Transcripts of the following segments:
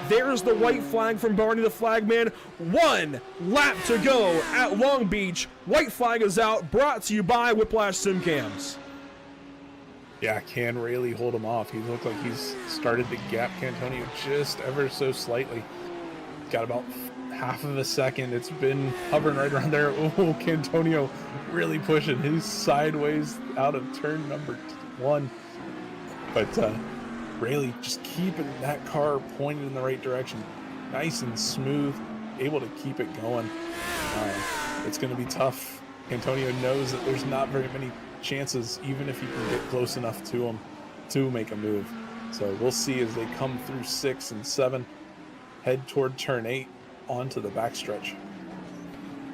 There's the white flag from Barney the Flagman. 1 lap to go at Long Beach. White flag is out, brought to you by Whiplash Simcams. Yeah, can really hold him off. He looked like he's started to gap Cantonio just ever so slightly. Got about half of a second. It's been hovering right around there. Oh, Cantonio really pushing. He's sideways out of turn number 1. But Rayleigh just keeping that car pointed in the right direction. Nice and smooth, able to keep it going. It's going to be tough. Antonio knows that there's not very many chances, even if he can get close enough to him to make a move. So we'll see as they come through 6 and 7, head toward turn 8 onto the backstretch.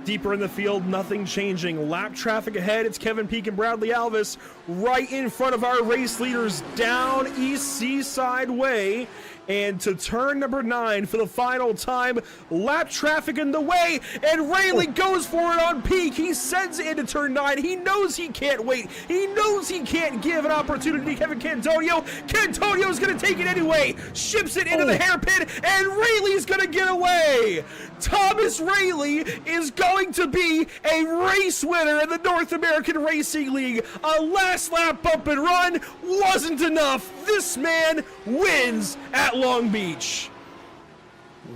Deeper in the field, nothing changing. Lap traffic ahead. It's Kevin Peak and Bradley Alvis right in front of our race leaders down East Seaside Way. And to turn number 9 for the final time. Lap traffic in the way, and Rayleigh goes for it on Peak. He sends it into turn 9. He knows he can't wait. He knows he can't give an opportunity to Kevin Cantonio. Cantonio's going to take it anyway. Ships it into the hairpin, and Rayleigh's going to get away. Thomas Rayleigh is going to be a race winner in the North American Racing League. A last lap bump and run wasn't enough. This man wins at Long Beach.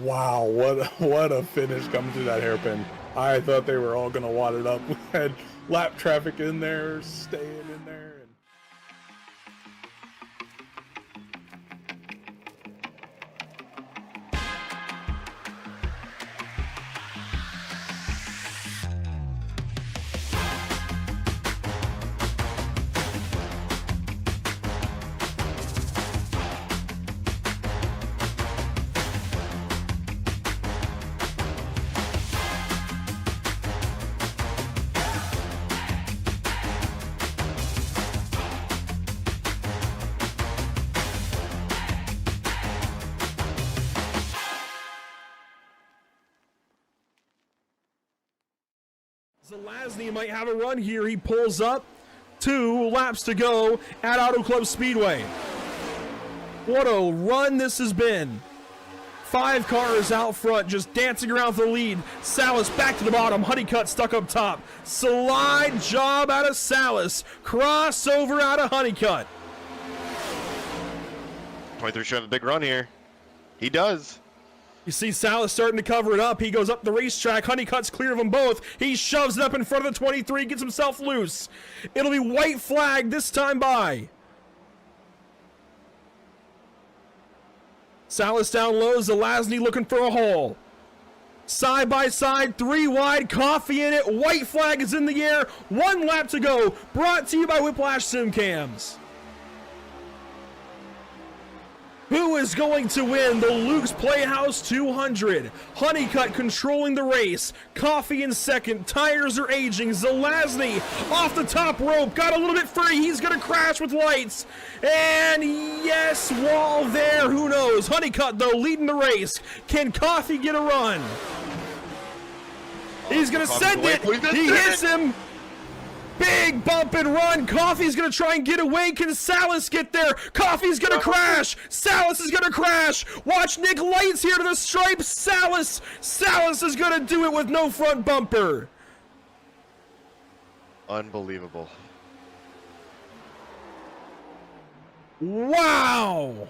Wow, what a finish coming through that hairpin. I thought they were all going to wad it up. We had lap traffic in there, staying in there. Zelazny might have a run here. He pulls up. 2 laps to go at Auto Club Speedway. What a run this has been. 5 cars out front just dancing around for the lead. Salas back to the bottom. Honeycutt stuck up top. Slide job out of Salas. Crossover out of Honeycutt. 23 should have a big run here. He does. You see Salas starting to cover it up. He goes up the racetrack. Honeycutt's clear of them both. He shoves it up in front of the 23, gets himself loose. It'll be white flag this time by. Salas down low. Zelazny looking for a hole. Side by side, 3 wide, coffee in it. White flag is in the air. 1 lap to go. Brought to you by Whiplash Simcams. Who is going to win the Luke's Playhouse 200? Honeycutt controlling the race. Coffee in second. Tires are aging. Zelazny off the top rope. Got a little bit free. He's going to crash with lights. And yes, wall there. Who knows? Honeycutt, though, leading the race. Can Coffee get a run? He's going to send it. He hits him. Big bump and run. Coffee's gonna try and get away. Can Salas get there? Coffee's gonna crash. Salas is gonna crash. Watch Nick Lights here to the stripe. Salas is gonna do it with no front bumper. Unbelievable. Wow.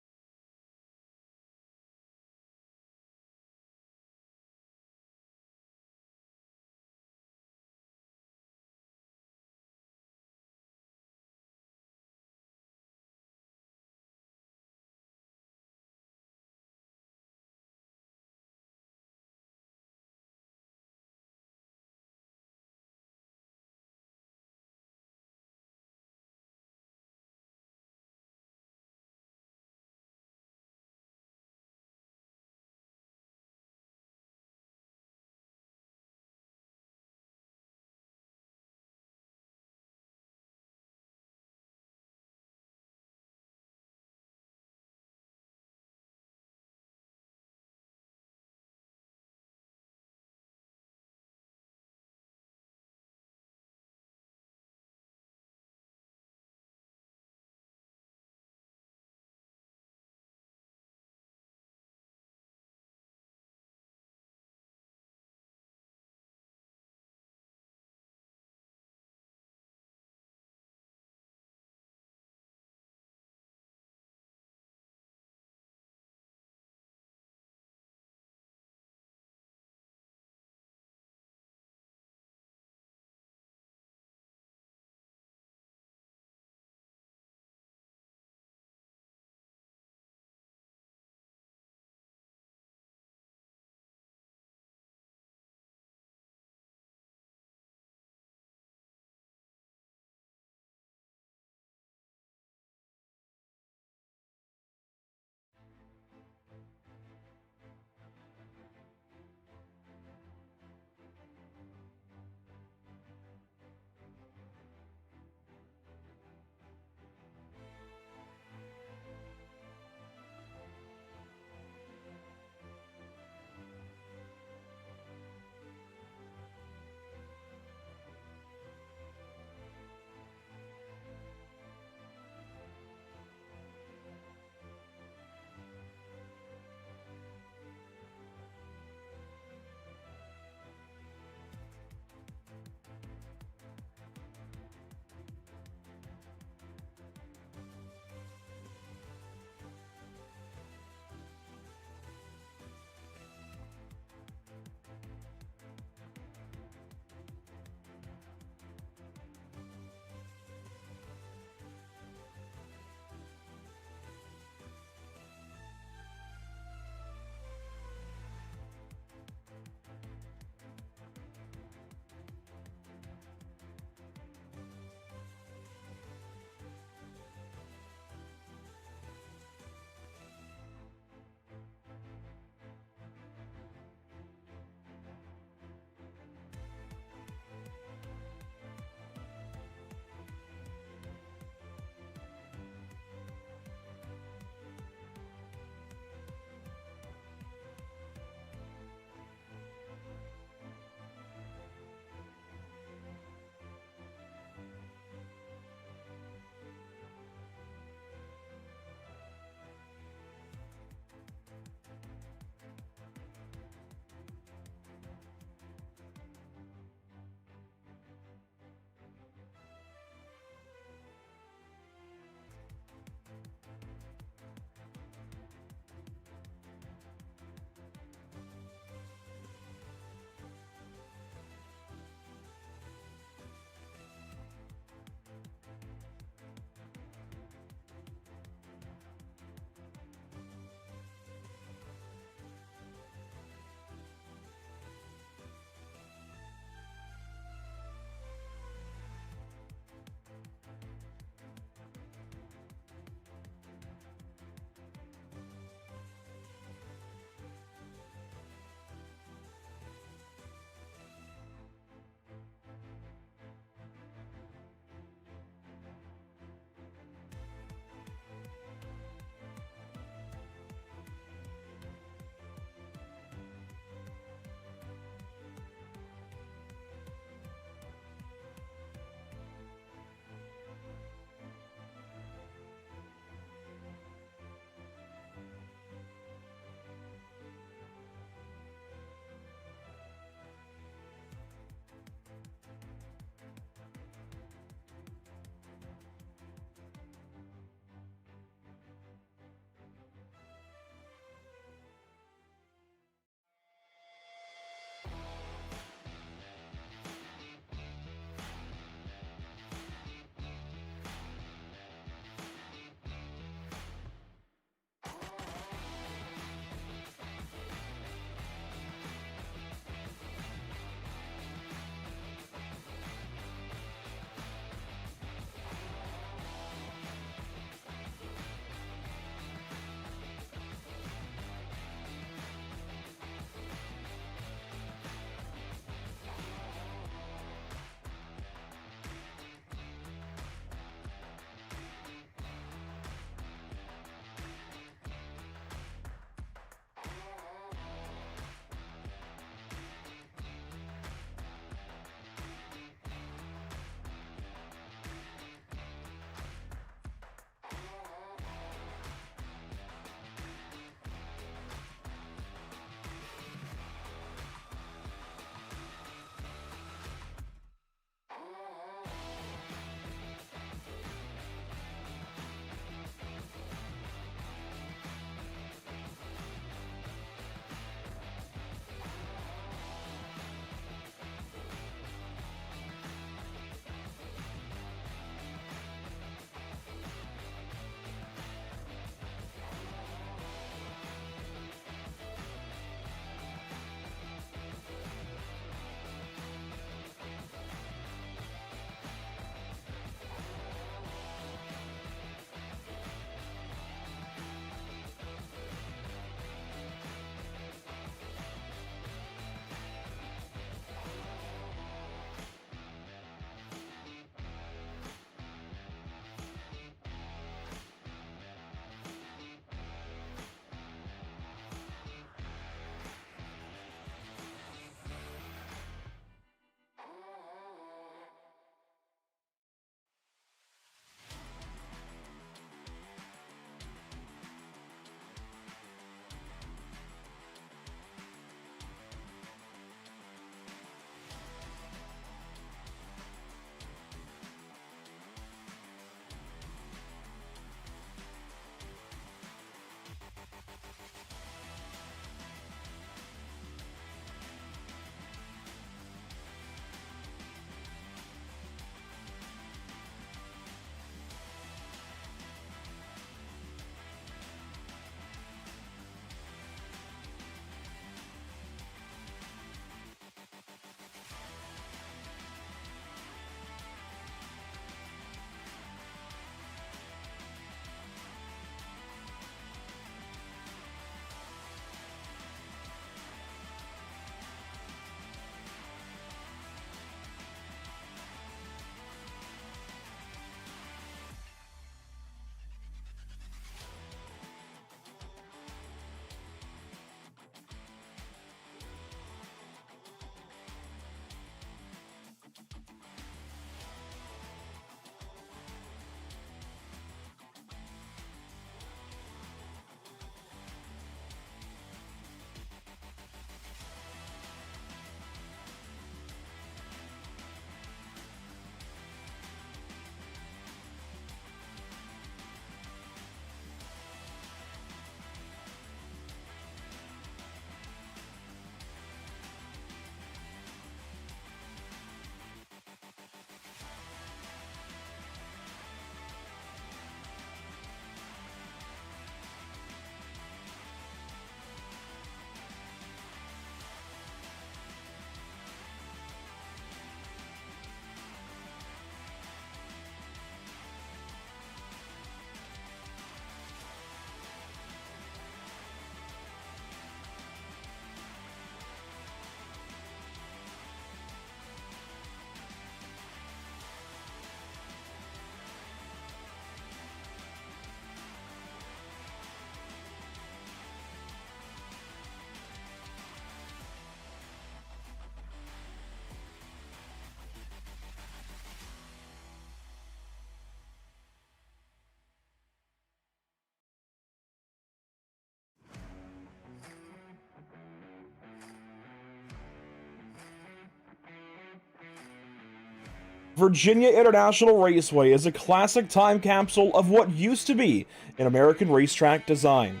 Virginia International Raceway is a classic time capsule of what used to be an American racetrack design.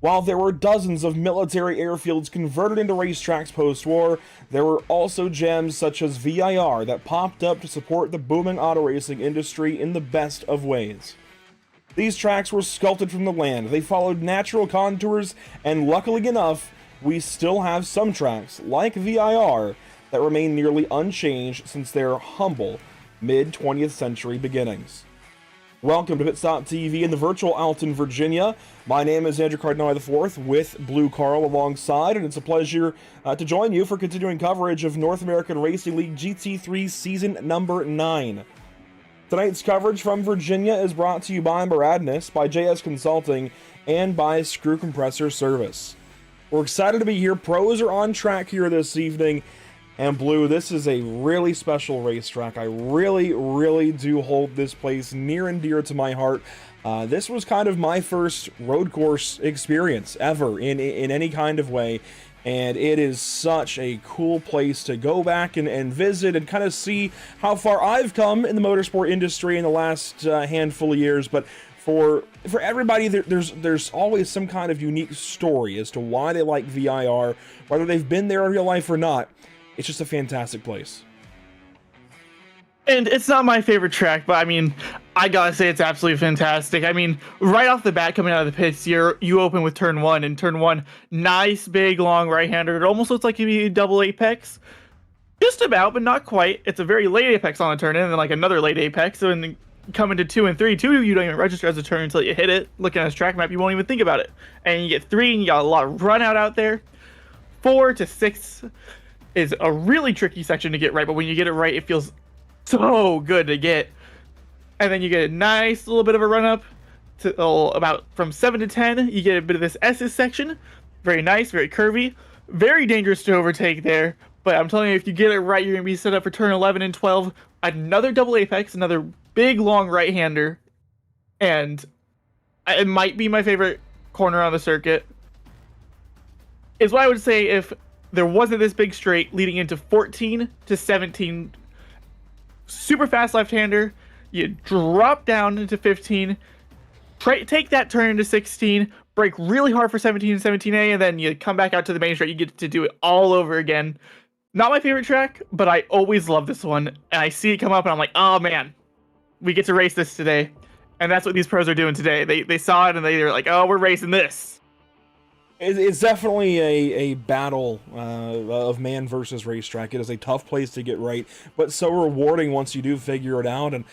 While there were dozens of military airfields converted into racetracks post-war, there were also gems such as VIR that popped up to support the booming auto racing industry in the best of ways. These tracks were sculpted from the land, they followed natural contours, and luckily enough, we still have some tracks, like VIR, that remain nearly unchanged since their humble mid-20th century beginnings. Welcome to Pitstop TV in the virtual Alton, Virginia. My name is Andrew Cardinale IV with Blue Carl alongside, and it's a pleasure to join you for continuing coverage of North American Racing League GT3 Season number 9. Tonight's coverage from Virginia is brought to you by Muradness, by JS Consulting, and by Screw Compressor Service. We're excited to be here. Pros are on track here this evening. And Blue, this is a really special racetrack. I really do hold this place near and dear to my heart. This was kind of my first road course experience ever in any kind of way. And it is such a cool place to go back and visit and kind of see how far I've come in the motorsport industry in the last handful of years. But for everybody, there's always some kind of unique story as to why they like VIR, whether they've been there in real life or not. It's just a fantastic place. And it's not my favorite track, but I mean, I gotta say it's absolutely fantastic. I mean, right off the bat, coming out of the pits, you open with turn one, and turn one, nice, big, long right-hander. It almost looks like it'd be a double apex. Just about, but not quite. It's a very late apex on the turn, and then like another late apex. So then coming to 2 and 3, 2, you don't even register as a turn until you hit it. Looking at this track map, you won't even think about it. And you get 3, and you got a lot of run out there. 4 to 6 is a really tricky section to get right, but when you get it right, it feels so good to get. And then you get a nice little bit of a run up to about from 7 to 10. You get a bit of this S's section, very nice, very curvy, very dangerous to overtake there. But I'm telling you, if you get it right, you're gonna be set up for turn 11 and 12. Another double apex, another big long right hander, and it might be my favorite corner on the circuit. Is what I would say if there wasn't this big straight leading into 14 to 17. Super fast left-hander. You drop down into 15. Take that turn into 16. Brake really hard for 17 and 17A, and then you come back out to the main straight. You get to do it all over again. Not my favorite track, but I always love this one. And I see it come up, and I'm like, oh man, we get to race this today. And that's what these pros are doing today. They saw it, and they were like, oh, we're racing this. It's definitely a battle of man versus racetrack. It is a tough place to get right, but so rewarding once you do figure it out. And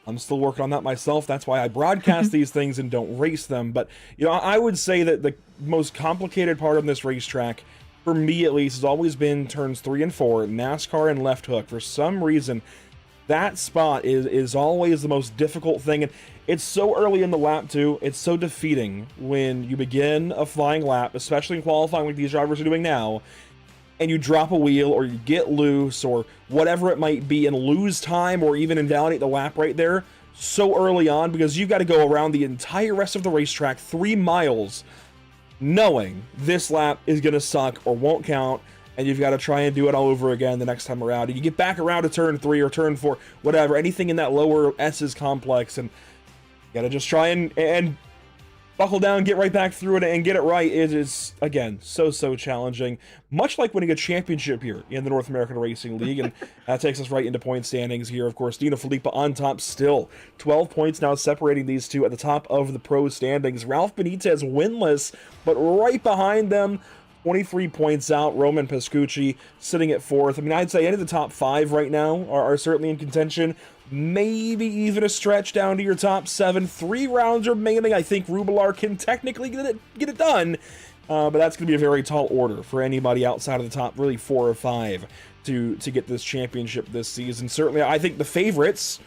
I'm still working on that myself. That's why I broadcast these things and don't race them. But you know, I would say that the most complicated part of this racetrack, for me at least, has always been turns 3 and 4, NASCAR and left hook. For some reason, that spot is always the most difficult thing. And it's so early in the lap, too. It's so defeating when you begin a flying lap, especially in qualifying like these drivers are doing now, and you drop a wheel or you get loose or whatever it might be and lose time or even invalidate the lap right there so early on, because you've got to go around the entire rest of the racetrack 3 miles knowing this lap is going to suck or won't count, and you've got to try and do it all over again the next time around. And you get back around to turn 3 or turn 4, whatever, anything in that lower S's complex, and you gotta just try and buckle down, get right back through it, and get it right. It is, again, so challenging. Much like winning a championship here in the North American Racing League, and that takes us right into point standings here. Of course, Dino Filippa on top still. 12 points now separating these two at the top of the pro standings. Ralph Benitez winless, but right behind them, 23 points out, Roman Pascucci sitting at 4th. I mean, I'd say any of the top 5 right now are certainly in contention. Maybe even a stretch down to your top 7. 3 rounds remaining. I think Rubilar can technically get it done, but that's going to be a very tall order for anybody outside of the top, really 4 or 5, to get this championship this season. Certainly, I think the favorites,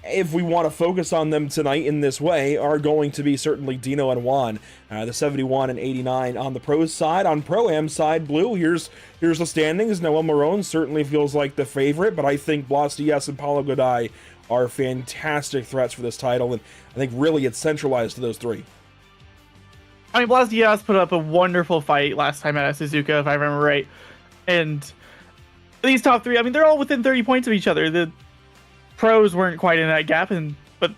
if we want to focus on them tonight in this way, are going to be certainly Dino and Juan, the 71 and 89 on the pro side. On Pro-Am side, Blue, here's the standings. Noel Marone certainly feels like the favorite, but I think Blas Diaz and Paulo Goday are fantastic threats for this title, and I think really it's centralized to those 3. I mean, Blas Diaz put up a wonderful fight last time at Suzuka, if I remember right. And these top 3, I mean, they're all within 30 points of each other. pros weren't quite in that gap, but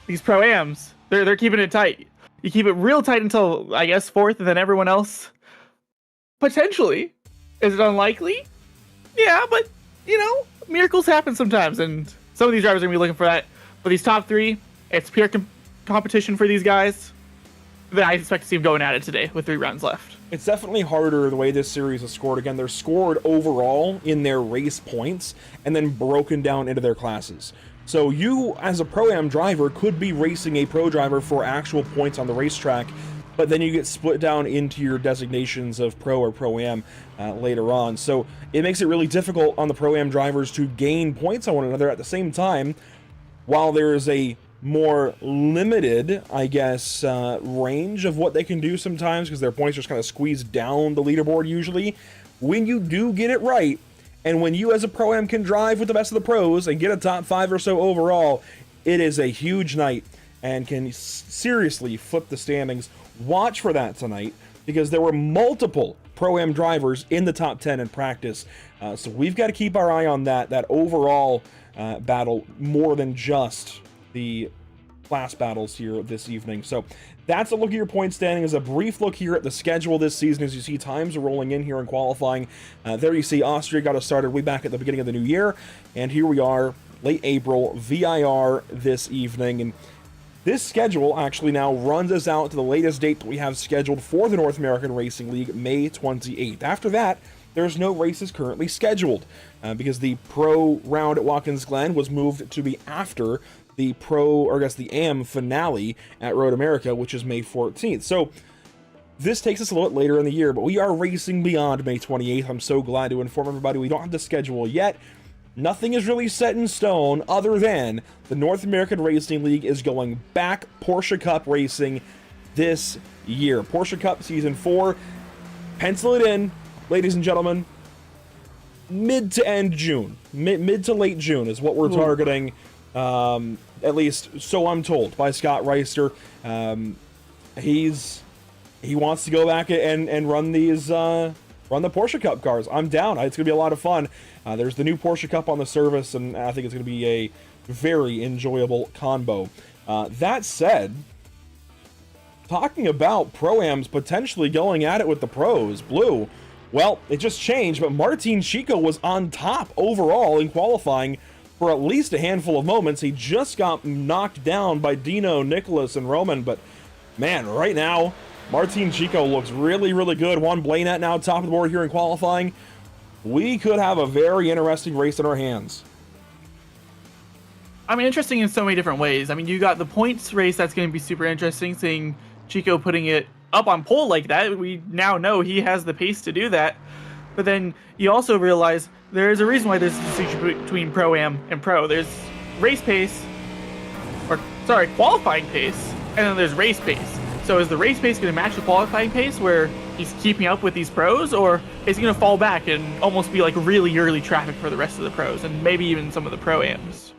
these pro-ams, they're keeping it tight. You keep it real tight until, I guess, 4th, and then everyone else, potentially. Is it unlikely? Yeah, but, miracles happen sometimes, and some of these drivers are going to be looking for that. For these top 3, it's pure competition for these guys. That I expect to see them going at it today with 3 rounds left. It's definitely harder the way this series is scored. Again, they're scored overall in their race points and then broken down into their classes. So you, as a Pro-Am driver, could be racing a pro driver for actual points on the racetrack, but then you get split down into your designations of Pro or Pro-Am later on. So it makes it really difficult on the Pro-Am drivers to gain points on one another. At the same time, while there is a more limited, I guess, range of what they can do sometimes, because their points just kind of squeeze down the leaderboard usually, when you do get it right, and when you as a Pro-Am can drive with the best of the pros and get a top 5 or so overall, it is a huge night and can seriously flip the standings. Watch for that tonight, because there were multiple Pro-Am drivers in the top 10 in practice. So we've got to keep our eye on that overall battle more than just the class battles here this evening. So that's a look at your point standing. As a brief look here at the schedule this season, as you see times are rolling in here in qualifying. There you see Austria got us started way back at the beginning of the new year, and here we are, late April, VIR this evening. And this schedule actually now runs us out to the latest date that we have scheduled for the North American Racing League, May 28th. After that, there's no races currently scheduled because the pro round at Watkins Glen was moved to be after the pro, or I guess the AM finale at Road America, which is May 14th. So this takes us a little bit later in the year, but we are racing beyond May 28th. I'm so glad to inform everybody we don't have the schedule yet. Nothing is really set in stone other than the North American Racing League is going back Porsche Cup racing this year. Porsche Cup Season 4. Pencil it in, ladies and gentlemen. Mid to end June. Mid to late June is what we're targeting. At least so I'm told by Scott Reister. He wants to go back and run these run the Porsche Cup cars. I'm down. It's gonna be a lot of fun. There's the new Porsche Cup on the service, and I think it's gonna be a very enjoyable combo. That said, talking about Pro-Ams potentially going at it with the pros, Blue, well, it just changed, but Martin Chico was on top overall in qualifying for at least a handful of moments. He just got knocked down by Dino, Nicholas, and Roman, but man, right now, Martin Chico looks really, really good. Juan Blanat now top of the board here in qualifying. We could have a very interesting race in our hands. I mean, interesting in so many different ways. I mean, you got the points race that's going to be super interesting, seeing Chico putting it up on pole like that. We now know he has the pace to do that. But then you also realize there is a reason why there's a distinction between Pro-Am and Pro. There's race pace, qualifying pace, and then there's race pace. So is the race pace going to match the qualifying pace where he's keeping up with these pros, or is he going to fall back and almost be like really early traffic for the rest of the pros and maybe even some of the Pro-Ams?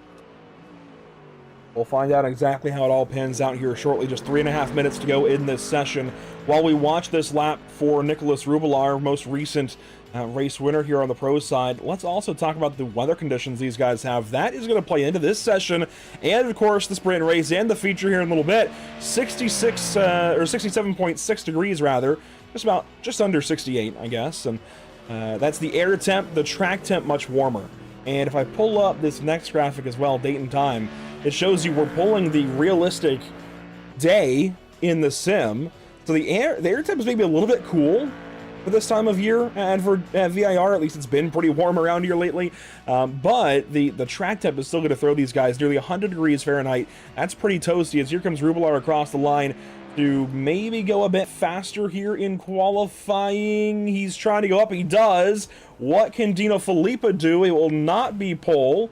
We'll find out exactly how it all pans out here shortly. Just 3.5 minutes to go in this session. While we watch this lap for Nicholas Rubelar, most recent race winner here on the pro side, let's also talk about the weather conditions these guys have. That is going to play into this session, and of course the sprint race and the feature here in a little bit. 67.6 degrees rather, just under 68, I guess, and that's the air temp. The track temp much warmer. And if I pull up this next graphic as well, date and time, it shows you we're pulling the realistic day in the sim. So the air temp is maybe a little bit cool for this time of year, and for VIR, at least it's been pretty warm around here lately. But the track temp is still going to throw these guys nearly 100 degrees Fahrenheit. That's pretty toasty, as here comes Rubelar across the line to maybe go a bit faster here in qualifying. He's trying to go up. He does. What can Dino Filippa do? It will not be pole.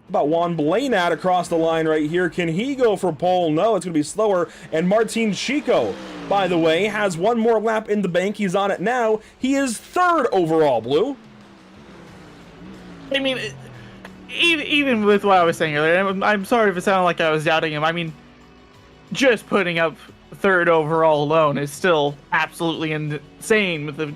About Juan Blanat across the line right here. Can he go for pole? No, it's going to be slower. And Martin Chico, by the way, has one more lap in the bank. He's on it now. He is third overall, Blue. I mean, even with what I was saying earlier, I'm sorry if it sounded like I was doubting him. I mean, just putting up third overall alone is still absolutely insane with the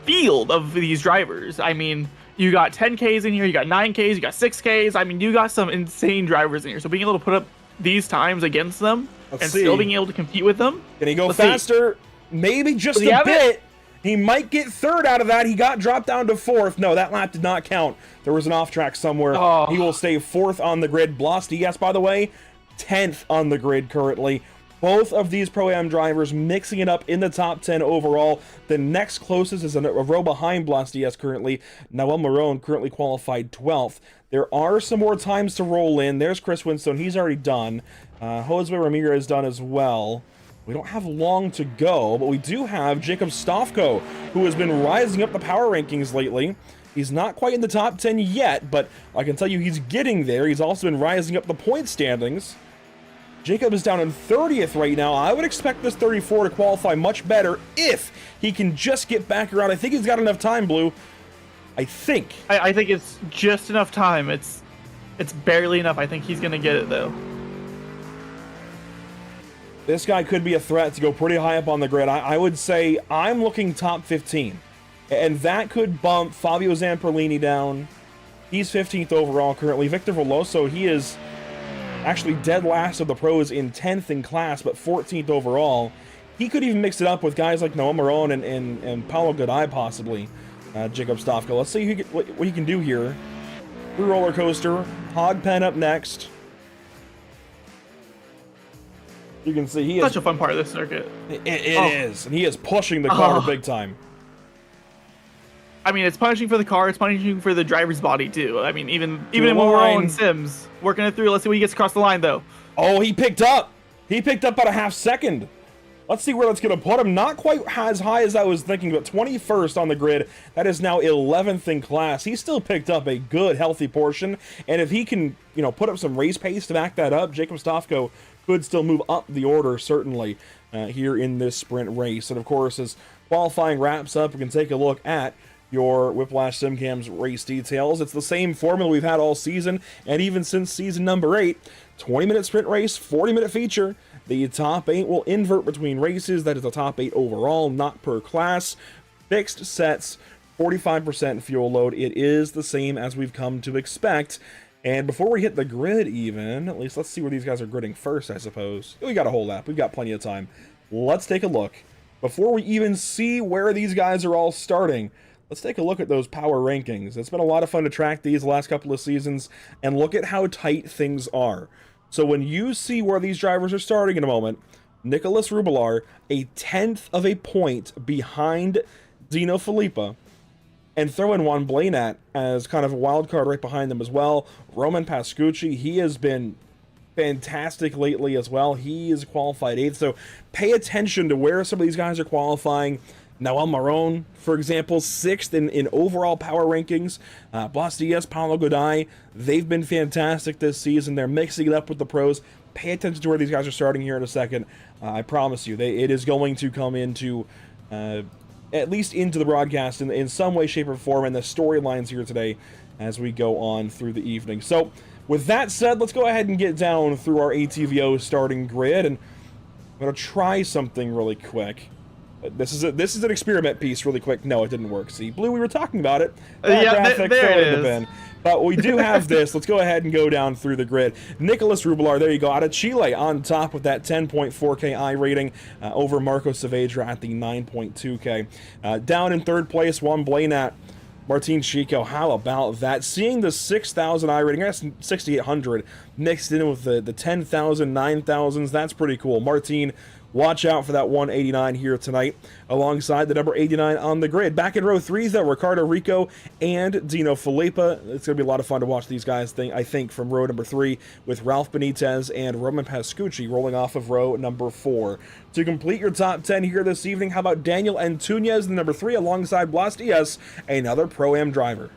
field of these drivers. I mean, You got 10Ks in here, you got 9Ks, you got 6Ks. I mean, you got some insane drivers in here. So being able to put up these times against them still being able to compete with them. Can he go faster? Maybe just a bit. He might get third out of that. He got dropped down to fourth. No, that lap did not count. There was an off track somewhere. Oh. He will stay fourth on the grid. Blas Diaz, by the way, 10th on the grid currently. Both of these Pro-Am drivers mixing it up in the top 10 overall. The next closest is a row behind Blas Diaz currently. Noel Marone currently qualified 12th. There are some more times to roll in. There's Chris Winstone. He's already done. Jose Ramirez done as well. We don't have long to go, but we do have Jacob Stofko, who has been rising up the power rankings lately. He's not quite in the top 10 yet, but I can tell you he's getting there. He's also been rising up the point standings. Jacob is down in 30th right now. I would expect this 34 to qualify much better if he can just get back around. I think he's got enough time, Blue. I think. I think it's just enough time. It's barely enough. I think he's going to get it, though. This guy could be a threat to go pretty high up on the grid. I would say I'm looking top 15. And that could bump Fabio Zamperlini down. He's 15th overall currently. Victor Veloso, he is actually dead last of the pros in 10th in class, but 14th overall. He could even mix it up with guys like Noah Marone and Paulo Goday, possibly. Jacob Stofko. Let's see what he can do here. Through roller coaster. Hog pen up next. You can see he is such a fun part of this circuit. It is, and he is pushing the car big time. I mean, it's punishing for the car. It's punishing for the driver's body too. I mean, even when we're all in sims, working it through. Let's see when he gets across the line, though. Oh, he picked up. He picked up about a half second. Let's see where that's going to put him. Not quite as high as I was thinking, but 21st on the grid. That is now 11th in class. He still picked up a good, healthy portion. And if he can, put up some race pace to back that up, Jacob Stofko could still move up the order, certainly, here in this sprint race. And, of course, as qualifying wraps up, we can take a look at your Whiplash SimCam's race details. It's the same formula we've had all season, and even since season number 8. 20-minute sprint race, 40-minute feature. The top 8 will invert between races. That is the top 8 overall, not per class. Fixed sets, 45% fuel load. It is the same as we've come to expect. And before we hit the grid even, at least let's see where these guys are gridding first, I suppose. We got a whole lap. We've got plenty of time. Let's take a look. Before we even see where these guys are all starting, let's take a look at those power rankings. It's been a lot of fun to track these the last couple of seasons and look at how tight things are. So when you see where these drivers are starting in a moment, Nicholas Rubilar, a 10th of a point behind Dino Filippa, and throw in Juan Blanat as kind of a wild card right behind them as well. Roman Pascucci, he has been fantastic lately as well. He is qualified 8th, so pay attention to where some of these guys are qualifying. Noel Marone, for example, 6th in overall power rankings. Blas Diaz, Paulo Goday, they've been fantastic this season. They're mixing it up with the pros. Pay attention to where these guys are starting here in a second. I promise you, it is going to come into, at least into the broadcast in some way, shape, or form, and the storylines here today as we go on through the evening. So, with that said, let's go ahead and get down through our ATVO starting grid, and I'm going to try something really quick. This is an experiment piece really quick. No, it didn't work. See, Blue, we were talking about it. Yeah, there it is. But we do have this. Let's go ahead and go down through the grid. Nicholas Rubilar, there you go, out of Chile on top with that 10.4K I rating over Marco Saavedra at the 9.2K. Down in third place, Juan Blanat, Martin Chico. How about that? Seeing the 6,000 I rating, that's 6,800 mixed in with the 10,000, 9,000s. That's pretty cool. Martin, watch out for that 189 here tonight, alongside the number 89 on the grid. Back in row 3, though, Ricardo Rico and Dino Filippa. It's going to be a lot of fun to watch these guys, I think, from row number 3, with Ralph Benitez and Roman Pascucci rolling off of row number 4. To complete your top 10 here this evening, how about Daniel Antunes, the number 3, alongside Blas Diaz, another Pro-Am driver.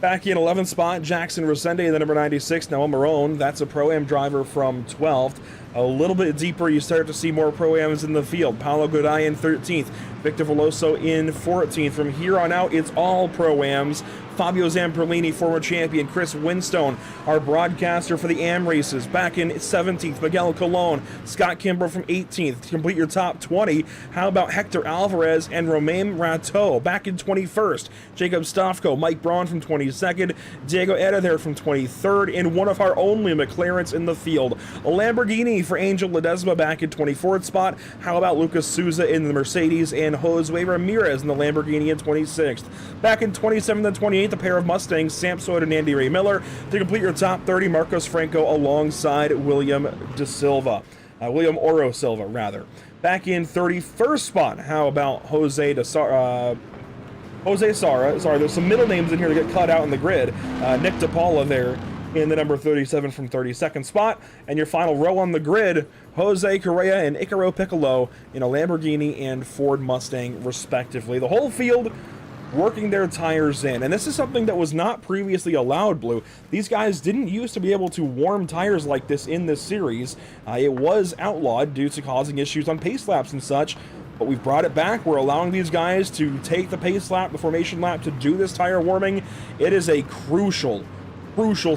Back in 11th spot, Jackson Rosende, the number 96, Noel Marone. That's a Pro-Am driver from 12th. A little bit deeper, you start to see more Pro-Ams in the field. Paulo Goday in 13th. Victor Veloso in 14th. From here on out, it's all Pro-Ams. Fabio Zamperlini, former champion. Chris Winstone, our broadcaster for the AM races, back in 17th. Miguel Colon, Scott Kimbrough from 18th. To complete your top 20, how about Hector Alvarez and Romain Rateau back in 21st? Jacob Stofko, Mike Braun from 22nd. Diego Eda there from 23rd, and one of our only McLarens in the field. A Lamborghini for Angel Ledesma back in 24th spot. How about Lucas Souza in the Mercedes and Josue Ramirez in the Lamborghini in 26th. Back in 27th and 28th, a pair of Mustangs, Sam Sawyer and Andy Ray Miller. To complete your top 30, Marcos Franco alongside William Oro Silva, rather. Back in 31st spot, how about Jose Sara. Sorry, there's some middle names in here that get cut out in the grid. Nick DePaula there in the number 37 from 32nd spot. And your final row on the grid, Jose Correa and Icaro Piccolo in a Lamborghini and Ford Mustang, respectively. The whole field working their tires in. And this is something that was not previously allowed, Blue. These guys didn't used to be able to warm tires like this in this series. It was outlawed due to causing issues on pace laps and such. But we've brought it back. We're allowing these guys to take the pace lap, the formation lap, to do this tire warming. It is a crucial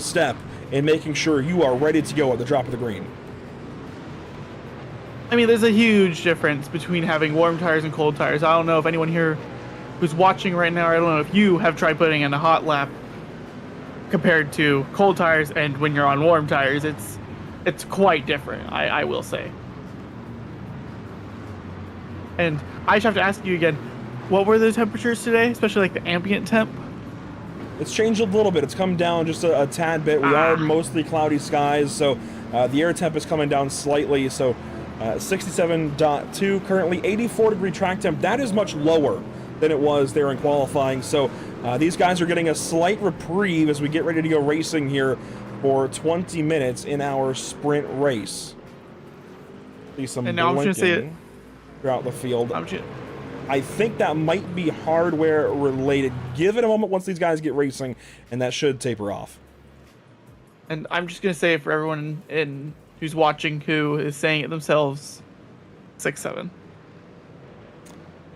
step in making sure you are ready to go at the drop of the green. I mean, there's a huge difference between having warm tires and cold tires. I don't know if anyone here who's watching right now, I don't know if you have tried putting in a hot lap compared to cold tires, and when you're on warm tires, it's quite different, I will say. And I just have to ask you again, what were the temperatures today, especially like the ambient temp? It's changed a little bit. It's come down just a tad bit. We are mostly cloudy skies, so the air temp is coming down slightly. So 67.2 currently, 84-degree track temp. That is much lower than it was there in qualifying. So these guys are getting a slight reprieve as we get ready to go racing here for 20 minutes in our sprint race. See some and now I'm just gonna say it throughout the field. I think that might be hardware related. Give it a moment once these guys get racing, and that should taper off. And I'm just going to say it for everyone who's watching who is saying it themselves, 6-7.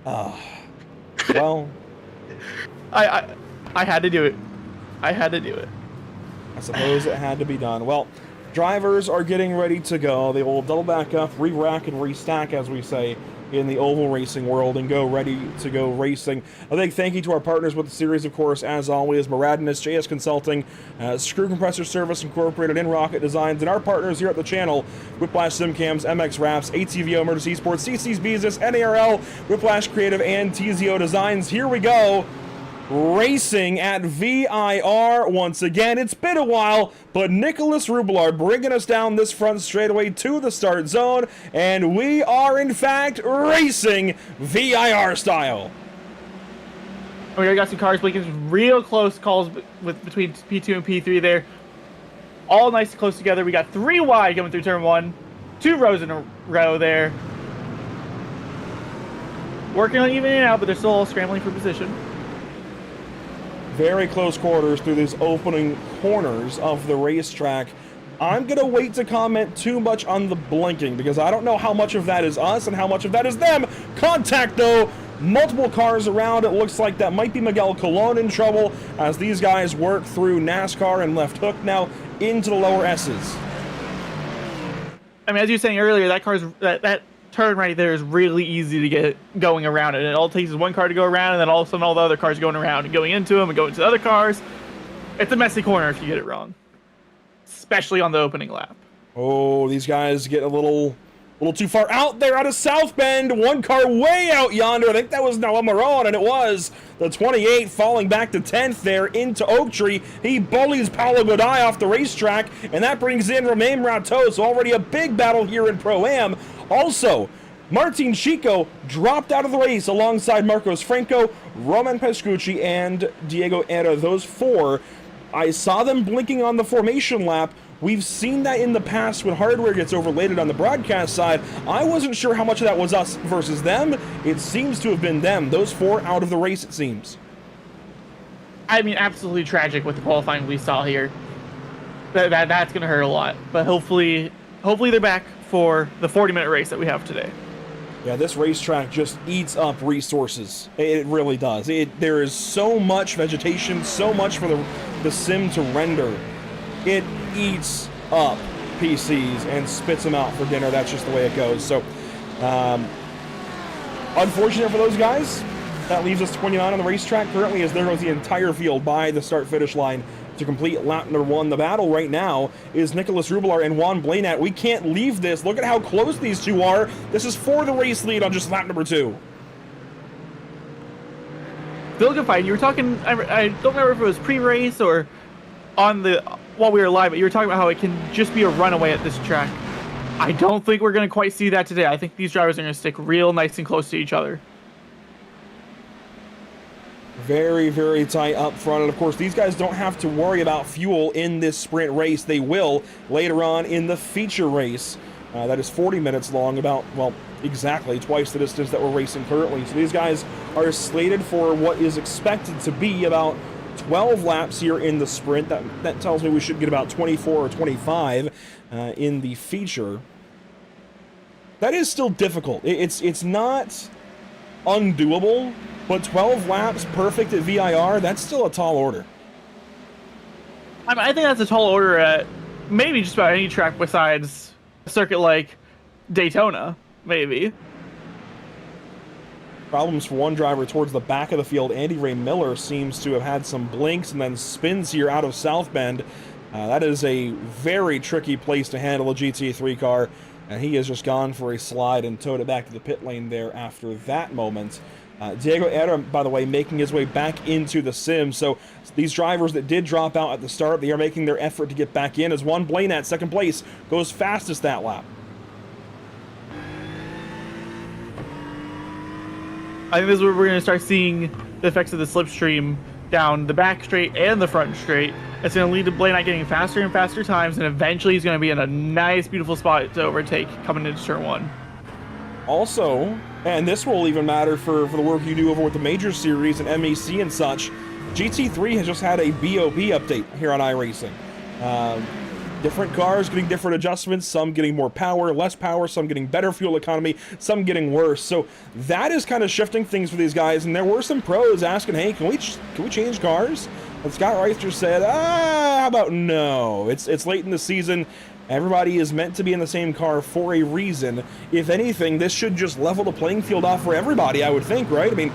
Well, I had to do it. I suppose it had to be done. Well, drivers are getting ready to go. They will double back up, re-rack, and restack, as we say in the oval racing world, and go ready to go racing. A big thank you to our partners with the series, of course, as always, Moradinus, JS Consulting, Screw Compressor Service Incorporated, and Rocket Designs, and our partners here at the channel, Whiplash SimCams, MX Wraps, ATVO, Emergency Sports, CC's Business, NARL, Whiplash Creative, and TZO Designs. Here we go. Racing at VIR once again. It's been a while, but Nicholas Rubelar bringing us down this front straightaway to the start zone, and we are in fact racing VIR style. We already got some cars blinking. Real close calls between P2 and P3 there. All nice and close together. We got 3 wide coming through turn 1. 2 rows in a row there. Working on evening out, but they're still all scrambling for position. Very close quarters through these opening corners of the racetrack. I'm going to wait to comment too much on the blinking because I don't know how much of that is us and how much of that is them. Contact, though. Multiple cars around. It looks like that might be Miguel Colon in trouble as these guys work through NASCAR and left hook now into the lower S's. I mean, as you were saying earlier, that turn right there is really easy to get going around it. It all takes is one car to go around, and then all of a sudden all the other cars going around and going into them and going to the other cars. It's a messy corner if you get it wrong, especially on the opening lap. Oh, these guys get a little too far out there out of South Bend. One car way out yonder. I think that was Noah Marone, and it was the 28 falling back to 10th there into Oak Tree. He bullies Paulo Goday off the racetrack, and that brings in Romain Rateau. So already a big battle here in Pro-Am. Also, Martin Chico dropped out of the race alongside Marcos Franco, Roman Pescucci, and Diego Eda. Those 4, I saw them blinking on the formation lap. We've seen that in the past when hardware gets overlaid on the broadcast side. I wasn't sure how much of that was us versus them. It seems to have been them. Those 4 out of the race, it seems. I mean, absolutely tragic with the qualifying we saw here. That's going to hurt a lot. But hopefully they're back for the 40-minute race that we have today. Yeah, this racetrack just eats up resources. It really does. There is so much vegetation, so much for the sim to render. It eats up PCs and spits them out for dinner. That's just the way it goes. So, unfortunate for those guys. That leaves us 29 on the racetrack currently, as there goes the entire field by the start-finish line to complete lap number 1. The battle right now is Nicholas Rubelar and Juan Blanat. We can't leave this. Look at how close these two are. This is for the race lead on just lap number 2. Still a good fight. You were talking, I don't remember if it was pre-race or on the, while we were live, but you were talking about how it can just be a runaway at this track. I don't think we're going to quite see that today. I think these drivers are going to stick real nice and close to each other. Very, very tight up front. And of course, these guys don't have to worry about fuel in this sprint race. They will later on in the feature race. That is 40 minutes long, about, well, exactly twice the distance that we're racing currently. So these guys are slated for what is expected to be about 12 laps here in the sprint. That tells me we should get about 24 or 25 in the feature. That is still difficult. It's not undoable, but 12 laps perfect at VIR, that's still a tall order. I think that's a tall order at maybe just about any track besides a circuit like Daytona, maybe. Problems for one driver towards the back of the field. Andy Ray Miller seems to have had some blinks and then spins here out of South Bend. That is a very tricky place to handle a GT3 car, and he has just gone for a slide and towed it back to the pit lane there after that moment. Diego Era, by the way, making his way back into the sim. So these drivers that did drop out at the start, they are making their effort to get back in, as Juan Blanat, second place, goes fastest that lap. I think this is where we're going to start seeing the effects of the slipstream down the back straight and the front straight. It's going to lead to Blanat getting faster and faster times, and eventually he's going to be in a nice, beautiful spot to overtake coming into turn 1. Also, and this will even matter for the work you do over with the Major Series and MEC and such, GT3 has just had a BOP update here on iRacing. Different cars getting different adjustments, some getting more power, less power, some getting better fuel economy, some getting worse. So that is kind of shifting things for these guys, and there were some pros asking, hey, can we change cars? And Scott Reister said, how about no? It's late in the season. Everybody is meant to be in the same car for a reason. If anything, this should just level the playing field off for everybody, I would think, right? I mean,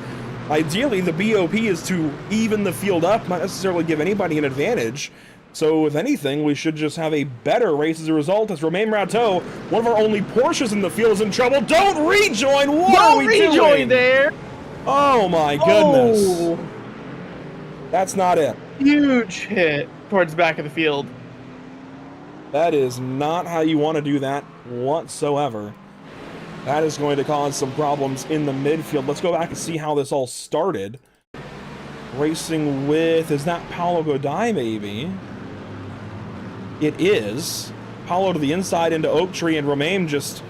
ideally, the BOP is to even the field up, not necessarily give anybody an advantage. So, if anything, we should just have a better race as a result, as Romain Rateau, one of our only Porsches in the field, is in trouble. Don't rejoin! What are we doing? Don't rejoin there! Oh my goodness. Oh. That's not it. Huge hit towards the back of the field. That is not how you want to do that whatsoever. That is going to cause some problems in the midfield. Let's go back and see how this all started. Racing with, is that Paulo Godai maybe? It is. Paulo to the inside into Oak Tree, and Romain just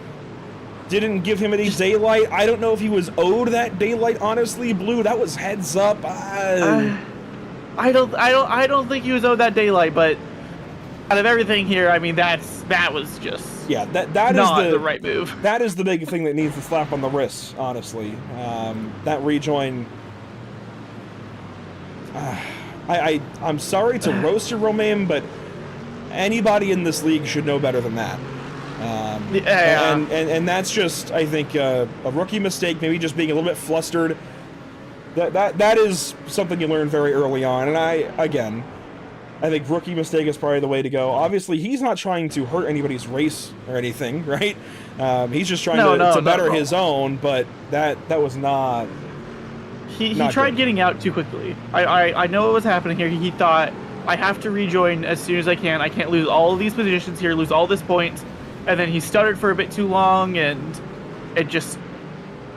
didn't give him any daylight. I don't know if he was owed that daylight, honestly, Blue. That was heads up. I don't think he was owed that daylight, but out of everything here, I mean, that was just that not is the right move. That is the big thing that needs to slap on the wrist, honestly. That rejoin. I'm sorry to roast your Romain, but anybody in this league should know better than that. And that's just, I think, a rookie mistake. Maybe just being a little bit flustered. That is something you learn very early on. And I think rookie mistake is probably the way to go. Obviously, he's not trying to hurt anybody's race or anything, right? He's just trying to better his own, but that was not. He tried getting out too quickly. I know what was happening here. He thought, I have to rejoin as soon as I can. I can't lose all of these positions here, lose all this points. And then he stuttered for a bit too long, and it just,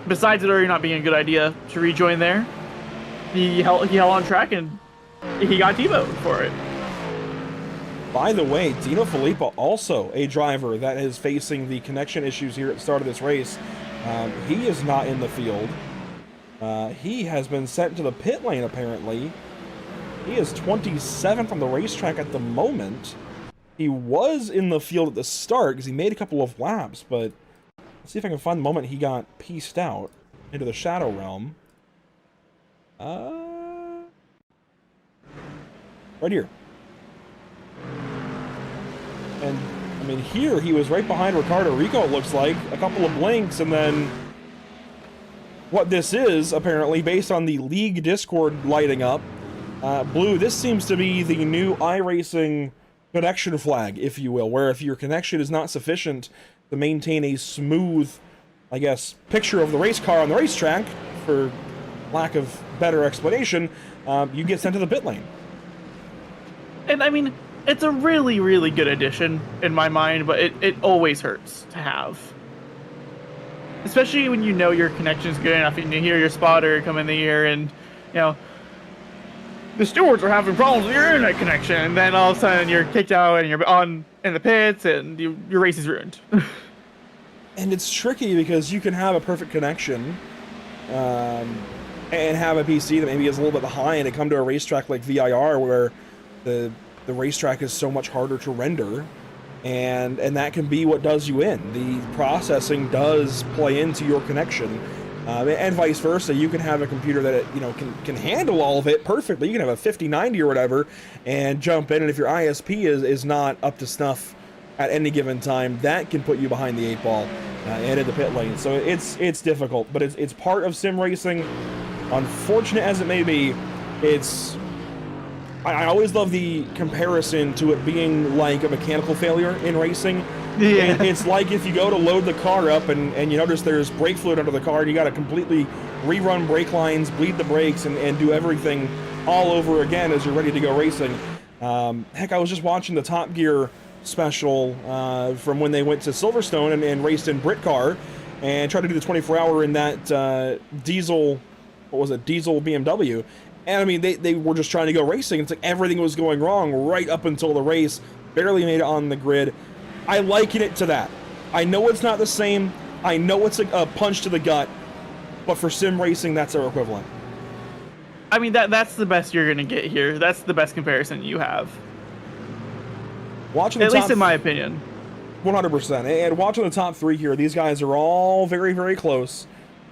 besides it already not being a good idea to rejoin there, he held on track and he got demoted for it. By the way, Dino Filippo, also a driver that is facing the connection issues here at the start of this race. He is not in the field. He has been sent to the pit lane, apparently. He is 27th on the racetrack at the moment. He was in the field at the start because he made a couple of laps, but Let's see if I can find the moment he got pieced out into the Shadow Realm. Right here. And, I mean, here he was right behind Ricardo Rico, it looks like. A couple of blinks, and then what this is, apparently, based on the League Discord lighting up, Blue, this seems to be the new iRacing connection flag, if you will, where if your connection is not sufficient to maintain a smooth, I guess, picture of the race car on the racetrack, for lack of better explanation, you get sent to the pit lane. And I mean, it's a really, really good addition in my mind, but it always hurts to have. Especially when you know your connection's good enough and you hear your spotter come in the ear and, you know, the stewards are having problems with your internet connection, and then all of a sudden you're kicked out and you're on in the pits and your race is ruined. And it's tricky because you can have a perfect connection and have a PC that maybe is a little bit behind and come to a racetrack like VIR where the racetrack is so much harder to render, and that can be what does you in. The processing does play into your connection, and vice versa. You can have a computer that can handle all of it perfectly. You can have a 5090 or whatever and jump in, and if your ISP is not up to snuff at any given time, that can put you behind the 8-ball and in the pit lane. So it's difficult, but it's part of sim racing. Unfortunate as it may be, I always love the comparison to it being like a mechanical failure in racing. Yeah. It's like if you go to load the car up and you notice there's brake fluid under the car, and you got to completely rerun brake lines, bleed the brakes, and do everything all over again as you're ready to go racing. Heck, I was just watching the Top Gear special from when they went to Silverstone and raced in Britcar and tried to do the 24-hour in that diesel BMW. And I mean, they were just trying to go racing. It's like everything was going wrong right up until the race. Barely made it on the grid. I liken it to that. I know it's not the same. I know it's a punch to the gut. But for sim racing, that's our equivalent. I mean, that's the best you're going to get here. That's the best comparison you have. Watching the At least in my opinion. 100%. And watching the top three here, these guys are all very, very close.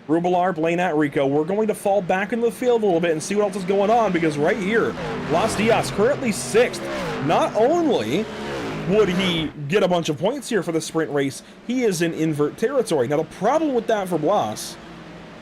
Rubilar, Blanat, Rico. We're going to fall back into the field a little bit and see what else is going on, because right here, Las Diaz currently 6th. Not only would he get a bunch of points here for the sprint race, he is in invert territory. Now, the problem with that for Blas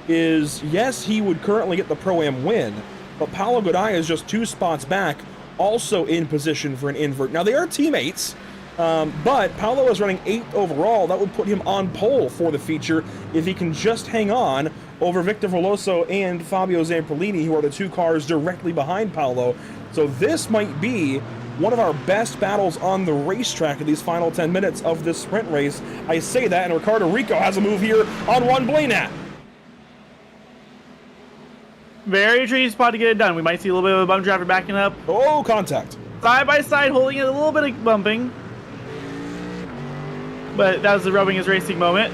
is, yes, he would currently get the Pro-Am win, but Paulo Goday is just 2 spots back, also in position for an invert. Now, they are teammates, but Paulo is running 8th overall. That would put him on pole for the feature if he can just hang on over Victor Veloso and Fabio Zamperlini, who are the 2 cars directly behind Paulo. So this might be one of our best battles on the racetrack in these final 10 minutes of this sprint race. I say that, and Ricardo Rico has a move here on one Blanat. Very tricky spot to get it done. We might see a little bit of a bump driver backing up. Oh, contact. Side by side, holding it, a little bit of bumping. But that was the rubbing his racing moment.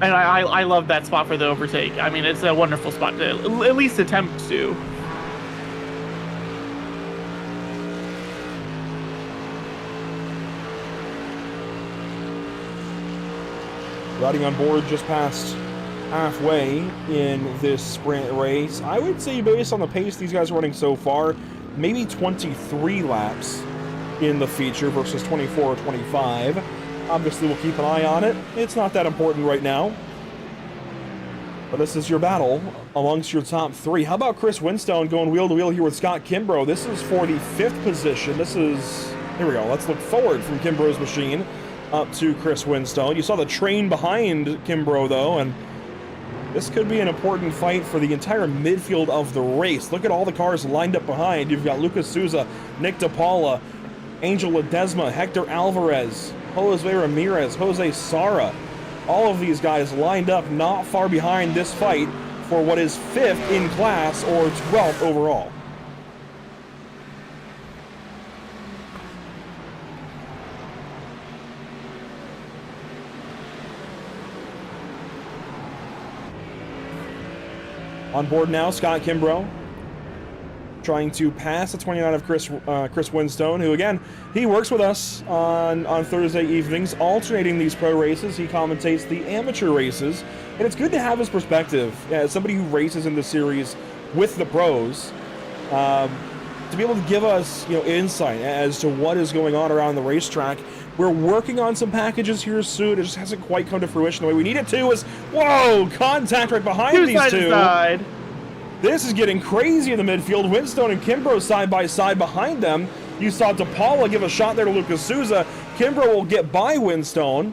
And I love that spot for the overtake. I mean, it's a wonderful spot to at least attempt to. Riding on board just past halfway in this sprint race. I would say, based on the pace these guys are running so far, maybe 23 laps in the feature versus 24 or 25. Obviously, we'll keep an eye on it. It's not that important right now. But this is your battle amongst your top 3. How about Chris Winstone going wheel to wheel here with Scott Kimbrough? This is for the 5th position. Here we go. Let's look forward from Kimbrough's machine up to Chris Winstone. You saw the train behind Kimbrough, though, and this could be an important fight for the entire midfield of the race. Look at all the cars lined up behind. You've got Lucas Souza, Nick DePaula, Angel Ledesma, Hector Alvarez, Jose Ramirez, Jose Sara. All of these guys lined up not far behind this fight for what is 5th in class or 12th overall. On board now, Scott Kimbrough. trying to pass the 29 of Chris Winstone, who again, he works with us on Thursday evenings, alternating these pro races. He commentates the amateur races, and it's good to have his perspective as somebody who races in the series with the pros, to be able to give us, insight as to what is going on around the racetrack. We're working on some packages here soon. It just hasn't quite come to fruition the way we need it to. Whoa, contact right behind these two. Side. This is getting crazy in the midfield. Winstone and Kimbrough side by side behind them. You saw DePaula give a shot there to Lucas Souza. Kimbrough will get by Winstone.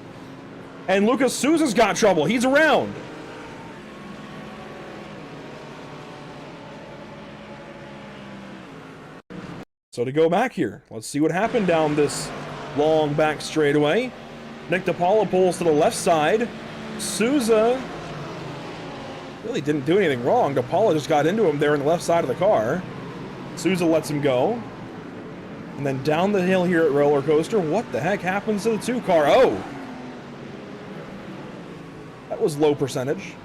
And Lucas Souza's got trouble. He's around. So to go back here, let's see what happened down this long back straightaway. Nick DePaula pulls to the left side. Souza really didn't do anything wrong. DePaula just got into him there on the left side of the car. Souza lets him go. And then down the hill here at Roller Coaster, what the heck happens to the 2 car? Oh! That was low percentage.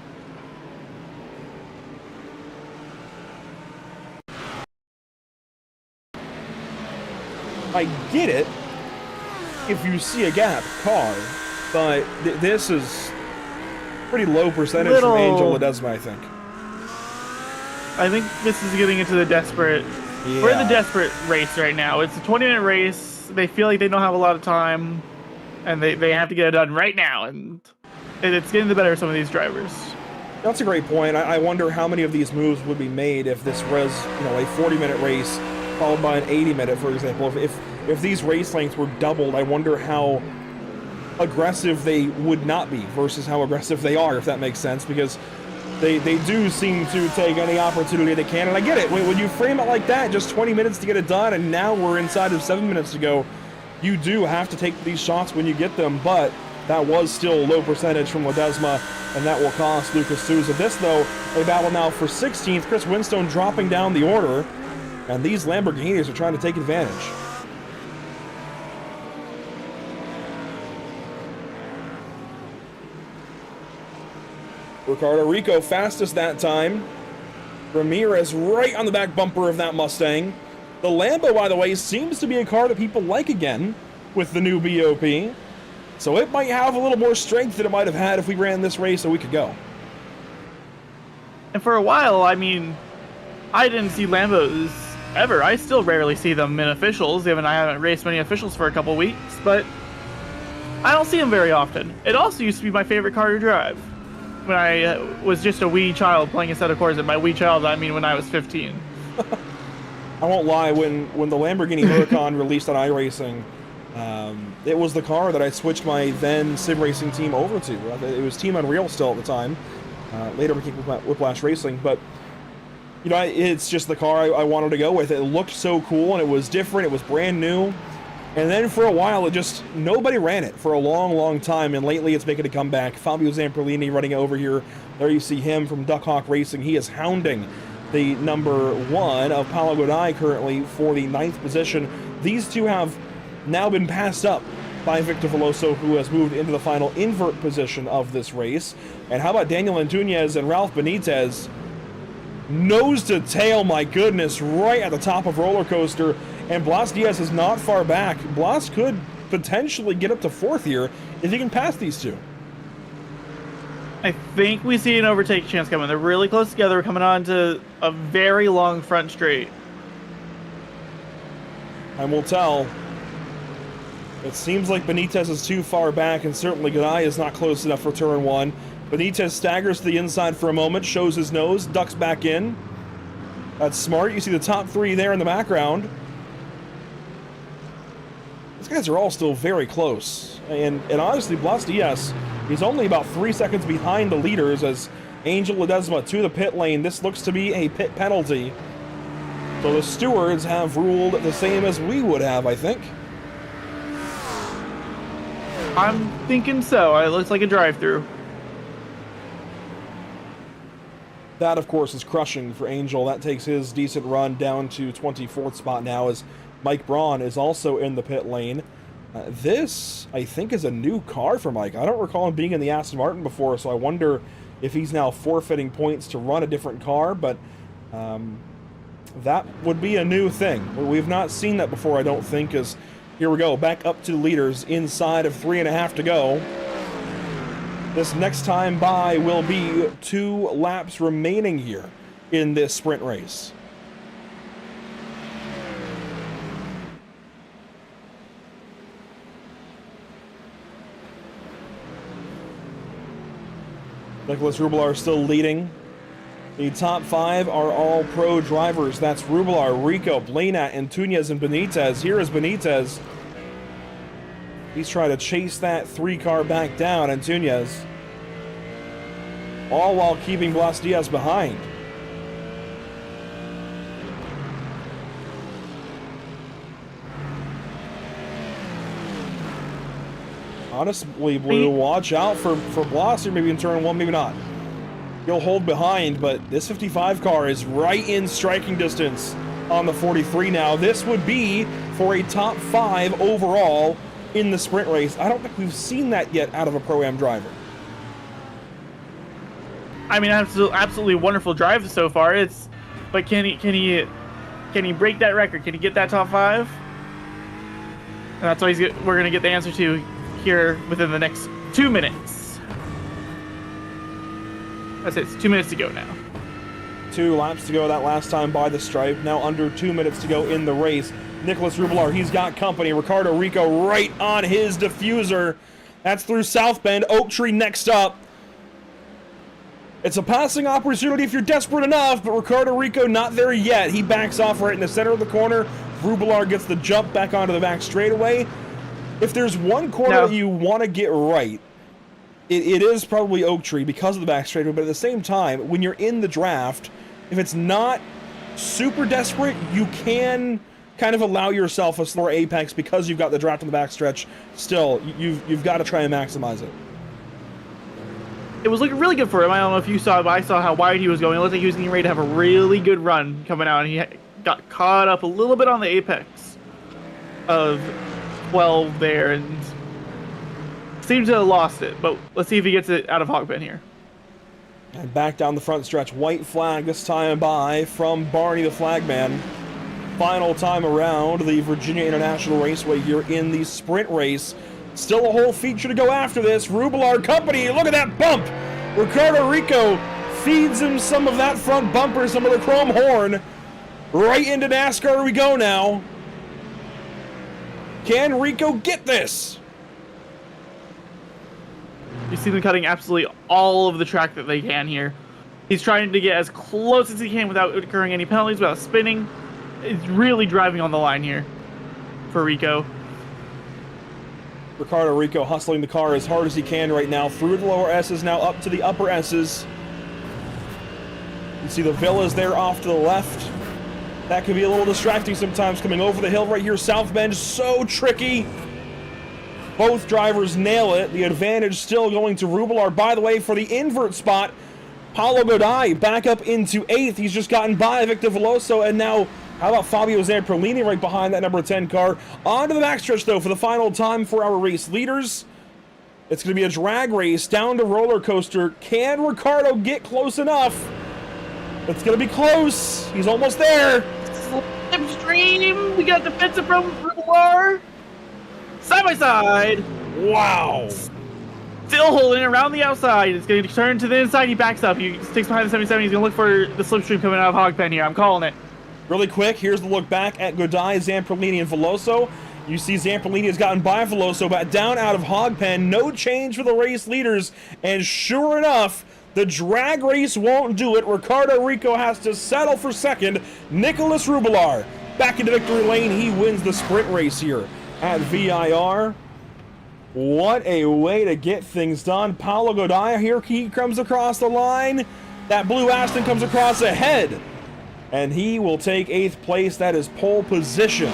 I get it if you see a gap car, but this is pretty low percentage from Angel Ledesma, I think. I think this is getting into the desperate. Yeah. We're in the desperate race right now. It's a 20-minute race. They feel like they don't have a lot of time, and they have to get it done right now, and it's getting the better of some of these drivers. That's a great point. I wonder how many of these moves would be made if this was, a 40-minute race followed by an 80-minute, for example. If these race lengths were doubled, I wonder how aggressive they would not be versus how aggressive they are, if that makes sense, because they do seem to take any opportunity they can, and I get it. When you frame it like that, just 20 minutes to get it done, and now we're inside of 7 minutes to go, you do have to take these shots when you get them, but that was still low percentage from Ledesma, and that will cost Lucas Souza. This, though, a battle now for 16th. Chris Winstone dropping down the order, and these Lamborghinis are trying to take advantage. Ricardo Rico fastest that time. Ramirez right on the back bumper of that Mustang. The Lambo, by the way, seems to be a car that people like again with the new BOP. So it might have a little more strength than it might have had if we ran this race a week ago. And for a while, I didn't see Lambos ever. I still rarely see them in officials, even I haven't raced many officials for a couple weeks, but I don't see them very often. It also used to be my favorite car to drive when I was just a wee child playing a set of cars. And by wee child, I mean when I was 15. I won't lie, when the Lamborghini Huracan released on iRacing, it was the car that I switched my then sim racing team over to. It was Team Unreal still at the time. Later became Whiplash Racing, but it's just the car I wanted to go with. It looked so cool, and it was different. It was brand new. And then for a while, nobody ran it for a long, long time, and lately it's making a comeback. Fabio Zamperlini running over here. There you see him from Duck Hawk Racing. He is hounding the number 1 of Paulo Godai currently for the 9th position. These two have now been passed up by Victor Veloso, who has moved into the final invert position of this race. And how about Daniel Antunes and Ralph Benitez? Nose to tail, my goodness, right at the top of Roller Coaster. And Blas Diaz is not far back. Blas could potentially get up to 4th here if he can pass these two. I think we see an overtake chance coming. They're really close together, coming on to a very long front straight. And we'll tell. It seems like Benitez is too far back, and certainly Godai is not close enough for turn 1. Benitez staggers to the inside for a moment, shows his nose, ducks back in. That's smart. You see the top 3 there in the background. These guys are all still very close. And honestly, Blas Diaz, he's only about 3 seconds behind the leaders as Angel Ledesma to the pit lane. This looks to be a pit penalty. So the stewards have ruled the same as we would have, I think. I'm thinking so. It looks like a drive-through. That, of course, is crushing for Angel. That takes his decent run down to 24th spot now as Mike Braun is also in the pit lane. This, I think, is a new car for Mike. I don't recall him being in the Aston Martin before, so I wonder if he's now forfeiting points to run a different car, but That would be a new thing. We've not seen that before, I don't think, because here we go, back up to the leaders inside of 3.5 to go. This next time by will be 2 laps remaining here in this sprint race. Nicholas Rubelar still leading. The top 5 are all pro drivers. That's Rubelar, Rico, Blanat, Antunes, and Benitez. Here is Benitez. He's trying to chase that 3 car back down, Antunes. All while keeping Blas Diaz behind. Honestly, Blue, watch out for Blas here, maybe in turn 1, maybe not. He'll hold behind, but this 55 car is right in striking distance on the 43 now. This would be for a top 5 overall in the sprint race. I don't think we've seen that yet out of a Pro-Am driver. I mean, absolutely wonderful drive so far. But can he break that record? Can he get that top 5? And that's what we're gonna get the answer to here within the next 2 minutes. That's it. It's 2 minutes to go now. 2 laps to go that last time by the stripe. Now under 2 minutes to go in the race. Nicholas Rubelar, he's got company. Ricardo Rico right on his diffuser. That's through South Bend. Oak Tree next up. It's a passing opportunity if you're desperate enough, but Ricardo Rico not there yet. He backs off right in the center of the corner. Rubelar gets the jump back onto the back straightaway. If there's one corner that you want to get right, it is probably Oak Tree because of the back straightaway, but at the same time, when you're in the draft, if it's not super desperate, you can kind of allow yourself a slower apex because you've got the draft on the backstretch. Still, you've got to try and maximize it. It was looking really good for him. I don't know if you saw it, but I saw how wide he was going. It looked like he was getting ready to have a really good run coming out, and he got caught up a little bit on the apex of 12 there, and seems to have lost it. But let's see if he gets it out of Hogpen here. And back down the front stretch. White flag this time by from Barney the flagman. Final time around the Virginia International Raceway here in the sprint race. Still a whole feature to go after this. Rubelar Company, look at that bump! Ricardo Rico feeds him some of that front bumper, some of the chrome horn. Right into NASCAR we go now. Can Rico get this? You see them cutting absolutely all of the track that they can here. He's trying to get as close as he can without incurring any penalties, without spinning. He's really driving on the line here for Rico. Ricardo Rico hustling the car as hard as he can right now through the lower S's, now up to the upper S's. You see the villas there off to the left. That can be a little distracting sometimes coming over the hill right here. South Bend, so tricky. Both drivers nail it. The advantage still going to Rubelar. By the way, for the invert spot, Paulo Godai back up into 8th. He's just gotten by Victor Veloso, and now how about Fabio Zamperlini right behind that number 10 car? On to the backstretch, though, for the final time for our race leaders. It's going to be a drag race down to roller coaster. Can Ricardo get close enough? It's going to be close. He's almost there. Slipstream. We got defensive from Rubelar. Side by side. Wow. Still holding around the outside. It's going to turn to the inside. He backs up. He sticks behind the 77. He's going to look for the slipstream coming out of Hogpen here. I'm calling it. Really quick, here's the look back at Godai, Zamperlini, and Veloso. You see Zamperlini has gotten by Veloso, but down out of Hogpen. No change for the race leaders. And sure enough, the drag race won't do it. Ricardo Rico has to settle for second. Nicholas Rubelar back into victory lane. He wins the sprint race here at VIR. What a way to get things done. Paulo Godai here, he comes across the line. That blue Aston comes across ahead. And he will take 8th place. That is pole position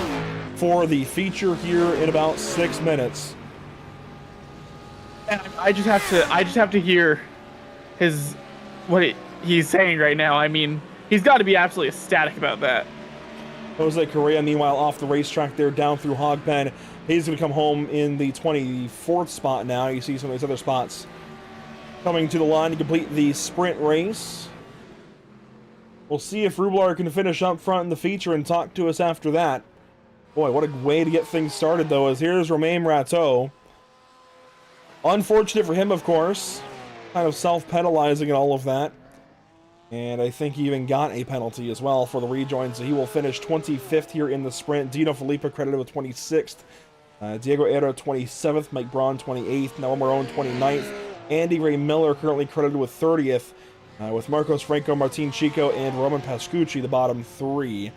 for the feature here in about 6 minutes. And I just have to hear he's saying right now. I mean, he's got to be absolutely ecstatic about that. Jose Correa, meanwhile, off the racetrack there, down through Hogpen. He's going to come home in the 24th spot now. You see some of these other spots coming to the line to complete the sprint race. We'll see if Rublar can finish up front in the feature and talk to us after that. Boy, what a way to get things started, though, as here's Romain Rateau. Unfortunate for him, of course. Kind of self-penalizing and all of that. And I think he even got a penalty as well for the rejoin, so he will finish 25th here in the sprint. Dino Filippo credited with 26th. Diego Ero 27th, Mike Braun 28th, Noah Marone 29th. Andy Ray Miller currently credited with 30th, with Marcos Franco, Martin Chico, and Roman Pascucci, the bottom three.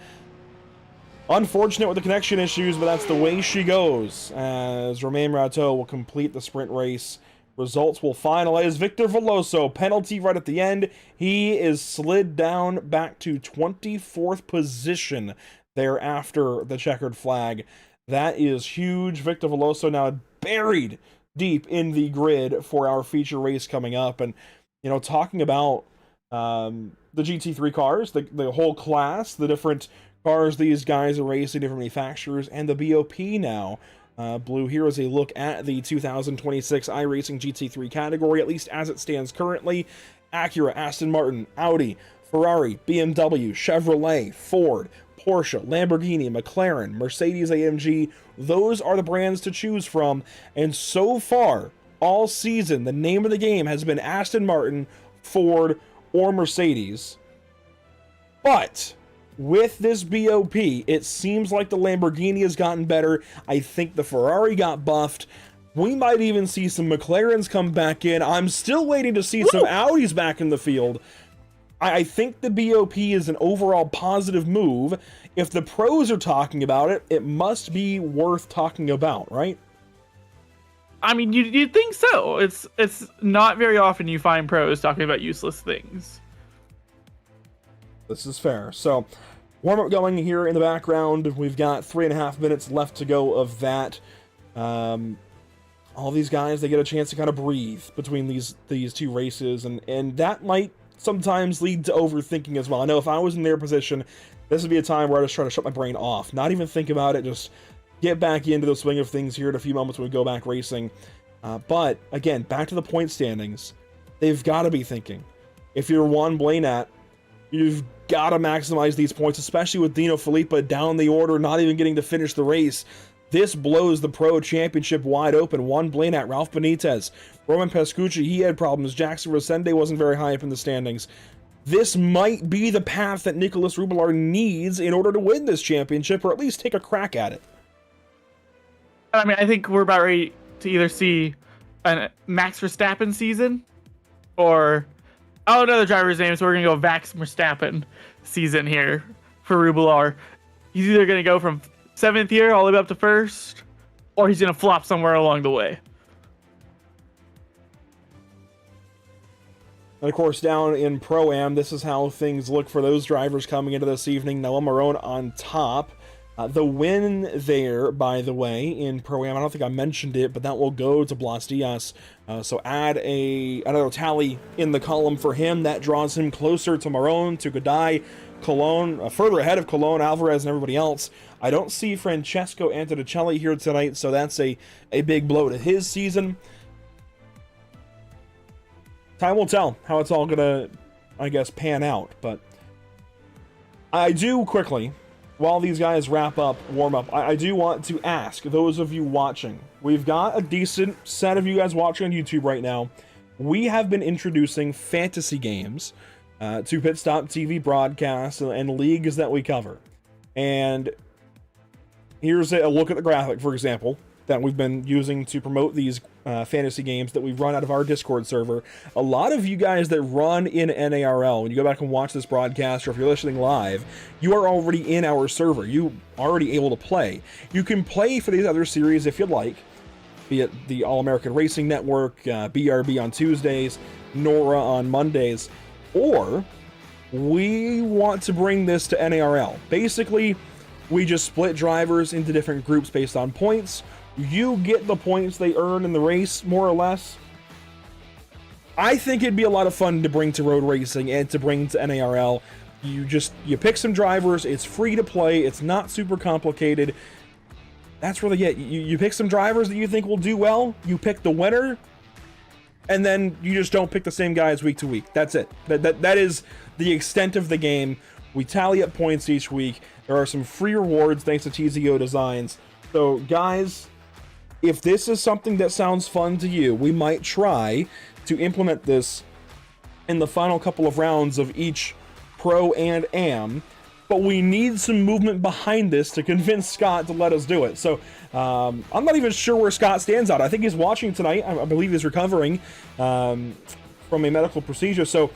Unfortunate with the connection issues, but that's the way she goes, as Romain Rateau will complete the sprint race. Results will finalize. Victor Veloso, penalty right at the end. He is slid down back to 24th position there after the checkered flag. That is huge. Victor Veloso now buried deep in the grid for our feature race coming up. And, you know, talking about the GT3 cars, the whole class, the different cars these guys are racing, different manufacturers, and the BOP now. Blue, here is a look at the 2026 iRacing GT3 category, at least as it stands currently. Acura, Aston Martin, Audi, Ferrari, BMW, Chevrolet, Ford, Porsche, Lamborghini, McLaren, Mercedes-AMG. Those are the brands to choose from. And so far, all season, the name of the game has been Aston Martin, Ford, or Mercedes. But with this BOP, it seems like the Lamborghini has gotten better. I think the Ferrari got buffed. We might even see some McLarens come back in. I'm still waiting to see some Audis back in the field. I think the BOP is an overall positive move. If the pros are talking about it, it must be worth talking about, right? I mean, you'd think so. It's not very often you find pros talking about useless things. This is fair. So, warm-up going here in the background. We've got 3.5 minutes left to go of that. All these guys, they get a chance to kind of breathe between these two races, and that might sometimes lead to overthinking as well. I know if I was in their position, this would be a time where I just try to shut my brain off, not even think about it, just get back into the swing of things here in a few moments when we go back racing. But again, back to the point standings, they've got to be thinking, if you're Juan Blanat, you've got to maximize these points, especially with Dino Filippo down the order, not even getting to finish the race. This blows the Pro Championship wide open. Juan Blanat, Ralph Benitez, Roman Pascucci, he had problems. Jackson Rosende wasn't very high up in the standings. This might be the path that Nicolas Rubelar needs in order to win this championship, or at least take a crack at it. I mean, I think we're about ready to either see a Max Verstappen season, or I don't know the driver's name, so we're going to go Vax Verstappen season here for Rubelar. He's either going to go from 7th year all the way up to 1st, or he's going to flop somewhere along the way. And of course, down in Pro-Am, this is how things look for those drivers coming into this evening. Noah Marone on top. The win there, by the way, in Pro-Am, I don't think I mentioned it, but that will go to Blas Diaz. So add another tally in the column for him. That draws him closer to Marone, to Godai, Cologne, further ahead of Cologne, Alvarez, and everybody else. I don't see Francesco Antonicelli here tonight, so that's a big blow to his season. Time will tell how it's all gonna, I guess, pan out. But I do quickly, while these guys wrap up, warm up, I do want to ask those of you watching. We've got a decent set of you guys watching on YouTube right now. We have been introducing fantasy games to Pit Stop TV broadcasts and leagues that we cover. And here's a look at the graphic, for example, that we've been using to promote these fantasy games that we run out of our Discord server. A lot of you guys that run in NARL, when you go back and watch this broadcast, or if you're listening live, you are already in our server. You are already able to play. You can play for these other series if you'd like, be it the All-American Racing Network, BRB on Tuesdays, NORA on Mondays, or we want to bring this to NARL. Basically, we just split drivers into different groups based on points. You get the points they earn in the race, more or less. I think it'd be a lot of fun to bring to road racing and to bring to NARL. You pick some drivers, it's free to play, it's not super complicated. That's really it. You pick some drivers that you think will do well, you pick the winner, and then you just don't pick the same guys week to week. That's it. That is the extent of the game. We tally up points each week. There are some free rewards thanks to TZO Designs. So, guys, if this is something that sounds fun to you, we might try to implement this in the final couple of rounds of each Pro and Am, but we need some movement behind this to convince Scott to let us do it. So I'm not even sure where Scott stands out. I think he's watching tonight. I believe he's recovering from a medical procedure. So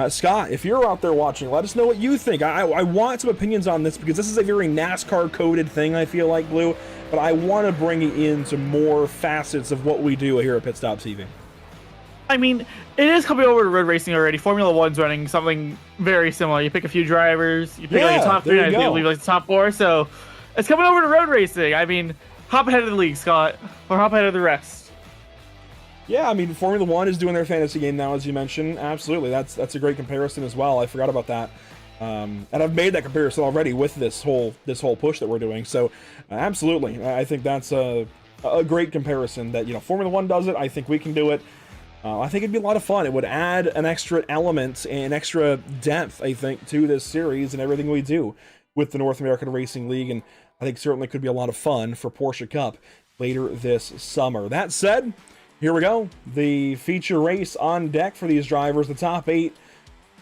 Scott, if you're out there watching, let us know what you think. I want some opinions on this because this is a very NASCAR coded thing, I feel like, Blue, but I want to bring it into more facets of what we do here at Pit Stop TV. I mean, it is coming over to road racing already. Formula One's running something very similar. You pick a few drivers, you pick like a top 3, and you leave like the top 4. So it's coming over to road racing. I mean, hop ahead of the league, Scott, or hop ahead of the rest. Yeah, I mean, Formula One is doing their fantasy game now, as you mentioned. Absolutely, that's a great comparison as well. I forgot about that, and I've made that comparison already with this whole push that we're doing. So, absolutely, I think that's a great comparison. That Formula One does it. I think we can do it. I think it'd be a lot of fun. It would add an extra element and extra depth, I think, to this series and everything we do with the North American Racing League, and I think certainly could be a lot of fun for Porsche Cup later this summer. That said, here we go. The feature race on deck for these drivers. The top 8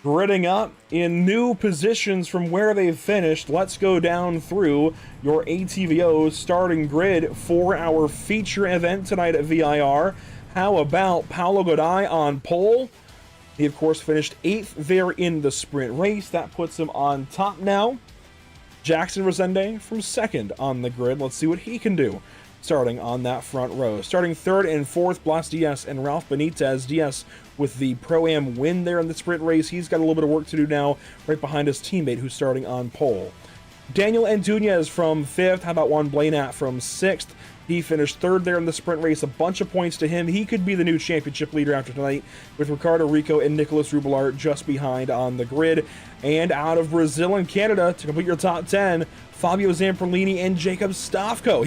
gridding up in new positions from where they've finished. Let's go down through your ATVO starting grid for our feature event tonight at VIR. How about Paulo Goday on pole? He, of course, finished 8th there in the sprint race. That puts him on top now. Jackson Rosende from 2nd on the grid. Let's see what he can do starting on that front row. Starting 3rd and 4th, Blas Diaz and Ralph Benitez. Diaz with the Pro-Am win there in the sprint race. He's got a little bit of work to do now right behind his teammate who's starting on pole. Daniel Antunes from 5th. How about Juan Blanat from 6th? He finished 3rd there in the sprint race. A bunch of points to him. He could be the new championship leader after tonight, with Ricardo Rico and Nicolas Rubelar just behind on the grid. And out of Brazil and Canada, to complete your top 10, Fabio Zamperlini and Jacob Stavko.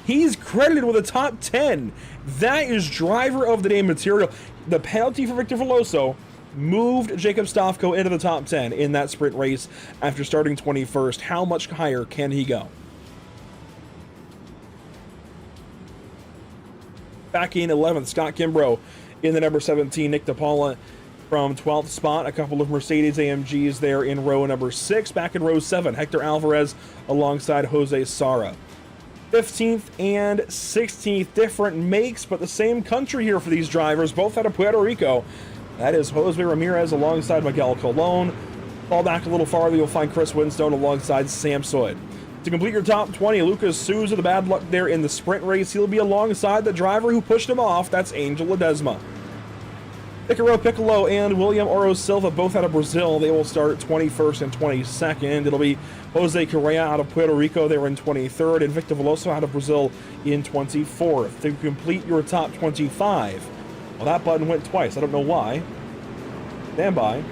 He's credited with a top 10. That is driver of the day material. The penalty for Victor Veloso moved Jacob Stavko into the top 10 in that sprint race after starting 21st. How much higher can he go? Back in 11th, Scott Kimbrough in the number 17. Nick DePaula from 12th spot. A couple of Mercedes AMGs there in row number 6. Back in row 7, Hector Alvarez alongside Jose Sara. 15th and 16th, different makes, but the same country here for these drivers, both out of Puerto Rico. That is Jose Ramirez alongside Miguel Colon. Fall back a little farther, you'll find Chris Winstone alongside Sam Soyd. To complete your top 20, Lucas Souza, the bad luck there in the sprint race. He'll be alongside the driver who pushed him off. That's Angel Ledesma. Icaro Piccolo and William Oro Silva, both out of Brazil. They will start 21st and 22nd. It'll be Jose Correa out of Puerto Rico. They were in 23rd. And Victor Veloso out of Brazil in 24th. To complete your top 25. Well, that button went twice. I don't know why. Stand by.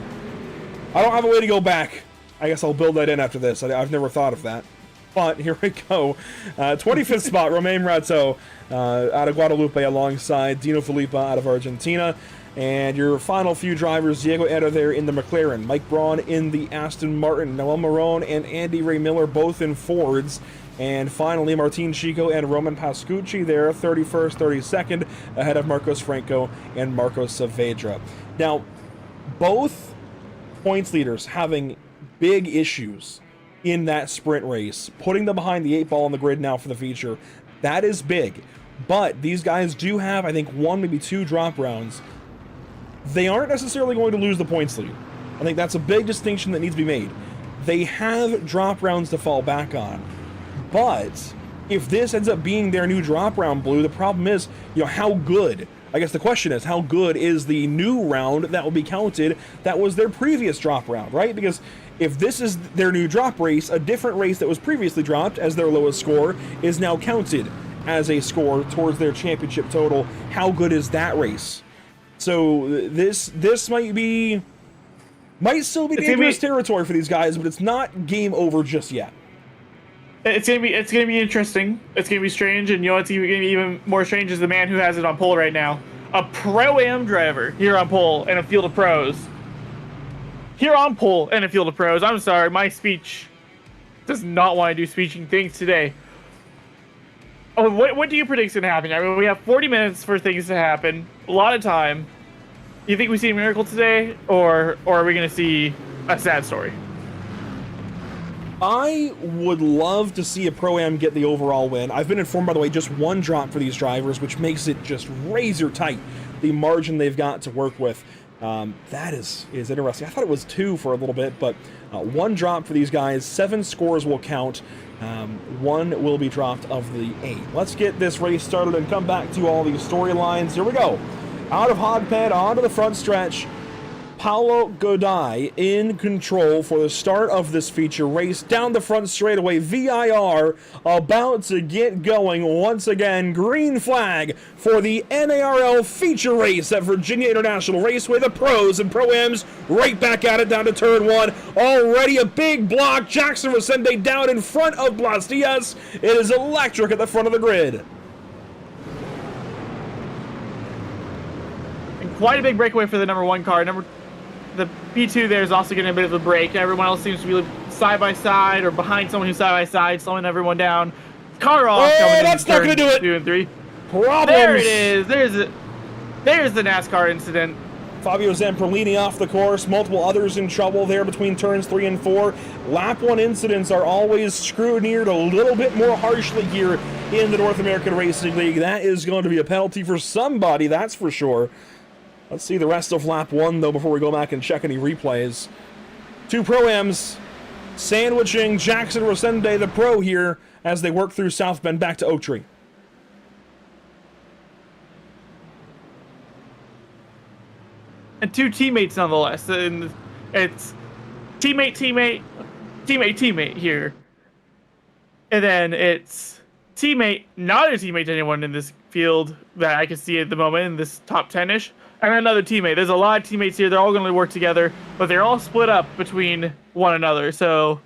I don't have a way to go back. I guess I'll build that in after this. I've never thought of that. But here we go. 25th spot, Romain Rato out of Guadalupe alongside Dino Filippa out of Argentina. And your final few drivers, Diego Eder there in the McLaren, Mike Braun in the Aston Martin, Noel Marone and Andy Ray Miller both in Fords. And finally, Martin Chico and Roman Pascucci there, 31st, 32nd, ahead of Marcos Franco and Marcos Saavedra. Now, both points leaders having big issues in that sprint race, putting them behind the 8 ball on the grid now for the feature. That is big. But these guys do have, I think, 1, maybe 2 drop rounds. They aren't necessarily going to lose the points lead. I think that's a big distinction that needs to be made. They have drop rounds to fall back on. But if this ends up being their new drop round, Blue, the problem is, how good? I guess the question is, how good is the new round that will be counted that was their previous drop round, right? Because if this is their new drop race, a different race that was previously dropped as their lowest score is now counted as a score towards their championship total. How good is that race? So this might still be dangerous territory for these guys, but it's not game over just yet. It's gonna be interesting. It's gonna be strange, and it's gonna be even more strange is the man who has it on pole right now. a Pro-Am driver here on pole and a field of pros. Here on pole and a field of pros. I'm sorry, my speech does not want to do speaking things today. Oh, what do you predict is going to happen? I mean, we have 40 minutes for things to happen. A lot of time. You think we see a miracle today, or are we going to see a sad story? I would love to see a Pro-Am get the overall win. I've been informed, by the way, just one drop for these drivers, which makes it just razor tight, the margin they've got to work with. That is interesting. I thought it was 2 for a little bit, but 1 drop for these guys. 7 scores will count. 1 will be dropped of the 8. Let's get this race started and come back to all these storylines. Here we go. Out of hog pen, onto the front stretch. Paulo Godoy in control for the start of this feature race. Down the front straightaway, VIR about to get going once again. Green flag for the NARL feature race at Virginia International Raceway. The pros and Pro-Ams right back at it down to turn 1. Already a big block. Jackson Resende down in front of Blas Diaz. It is electric at the front of the grid. And quite a big breakaway for the number 1 car. The P2 there is also getting a bit of a break. Everyone else seems to be side by side or behind someone who's side by side, slowing everyone down. Car off. Oh, that's not going to do it. 2 and 3. Problems. There it is. There's the NASCAR incident. Fabio Zamperlini off the course. Multiple others in trouble there between turns 3 and 4. Lap 1 incidents are always scrutineered a little bit more harshly here in the North American Racing League. That is going to be a penalty for somebody, that's for sure. Let's see the rest of lap 1, though, before we go back and check any replays. 2 Pro-Ams sandwiching Jackson Resende, the pro, here as they work through South Bend back to Oak Tree. And 2 teammates, nonetheless. And it's teammate here. And then it's teammate, not a teammate to anyone in this field that I can see at the moment in this top 10-ish. And another teammate. There's a lot of teammates here. They're all going to work together, but they're all split up between one another. So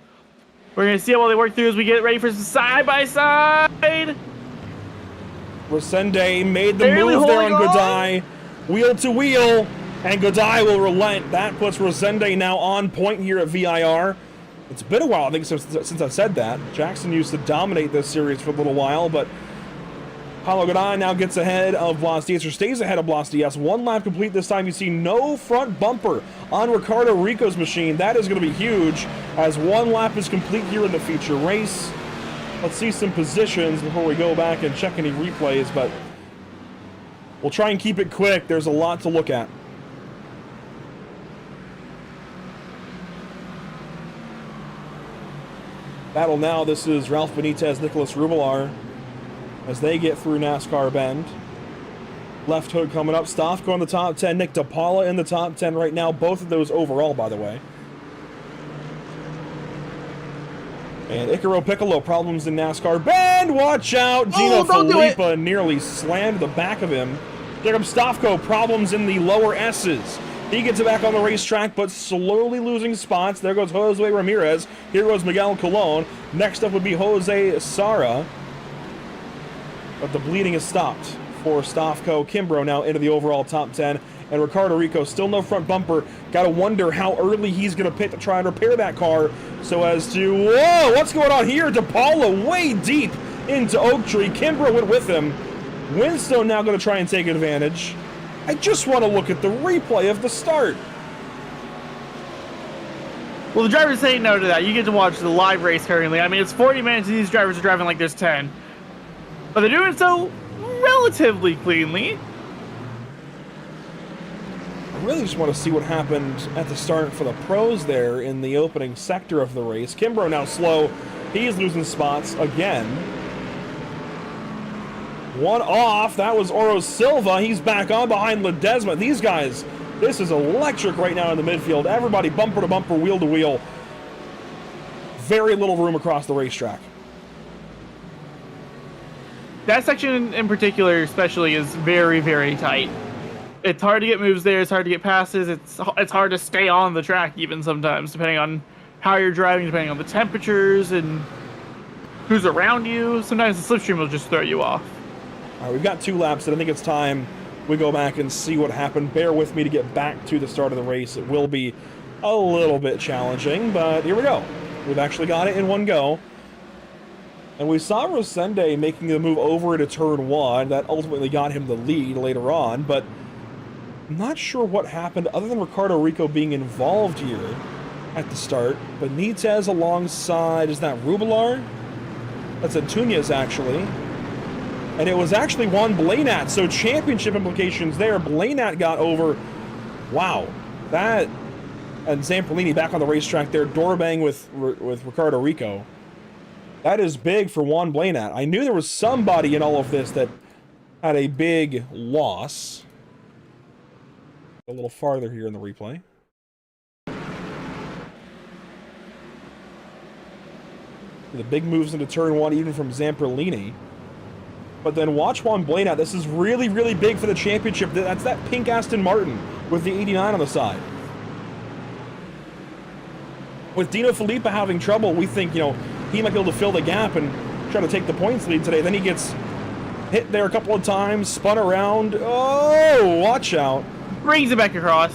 we're going to see how well they work through as we get ready for some side-by-side. Resende made the move there on Godoy. Wheel to wheel, and Godoy will relent. That puts Resende now on point here at VIR. It's been a while, I think, since I've said that. Jackson used to dominate this series for a little while, but Paulo Godoy now gets ahead of Blas Diaz, or stays ahead of Blas Diaz. 1 lap complete this time. You see no front bumper on Ricardo Rico's machine. That is going to be huge as 1 lap is complete here in the feature race. Let's see some positions before we go back and check any replays, but we'll try and keep it quick. There's a lot to look at. Battle now. This is Ralph Benitez, Nicholas Rubilar, as they get through NASCAR Bend. Left hook coming up. Stofko in the top 10. Nick DePaula in the top 10 right now. Both of those overall, by the way. And Icaro Piccolo, problems in NASCAR Bend. Watch out. Gino Filippa nearly slammed the back of him. Jacob Stofko, problems in the lower S's. He gets it back on the racetrack, but slowly losing spots. There goes Jose Ramirez. Here goes Miguel Colon. Next up would be Jose Sara. But the bleeding is stopped for Stofko. Kimbrough now into the overall top 10. And Ricardo Rico, still no front bumper. Got to wonder how early he's going to pit to try and repair that car so as to... Whoa, what's going on here? DePaula way deep into Oak Tree. Kimbrough went with him. Winstone now going to try and take advantage. I just want to look at the replay of the start. Well, the drivers say no to that. You get to watch the live race currently. I mean, it's 40 minutes and these drivers are driving like there's 10. But they're doing so relatively cleanly. I really just want to see what happened at the start for the pros there in the opening sector of the race. Kimbrough now slow. He's losing spots again. 1 off. That was Oro Silva. He's back on behind Ledesma. These guys, this is electric right now in the midfield. Everybody bumper to bumper, wheel to wheel. Very little room across the racetrack. That section in particular especially is very, very tight. It's hard to get moves there. It's hard to get passes. It's hard to stay on the track even sometimes, depending on how you're driving, depending on the temperatures and who's around you. Sometimes the slipstream will just throw you off. All right, we've got 2 laps, and I think it's time we go back and see what happened. Bear with me to get back to the start of the race. It will be a little bit challenging, but here we go. We've actually got it in one go. And we saw Rosende making the move over to turn 1. That ultimately got him the lead later on, but I'm not sure what happened other than Ricardo Rico being involved here at the start. Benitez alongside, is that Rubilar? That's Antunes, actually. And it was actually Juan Blanat, so championship implications there. Blanat got over. Wow. That, and Zamperlini back on the racetrack there, door bang with Ricardo Rico. That is big for Juan Blanat. I knew there was somebody in all of this that had a big loss. A little farther here in the replay. The big moves into turn 1, even from Zamperlini. But then watch Juan Blanat. This is really, really big for the championship. That's that pink Aston Martin with the 89 on the side. With Dino Filippa having trouble, we think, you know, he might be able to fill the gap and try to take the points lead today. Then he gets hit there a couple of times, spun around. Oh, watch out. Brings it back across.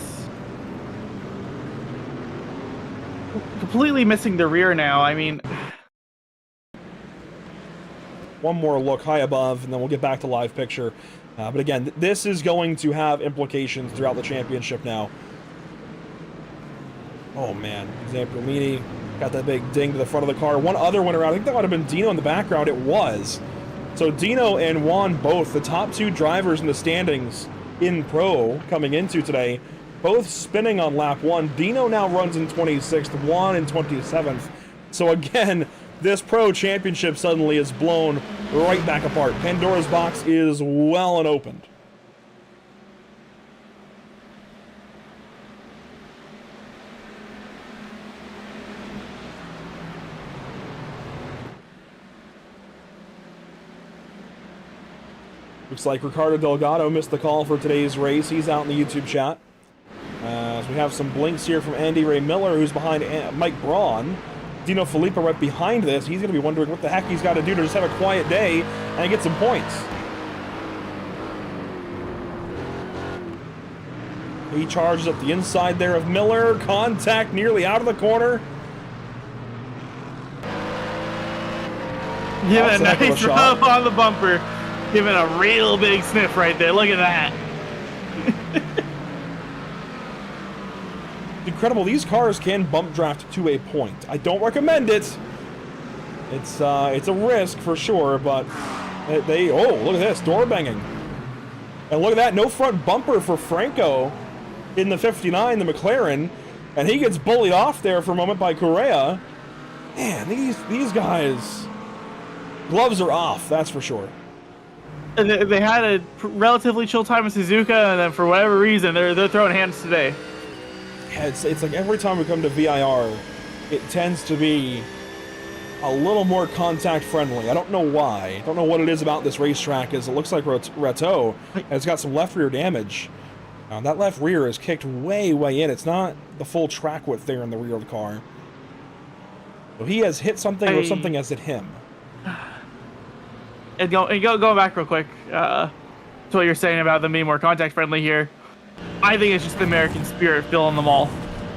Completely missing the rear now. I mean... One more look high above, and then we'll get back to live picture. But again, this is going to have implications throughout the championship now. Oh, man. Zamperlini got that big ding to the front of the car. One other went around. I think that might have been Dino in the background. It was. So Dino and Juan both, the top 2 drivers in the standings in Pro coming into today, both spinning on lap 1. Dino now runs in 26th, Juan in 27th. So again, this Pro Championship suddenly is blown right back apart. Pandora's box is well and opened. Looks like Ricardo Delgado missed the call for today's race. He's out in the YouTube chat. As we have some blinks here from Andy Ray Miller, who's behind Mike Braun. Dino Filippa right behind this. He's going to be wondering what the heck he's got to do to just have a quiet day and get some points. He charges up the inside there of Miller. Contact nearly out of the corner. Give it a nice rub on the bumper. Give it a real big sniff right there. Look at that. Incredible. These cars can bump draft to a point. I don't recommend it. It's a risk for sure, but they, oh, look at this, door banging. And look at that, no front bumper for Franco in the 59, the McLaren, and he gets bullied off there for a moment by Correa. Man, these guys, gloves are off, that's for sure. And they had a relatively chill time in Suzuka, and then for whatever reason, they're throwing hands today. Yeah, it's like every time we come to VIR, it tends to be a little more contact friendly. I don't know why. I don't know what it is about this racetrack, as it looks like Rateau has got some left rear damage. That left rear is kicked way in. It's not the full track width there in the rear of the car. So he has hit something or something has hit him. And going back real quick to what you're saying about them being more contact friendly here, I think it's just the American spirit filling them all,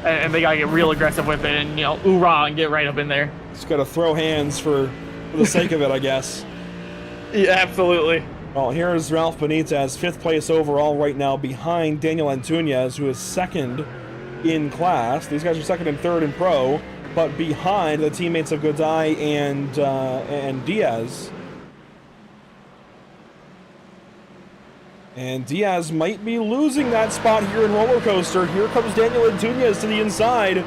and they gotta get real aggressive with it, and, you know, oorah, and get right up in there. Just gotta throw hands for the sake of it, I guess. Yeah, absolutely. Well, here's Ralph Benitez, 5th place overall right now, behind Daniel Antunes, who is 2nd in class. These guys are 2nd and 3rd in Pro, but behind the teammates of Godai and Diaz. And Diaz might be losing that spot here in Roller Coaster. Here comes Daniel Antunes to the inside.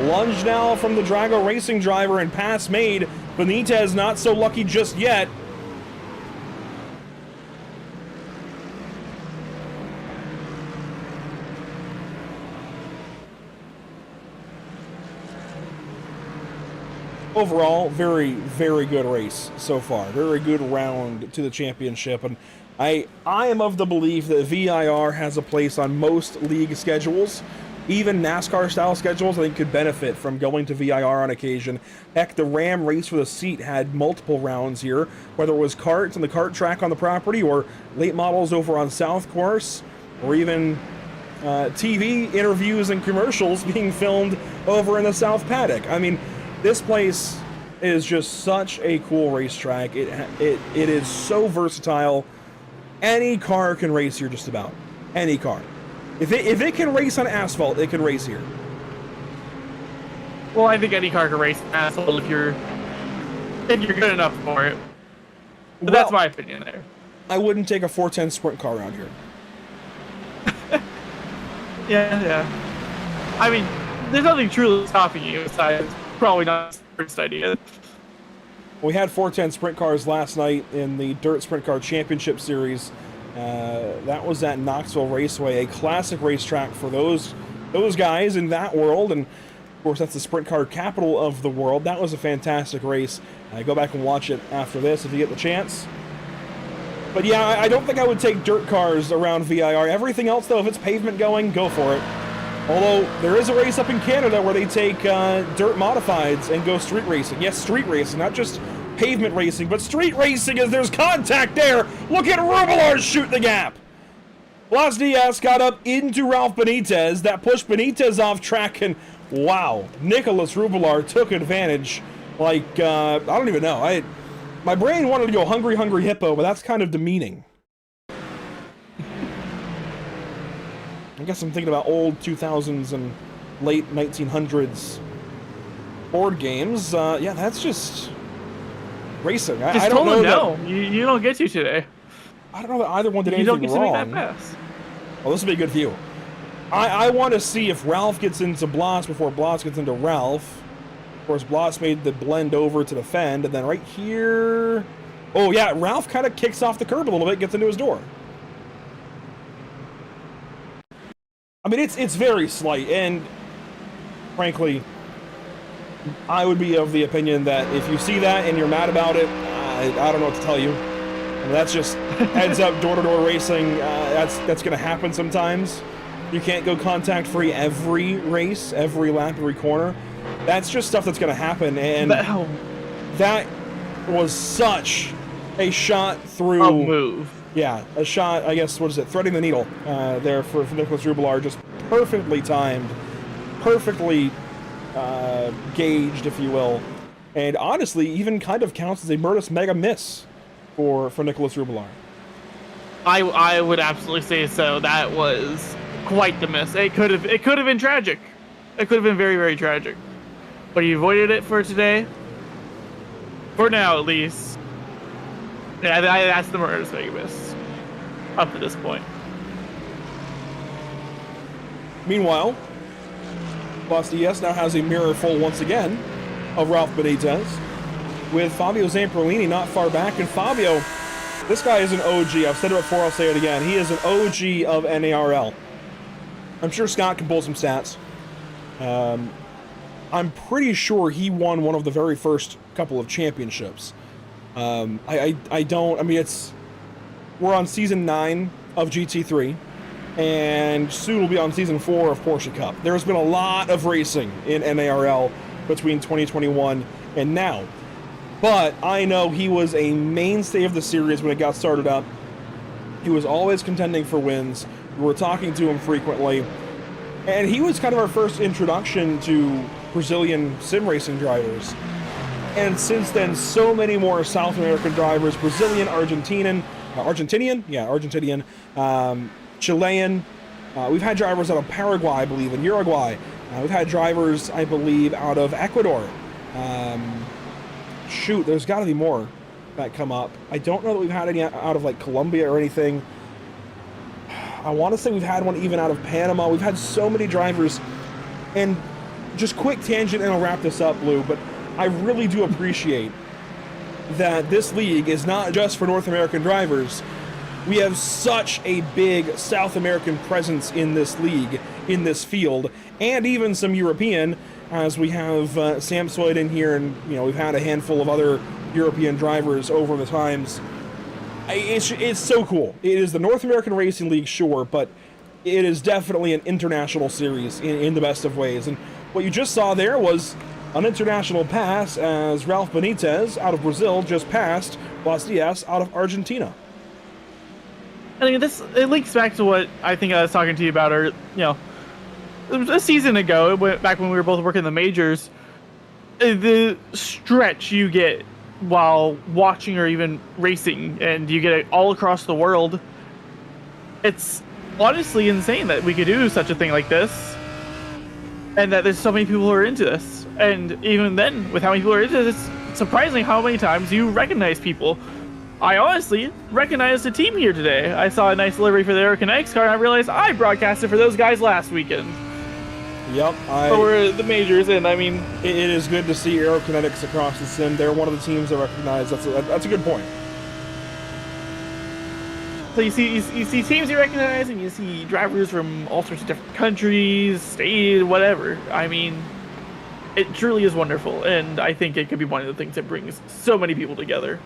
Lunge now from the Drago Racing driver and pass made. Benitez not so lucky just yet. Overall, very good race so far. Very good round to the championship. And I am of the belief that VIR has a place on most league schedules even NASCAR style schedules, I think, could benefit from going to VIR on occasion. Heck, the Ram Race for the Seat had multiple rounds here, whether it was karts on the kart track on the property, or late models over on South Course, or even TV interviews and commercials being filmed over in the South Paddock. I mean, this place is just such a cool racetrack. It is so versatile. Any car can race here, just about. Any car. If it can race on asphalt, it can race here. Well, I think any car can race asphalt if you're good enough for it. But that's my opinion there. I wouldn't take a 410 sprint car around here. Yeah. I mean, there's nothing truly stopping you besides probably not the first idea. We had 410 sprint cars last night in the Dirt Sprint Car Championship Series. That was at Knoxville Raceway, a classic racetrack for those guys in that world, and of course that's the sprint car capital of the world. That was a fantastic race. Go back and watch it after this if you get the chance. But yeah, I don't think I would take dirt cars around VIR. Everything else, though, if it's pavement going, go for it. Although, there is a race up in Canada where they take dirt modifieds and go street racing. Yes, street racing, not just pavement racing, but street racing as there's contact there. Look at Rubelar shoot the gap. Blas Diaz got up into Ralph Benitez. That pushed Benitez off track, and wow, Nicholas Rubelar took advantage. Like, I don't even know. My brain wanted to go hungry, hungry hippo, but that's kind of demeaning. I guess I'm thinking about old 2000s and late 1900s board games. Yeah, that's just racing. I don't know. No, you don't get to today. I don't know that either one did anything wrong. You don't get to make that pass. Well, this will be a good view. I want to see if Ralph gets into Blas before Blas gets into Ralph. Of course, Blas made the blend over to defend, and then right here... Oh, yeah, Ralph kind of kicks off the curb a little bit, gets into his door. I mean, it's very slight, and frankly, I would be of the opinion that if you see that and you're mad about it, I don't know what to tell you. I mean, that's just heads-up, door-to-door racing. That's going to happen sometimes. You can't go contact-free every race, every lap, every corner. That's just stuff that's going to happen, and that was such a shot through... A move. Yeah, a shot, I guess, what is it, threading the needle there for Nicholas Rubelar, just perfectly timed, perfectly gauged, if you will, and honestly, even kind of counts as a Murtis mega miss for Nicholas Rubelar. I would absolutely say so. That was quite the miss. It could have been tragic. It could have been very, very tragic. But he avoided it for today. For now, at least. Yeah, that's the Murtis mega miss. Up to this point. Meanwhile, Blas Diaz now has a mirror full once again of Ralph Benitez, with Fabio Zamperlini not far back. And Fabio, this guy is an OG. I've said it before, I'll say it again. He is an OG of NARL. I'm sure Scott can pull some stats. I'm pretty sure he won one of the very first couple of championships. I mean, we're on season 9 of GT3, and soon we'll be on season 4 of Porsche Cup. There's been a lot of racing in NARL between 2021 and now, but I know he was a mainstay of the series when it got started up. He was always contending for wins. We were talking to him frequently, and he was kind of our first introduction to Brazilian sim racing drivers. And since then, so many more South American drivers, Brazilian, Argentinian, Chilean. We've had drivers out of Paraguay, I believe, and Uruguay. We've had drivers, I believe, out of Ecuador. Shoot, there's got to be more that come up. I don't know that we've had any out of, like, Colombia or anything. I want to say we've had one even out of Panama. We've had so many drivers. And just quick tangent, and I'll wrap this up, Blue, but I really do appreciate that this league is not just for North American drivers. We have such a big South American presence in this league, in this field, and even some European, as we have Sam Swoyd in here, and we've had a handful of other European drivers over the times. It's so cool. It is the North American Racing League, sure, but it is definitely an international series in the best of ways. And what you just saw there was an international pass as Ralph Benitez out of Brazil just passed Blas Diaz out of Argentina. I mean, it links back to what I think I was talking to you about, or a season ago, back when we were both working the majors. The stretch you get while watching or even racing, and you get it all across the world. It's honestly insane that we could do such a thing like this, and that there's so many people who are into this. And even then, with how many people are into this, it's surprising how many times you recognize people. I honestly recognized a team here today. I saw a nice livery for the Aerokinetics car, and I realized I broadcasted for those guys last weekend. Yep. For the majors, and I mean... It is good to see Aerokinetics across the sim. They're one of the teams I recognize. That's a good point. So you see teams you recognize, and you see drivers from all sorts of different countries, states, whatever. I mean, it truly is wonderful, and I think it could be one of the things that brings so many people together.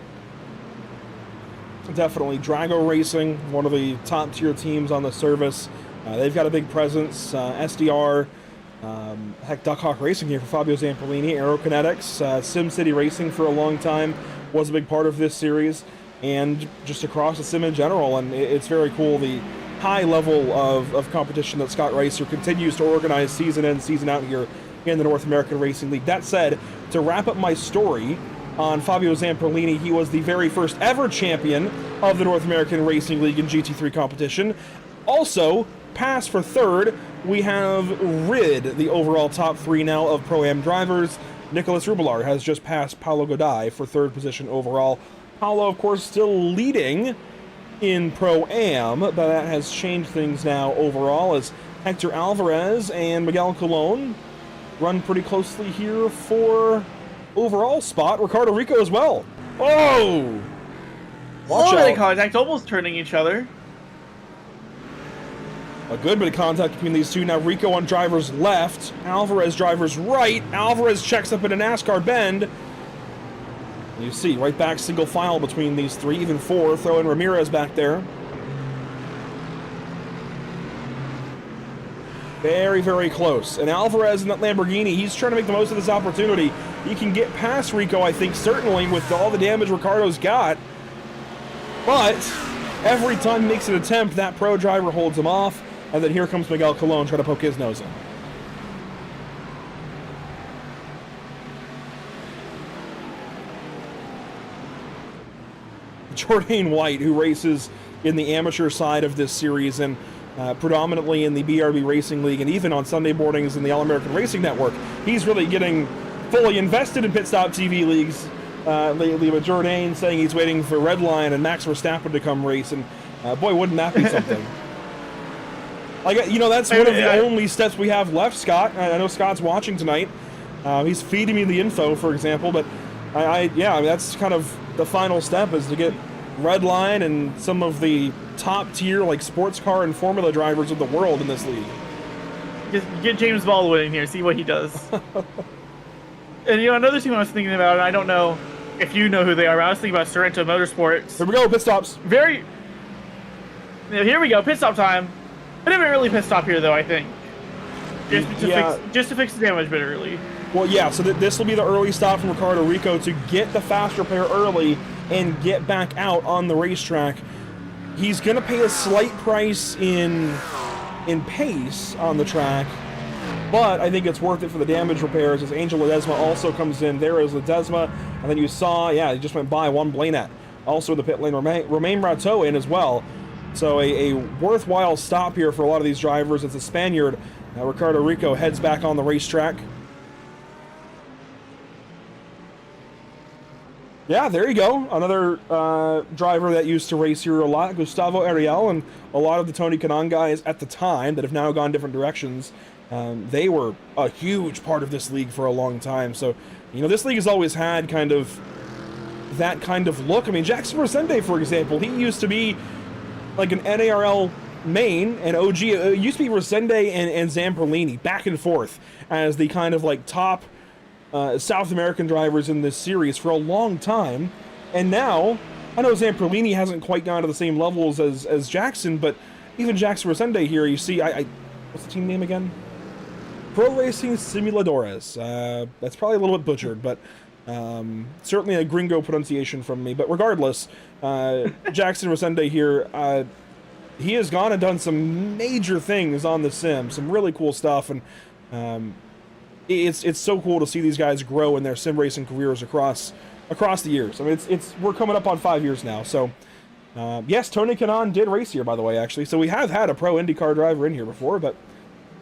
Definitely. Drago Racing, one of the top tier teams on the service. They've got a big presence. SDR, heck, Duck Hawk Racing here for Fabio Zamperlini. Aerokinetics, SimCity Racing for a long time was a big part of this series, and just across the sim in general. And it's very cool, the high level of competition that Scott Racer continues to organize season in, season out here in the North American Racing League. That said, to wrap up my story on Fabio Zamperlini, he was the very first ever champion of the North American Racing League in GT3 competition. Also, passed for third, we have rid the overall top 3 now of Pro-Am drivers. Nicolas Rubelar has just passed Paulo Goday for third position overall. Paulo, of course, still leading in Pro-Am, but that has changed things now overall, as Hector Alvarez and Miguel Colon run pretty closely here for overall spot. Ricardo Rico as well. Oh! Watch Little bit out. of contact, almost turning each other. A good bit of contact between these two. Now Rico on driver's left, Alvarez driver's right. Alvarez checks up in a NASCAR bend. You see, right back single file between these three, even 4. Throw in Ramirez back there. Very, very close. And Alvarez in that Lamborghini, he's trying to make the most of this opportunity. He can get past Rico, I think, certainly, with all the damage Ricardo's got. But every time he makes an attempt, that pro driver holds him off. And then here comes Miguel Colon trying to poke his nose in. Jordan White, who races in the amateur side of this series and predominantly in the BRB Racing League and even on Sunday mornings in the All-American Racing Network. He's really getting fully invested in Pit Stop TV leagues lately, with Jordan saying he's waiting for Redline and Max Verstappen to come race, and boy, wouldn't that be something. Like, you know, that's one of the only steps we have left, Scott. I know Scott's watching tonight. He's feeding me the info, for example, but yeah, I mean, that's kind of the final step, is to get Redline and some of the top tier, like, sports car and formula drivers of the world in this league. Just get James Baldwin in here, see what he does. And, you know, another team I was thinking about, and I don't know if you know who they are, but I was thinking about Sorrento Motorsports. Here we go, pit stops. Here we go, pit stop time. Bit of an early pit stop here, though, I think. Just to fix the damage a bit early. Well, yeah, so this will be the early stop from Ricardo Rico to get the fast repair early and get back out on the racetrack. He's going to pay a slight price in pace on the track, but I think it's worth it for the damage repairs, as Angel Ledesma also comes in. There is Ledesma, and then you saw, yeah, he just went by Juan Blainat, also in the pit lane. Romain Rateau in as well. So a worthwhile stop here for a lot of these drivers. It's a Spaniard. Ricardo Rico heads back on the racetrack. Yeah, there you go. Another driver that used to race here a lot, Gustavo Ariel, and a lot of the Tony Kanaan guys at the time that have now gone different directions. They were a huge part of this league for a long time. So, you know, this league has always had kind of that kind of look. I mean, Jackson Resende, for example, he used to be like an NARL main and OG. It used to be Resende and Zamperlini back and forth as the kind of like top South American drivers in this series for a long time. And now, I know Zamperlini hasn't quite gone to the same levels as Jackson, but even Jackson Resende here, you see, what's the team name again? Pro Racing Simuladores. That's probably a little bit butchered, but certainly a gringo pronunciation from me. But regardless, Jackson Resende here, he has gone and done some major things on the sim, some really cool stuff, and it's so cool to see these guys grow in their sim racing careers across the years. I mean, we're coming up on 5 years now, so yes, Tony Kanaan did race here, by the way, actually. So we have had a pro IndyCar driver in here before, but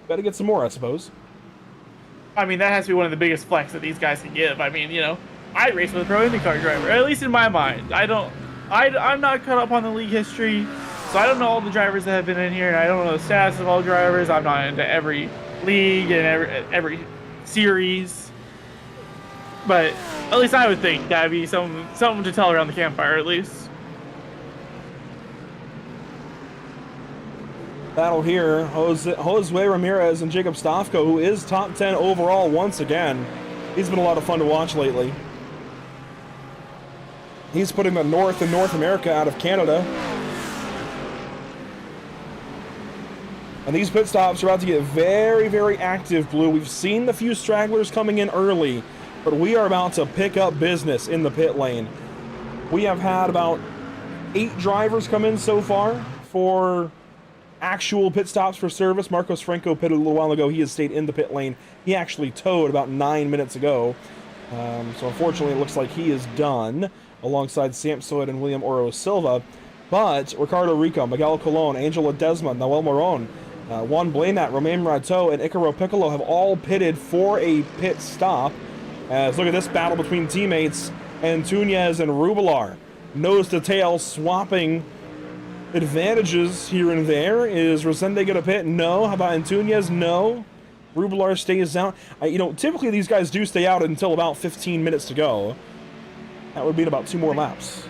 got to get some more, I suppose. I mean, that has to be one of the biggest flex that these guys can give. I mean, I race with a pro IndyCar driver, at least in my mind. I'm not caught up on the league history, so I don't know all the drivers that have been in here, and I don't know the status of all drivers. I'm not into every league and every series, but at least I would think that'd be something to tell around the campfire, at least. Battle here, Jose Ramirez and Jacob Stofko, who is top 10 overall once again. He's been a lot of fun to watch lately. He's putting the North and North America out of Canada. And these pit stops are about to get very, very active, Blue. We've seen the few stragglers coming in early, but we are about to pick up business in the pit lane. We have had about 8 drivers come in so far for actual pit stops for service. Marcos Franco pitted a little while ago. He has stayed in the pit lane. He actually towed about 9 minutes ago. So unfortunately, it looks like he is done, alongside Sam Soyd and William Oro Silva. But Ricardo Rico, Miguel Colon, Angel Ledesma, Noel Moron, Juan Blanat, Romain Rateau, and Icaro Piccolo have all pitted for a pit stop. As look at this battle between teammates, Antunes and Rubilar. Nose to tail, swapping advantages here and there. Is Resende gonna pit? No. How about Antunes? No. Rubilar stays out. Typically these guys do stay out until about 15 minutes to go. That would be in about 2 more laps.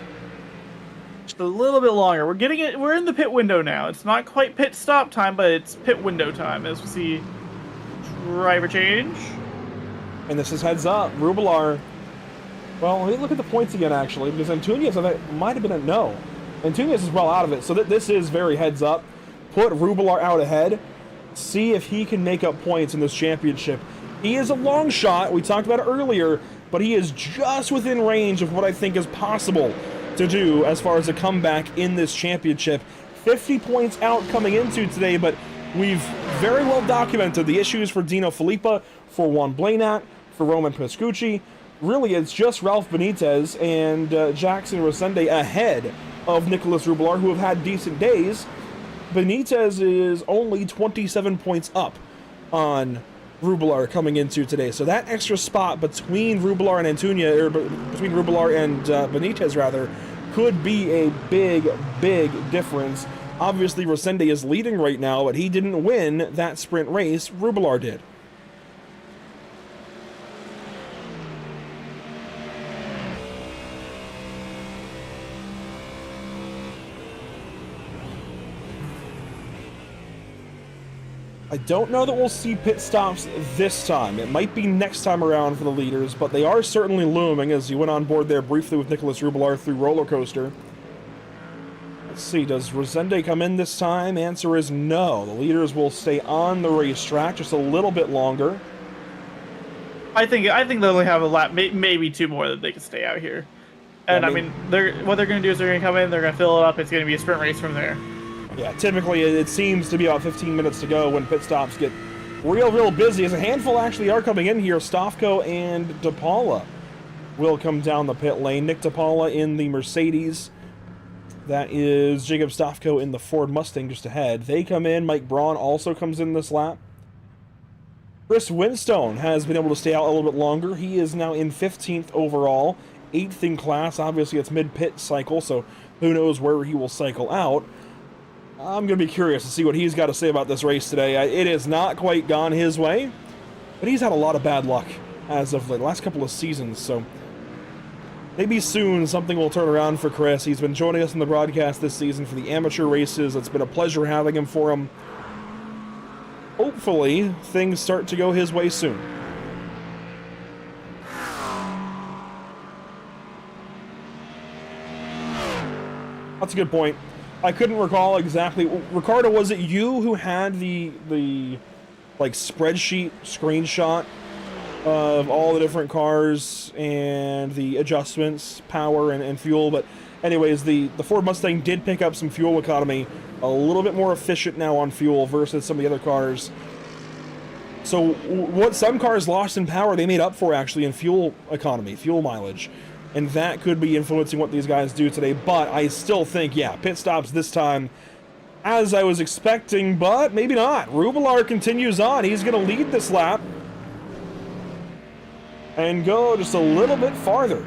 Just a little bit longer. We're in the pit window now. It's not quite pit stop time, but it's pit window time as we see driver change. And this is heads up. Rubilar. Well, let me look at the points again, actually, because Antunes, might have been a no. Antunes is well out of it, so this is very heads up. Put Rubilar out ahead. See if he can make up points in this championship. He is a long shot. We talked about it earlier, but he is just within range of what I think is possible to do as far as a comeback in this championship. 50 points out coming into today, but we've very well documented the issues for Dino Filippa, for Juan Blanat, for Roman Pascucci. Really, it's just Ralph Benitez and Jackson Resende ahead of Nicholas Rubilar, who have had decent days. Benitez is only 27 points up on Rubilar coming into today. So that extra spot between Rubilar and Antunes, or between Rubilar and Benitez rather, could be a big, big difference. Obviously, Resende is leading right now, but he didn't win that sprint race. Rubilar did. I don't know that we'll see pit stops this time. It might be next time around for the leaders, but they are certainly looming as you went on board there briefly with Nicholas Rubilar through roller coaster. Let's see, does Resende come in this time? Answer is no. The leaders will stay on the racetrack just a little bit longer. I think they'll only have a lap, maybe 2 more that they can stay out here. And I mean what they're going to do is they're going to come in, they're going to fill it up. It's going to be a sprint race from there. Yeah, typically it seems to be about 15 minutes to go when pit stops get real busy. As a handful actually are coming in here. Stofko and DePaula will come down the pit lane. Nick DePaula in the Mercedes. That is Jacob Stofko in the Ford Mustang just ahead. They come in. Mike Braun also comes in this lap. Chris Winstone has been able to stay out a little bit longer. He is now in 15th overall, 8th in class. Obviously, it's mid-pit cycle, so who knows where he will cycle out. I'm going to be curious to see what he's got to say about this race today. It has not quite gone his way, but he's had a lot of bad luck as of the last couple of seasons, so maybe soon something will turn around for Chris. He's been joining us in the broadcast this season for the amateur races. It's been a pleasure having him for him. Hopefully, things start to go his way soon. That's a good point. I couldn't recall exactly. Ricardo, was it you who had the like spreadsheet screenshot of all the different cars and the adjustments, power and fuel? But anyways, the Ford Mustang did pick up some fuel economy, a little bit more efficient now on fuel versus some of the other cars. So what some cars lost in power, they made up for actually in fuel economy, fuel mileage. And that could be influencing what these guys do today. But I still think, yeah, pit stops this time as I was expecting, but maybe not. Rubelar continues on. He's going to lead this lap and go just a little bit farther.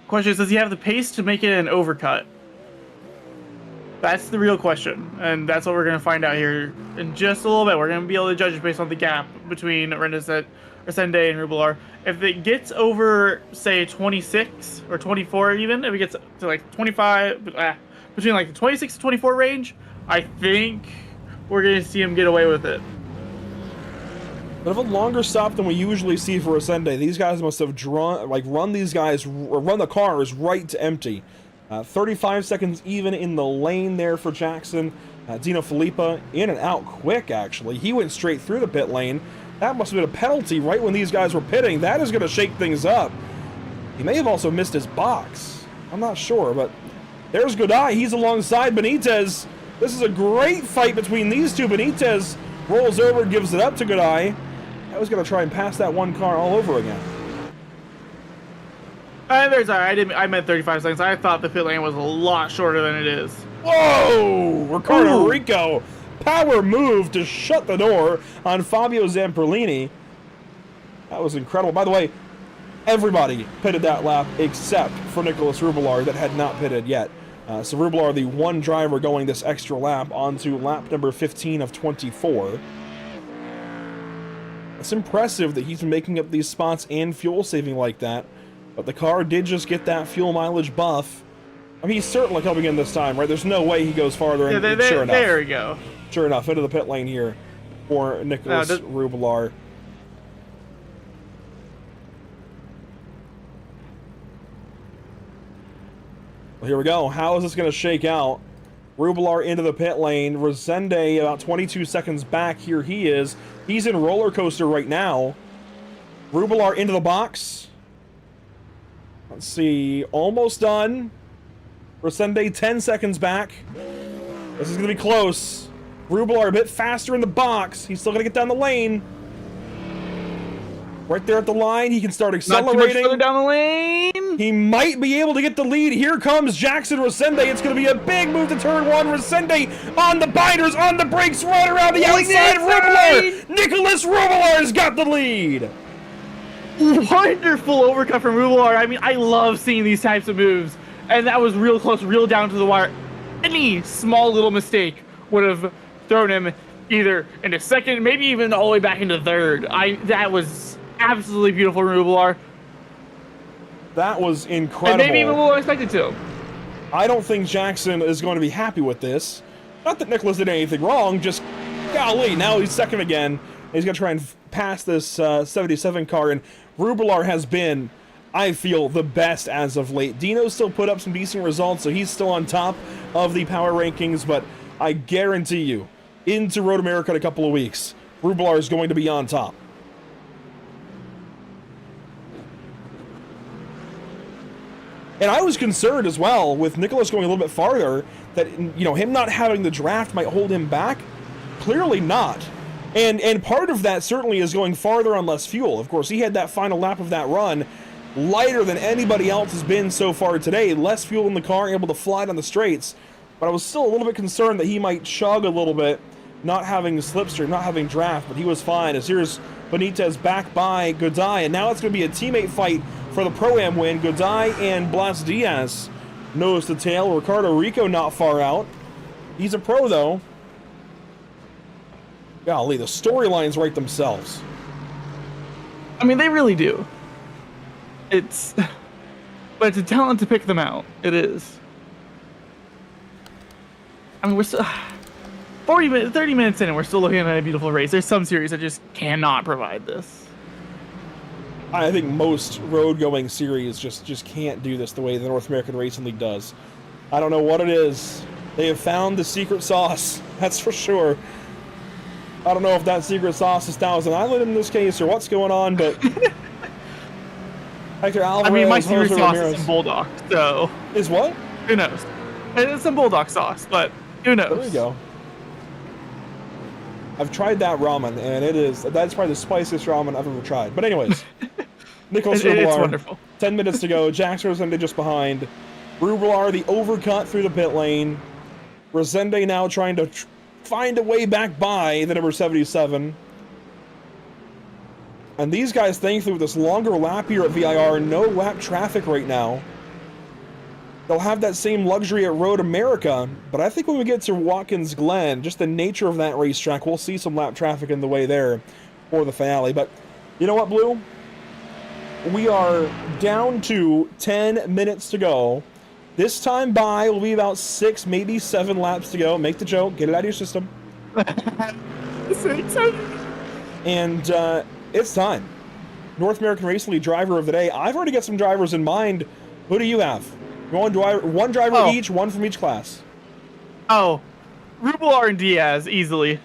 Question is, does he have the pace to make it an overcut? That's the real question, and that's what we're going to find out here in just a little bit. We're going to be able to judge it based on the gap between Resende and Rubelar. If it gets over, say, 26 or 24 even, if it gets to like 25, between like the 26 to 24 range, I think we're going to see him get away with it. But of a longer stop than we usually see for Resende, these guys must have run the cars right to empty. 35 seconds even in the lane there for Jackson. Dino Filippa in and out quick, actually. He went straight through the pit lane. That must have been a penalty right when these guys were pitting. That is going to shake things up. He may have also missed his box. I'm not sure, but there's Godai. He's alongside Benitez. This is a great fight between these two. Benitez rolls over and gives it up to Godai. I was going to try and pass that one car all over again. I meant 35 seconds. I thought the pit lane was a lot shorter than it is. Whoa! Ricardo Rico, power move to shut the door on Fabio Zamperlini. That was incredible. By the way, everybody pitted that lap except for Nicholas Rubelar that had not pitted yet. So Rubelar, the one driver going this extra lap onto lap number 15 of 24. It's impressive that he's been making up these spots and fuel saving like that. But the car did just get that fuel mileage buff. I mean, he's certainly coming in this time, right? There's no way he goes farther. Yeah, And sure enough, there we go. Sure enough, into the pit lane here for Nicholas Rubelar. Well, here we go. How is this going to shake out? Rubelar into the pit lane. Resende about 22 seconds back. Here he is. He's in roller coaster right now. Rubelar into the box. Let's see. Almost done. Resende 10 seconds back. This is going to be close. Rubelar a bit faster in the box. He's still going to get down the lane. Right there at the line. He can start accelerating. Not too much further down the lane. He might be able to get the lead. Here comes Jackson Resende. It's going to be a big move to turn one. Resende on the binders, on the brakes, right around the outside. Rubelar. Nicholas Rubelar's got the lead. Wonderful overcut from Rubelar. I mean, I love seeing these types of moves. And that was real close, real down to the wire. Any small little mistake would have thrown him either into second, maybe even all the way back into third. That was absolutely beautiful, Rubelar. That was incredible. And maybe even a little unexpected too. I don't think Jackson is going to be happy with this. Not that Nicholas did anything wrong, just golly, now he's second again. He's going to try and pass this 77 car, and Rubelar has been, I feel, the best as of late. Dino still put up some decent results, so he's still on top of the power rankings, but I guarantee you, into Road America in a couple of weeks, Rubelar is going to be on top. And I was concerned as well with Nicholas going a little bit farther that, you know, him not having the draft might hold him back. Clearly not. And part of that certainly is going farther on less fuel. Of course, he had that final lap of that run lighter than anybody else has been so far today. Less fuel in the car, able to fly down the straights. But I was still a little bit concerned that he might chug a little bit, not having slipstream, not having draft, but he was fine. As here's Benitez back by Godai, and now it's going to be a teammate fight for the Pro-Am win. Godai and Blas Diaz nose to tail. Ricardo Rico not far out. He's a pro, though. Golly, the storylines write themselves. I mean, they really do. But it's a talent to pick them out. It is. I mean, we're still 30 minutes in and we're still looking at a beautiful race. There's some series that just cannot provide this. I think most road-going series just can't do this the way the North American Racing League does. I don't know what it is. They have found the secret sauce. That's for sure. I don't know if that secret sauce is Thousand Island in this case or what's going on, but Hector Alvarez. I mean, my secret Jose sauce Ramirez. is some bulldog, so Is what? who knows? It's some bulldog sauce, but who knows? There you go. I've tried that ramen, and that's probably the spiciest ramen I've ever tried. But anyways, Nicholas It's Rubelar, wonderful. 10 minutes to go. Jax Rosende just behind. Rubelar, the overcut through the pit lane. Rosende now trying to find a way back by the number 77. And these guys, thankfully, with this longer lap here at VIR, no lap traffic right now. They'll have that same luxury at Road America, but I think when we get to Watkins Glen, just the nature of that racetrack, we'll see some lap traffic in the way there for the finale. But you know what, Blue? We are down to 10 minutes to go. This time by will be about 6, maybe 7 laps to go. Make the joke, get it out of your system. So excited. And it's time. North American Racing League driver of the day. I've already got some drivers in mind. Who do you have? One driver each, one from each class. Oh, Rubelar and Diaz, easily.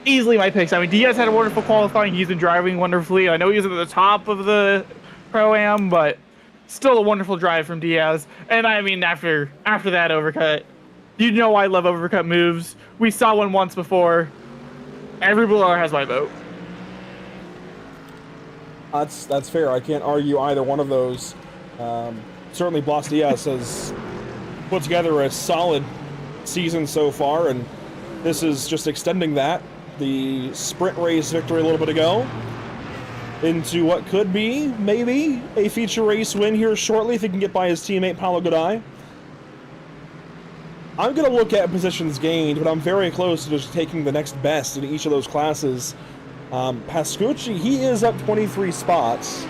Easily my picks. I mean, Diaz had a wonderful qualifying. He's been driving wonderfully. I know he was at the top of the Pro-Am, but still a wonderful drive from Diaz. And I mean, after that overcut, you know I love overcut moves. We saw one once before. And Rubelar has my vote. That's fair. I can't argue either one of those. Certainly, Blas Diaz has put together a solid season so far, and this is just extending that. The sprint race victory a little bit ago into what could be, maybe, a feature race win here shortly if he can get by his teammate Paulo Goday. I'm going to look at positions gained, but I'm very close to just taking the next best in each of those classes. Pascucci, he is up 23 spots.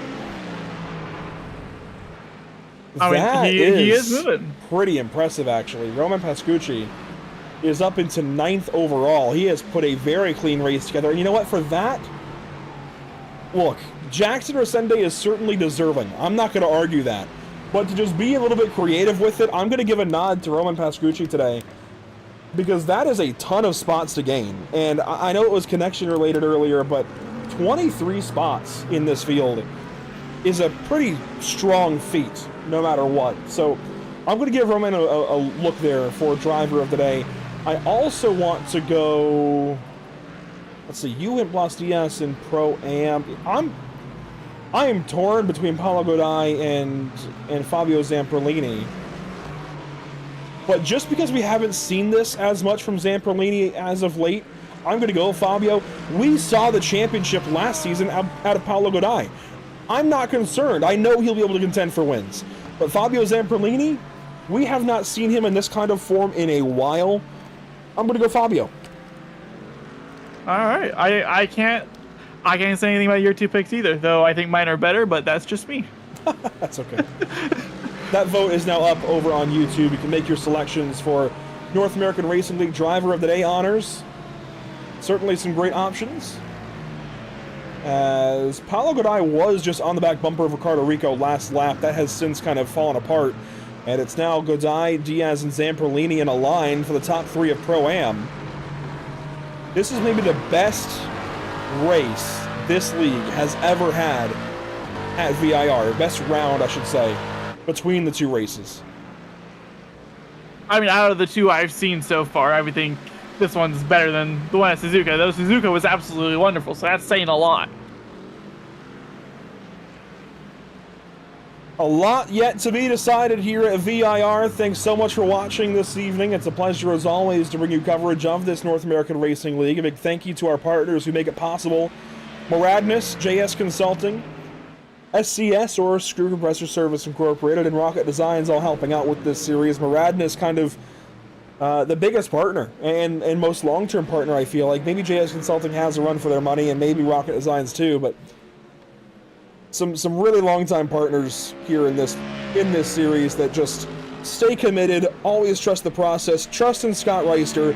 I mean, he is moving. Pretty impressive, actually. Roman Pascucci is up into 9th overall. He has put a very clean race together. And you know what? For that, look, Jackson Rosende is certainly deserving. I'm not going to argue that. But to just be a little bit creative with it, I'm going to give a nod to Roman Pascucci today. Because that is a ton of spots to gain. And I know it was connection related earlier, but 23 spots in this field is a pretty strong feat, no matter what. So I'm going to give Roman a look there for driver of the day. I also want to go, let's see, you went Blas Diaz in Pro-Am. I am torn between Paulo Goday and Fabio Zamperlini. But just because we haven't seen this as much from Zamperlini as of late, I'm going to go Fabio. We saw the championship last season out of Paulo Goday. I'm not concerned. I know he'll be able to contend for wins. But Fabio Zamperlini, we have not seen him in this kind of form in a while. I'm going to go Fabio. All right. I can't say anything about your 2 picks either, though I think mine are better, but that's just me. That's okay. That vote is now up over on YouTube. You can make your selections for North American Racing League Driver of the Day honors. Certainly some great options. As Paulo Goday was just on the back bumper of Ricardo Rico last lap, that has since kind of fallen apart. And it's now Goday, Diaz, and Zamperlini in a line for the top 3 of Pro-Am. This is maybe the best race this league has ever had at VIR. Best round, I should say, between the 2 races. I mean, out of the 2 I've seen so far, I would think this one's better than the one at Suzuka. Though Suzuka was absolutely wonderful, so that's saying a lot. A lot yet to be decided here at VIR. Thanks so much for watching this evening. It's a pleasure, as always, to bring you coverage of this North American Racing League. A big thank you to our partners who make it possible. Moradness, JS Consulting, SCS, or Screw Compressor Service Incorporated, and Rocket Designs all helping out with this series. Moradness kind of the biggest partner and most long-term partner, I feel like. Maybe JS Consulting has a run for their money, and maybe Rocket Designs too, but some really long-time partners here in this series that just stay committed, always trust the process, trust in Scott Reister.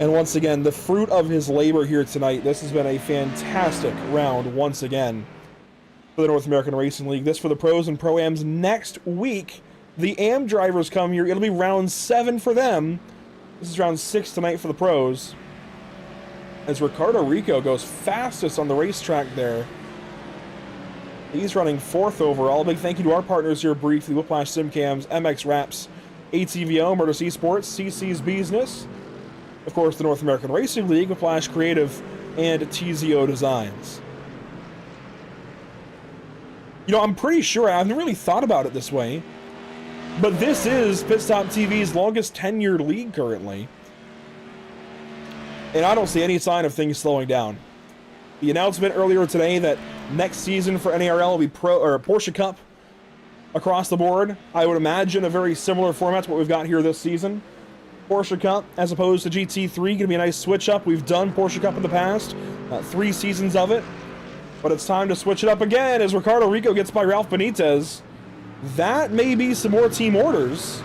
And once again, the fruit of his labor here tonight. This has been a fantastic round once again for the North American Racing League. This for the pros and pro-ams next week. the AM drivers come here, it'll be round 7 for them. This is round 6 tonight for the pros. As Ricardo Rico goes fastest on the racetrack there. He's running 4th overall. Big thank you to our partners here briefly: Whiplash Simcams, MX Wraps, ATVO, Murder Esports, CC's Business, of course the North American Racing League, Whiplash Creative, and TZO Designs. You know, I'm pretty sure, I haven't really thought about it this way, but this is Pit Stop TV's longest tenured league currently. And I don't see any sign of things slowing down. The announcement earlier today that next season for NARL will be Porsche Cup across the board. I would imagine a very similar format to what we've got here this season. Porsche Cup as opposed to GT3, going to be a nice switch up. We've done Porsche Cup in the past, 3 seasons of it. But it's time to switch it up again as Ricardo Rico gets by Ralph Benitez. That may be some more team orders.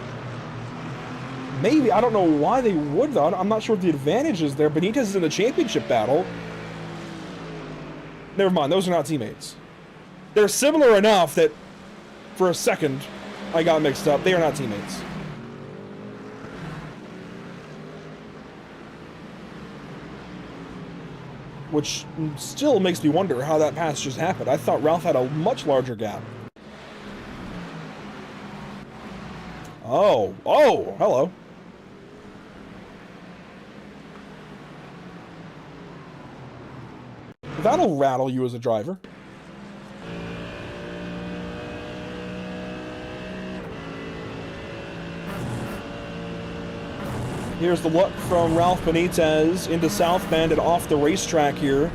Maybe, I don't know why they would though. I'm not sure what the advantage is there. Benitez is in the championship battle. Never mind, those are not teammates. They're similar enough that for a second I got mixed up. They are not teammates. Which still makes me wonder how that pass just happened. I thought Ralph had a much larger gap. Oh, hello. That'll rattle you as a driver. Here's the look from Ralph Benitez into South Bend and off the racetrack here.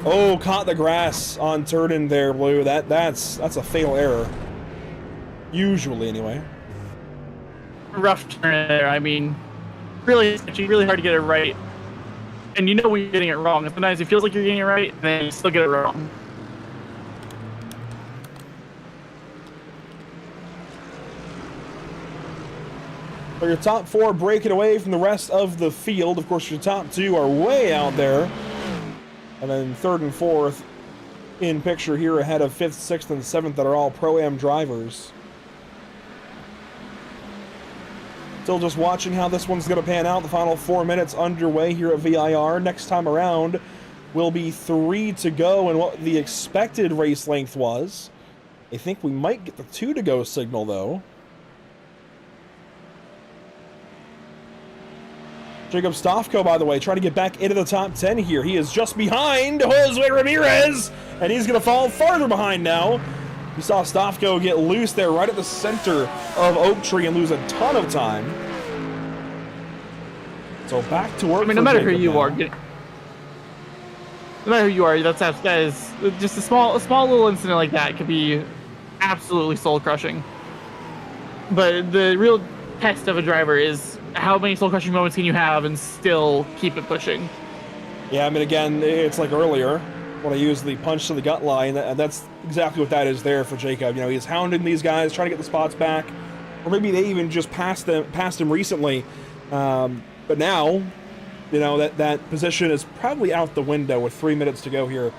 Oh, caught the grass on turn there, Blue. That's a fatal error. Usually, anyway. Rough turn there. I mean, really hard to get it right. And you know when you're getting it wrong. Sometimes it feels like you're getting it right, and then you still get it wrong. So your top 4 breaking away from the rest of the field. Of course, your top 2 are way out there. And then 3rd and 4th in picture here ahead of 5th, 6th, and 7th that are all Pro-Am drivers. Still just watching how this one's going to pan out. The final 4 minutes underway here at VIR. Next time around will be 3 to go, and what the expected race length was. I think we might get the 2 to go signal, though. Jacob Stofko, by the way, trying to get back into the top 10 here. He is just behind Jose Ramirez, and he's going to fall farther behind now. We saw Stofko get loose there right at the center of Oak Tree and lose a ton of time. So back to work. I mean, no matter who you are, no matter who you are, that is just a small little incident like that could be absolutely soul crushing. But the real test of a driver is how many soul crushing moments can you have and still keep it pushing. Yeah, I mean, again, it's like earlier when I used the punch to the gut line, that's exactly what that is there for Jacob. You know, he's hounding these guys, trying to get the spots back, or maybe they even just passed him recently. But now, you know, that position is probably out the window with 3 minutes to go here.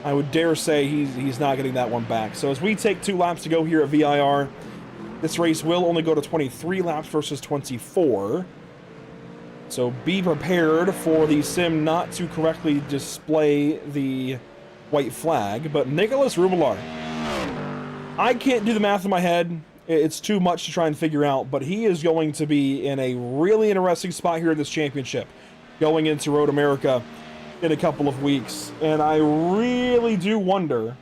I would dare say he's not getting that one back. So as we take 2 laps to go here at VIR, this race will only go to 23 laps versus 24. So be prepared for the sim not to correctly display the white flag. But Nicholas Rubelar, I can't do the math in my head. It's too much to try and figure out, but he is going to be in a really interesting spot here in this championship going into Road America in a couple of weeks. And I really do wonder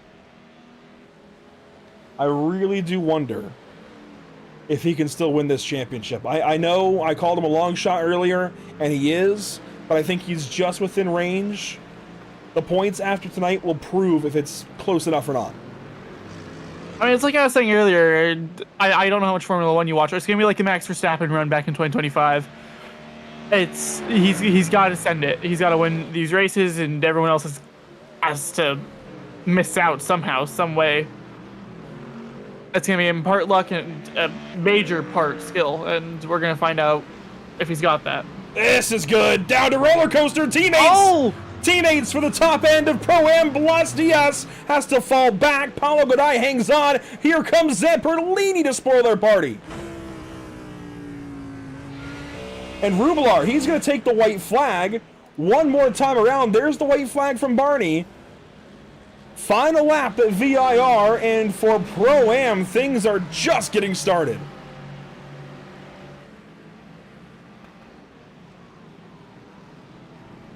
if he can still win this championship. I know I called him a long shot earlier, and he is, but I think he's just within range. The points after tonight will prove if it's close enough or not. I mean, it's like I was saying earlier, I don't know how much Formula 1 you watch. It's going to be like the Max Verstappen run back in 2025. He's got to send it. He's got to win these races, and everyone else has to miss out somehow, some way. It's going to be in part luck and a major part skill, and we're going to find out if he's got that. This is good. Down to roller coaster teammates. Oh! Teammates for the top end of Pro-Am. Blas Diaz has to fall back. Paulo Goday hangs on. Here comes Zamperlini to spoil their party. And Rubelar, he's going to take the white flag. One more time around. There's the white flag from Barney. Final lap at VIR, and for Pro-Am, things are just getting started.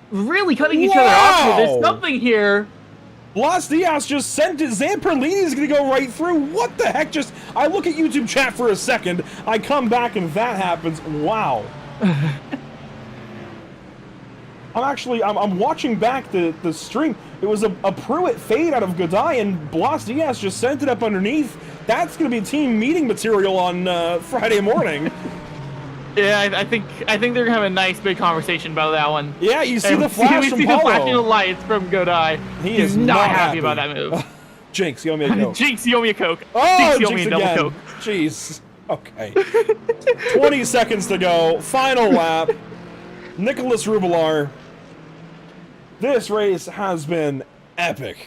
Really cutting each other off here. There's something here. Blas Diaz just sent it. Zamperlini's going to go right through. What the heck? I look at YouTube chat for a second. I come back and that happens. Wow. I'm watching back the stream. It was a Pruitt fade out of Goday, and Blas Diaz just sent it up underneath. That's going to be team meeting material on Friday morning. Yeah, I think they're gonna have a nice big conversation about that one. Yeah, you see the flash from the Paulo. flashing lights from Goday. He's not happy about that move. Jinx, you owe me a Coke. Jinx, you owe me a Coke. Oh, Jinx, you owe Jinx me a double again. Coke. Jeez. Okay. 20 seconds to go. Final lap. Nicholas Rubelar. This race has been epic.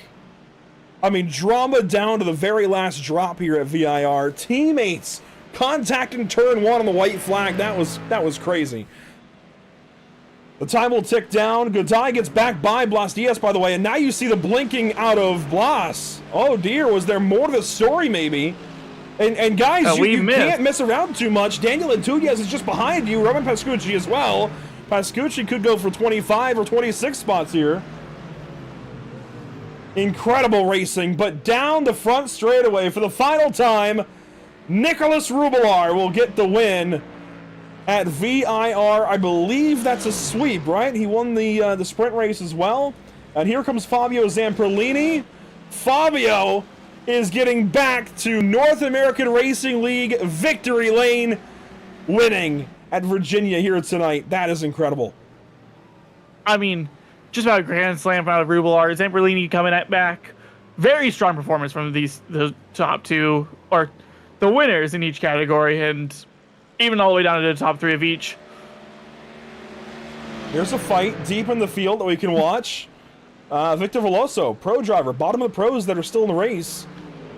I mean, drama down to the very last drop here at VIR. Teammates contacting turn one on the white flag. That was crazy. The time will tick down. Goday gets back by Blas Diaz, by the way, and now you see the blinking out of Blas. Oh dear, was there more to the story maybe? And guys, you can't mess around too much. Daniel Antunes is just behind you. Roman Pascucci as well. Pascucci could go for 25 or 26 spots here. Incredible racing, but down the front straightaway for the final time, Nicholas Rubelar will get the win at VIR. I believe that's a sweep, right? He won the sprint race as well. And here comes Fabio Zamperlini. Fabio is getting back to North American Racing League victory lane, winning at Virginia here tonight. That is incredible. I mean, just about a grand slam out of Rubelar. Zamperlini coming back. Very strong performance from the top two, or the winners in each category, and even all the way down to the top three of each. Here's a fight deep in the field that we can watch. Victor Veloso, pro driver, bottom of the pros that are still in the race.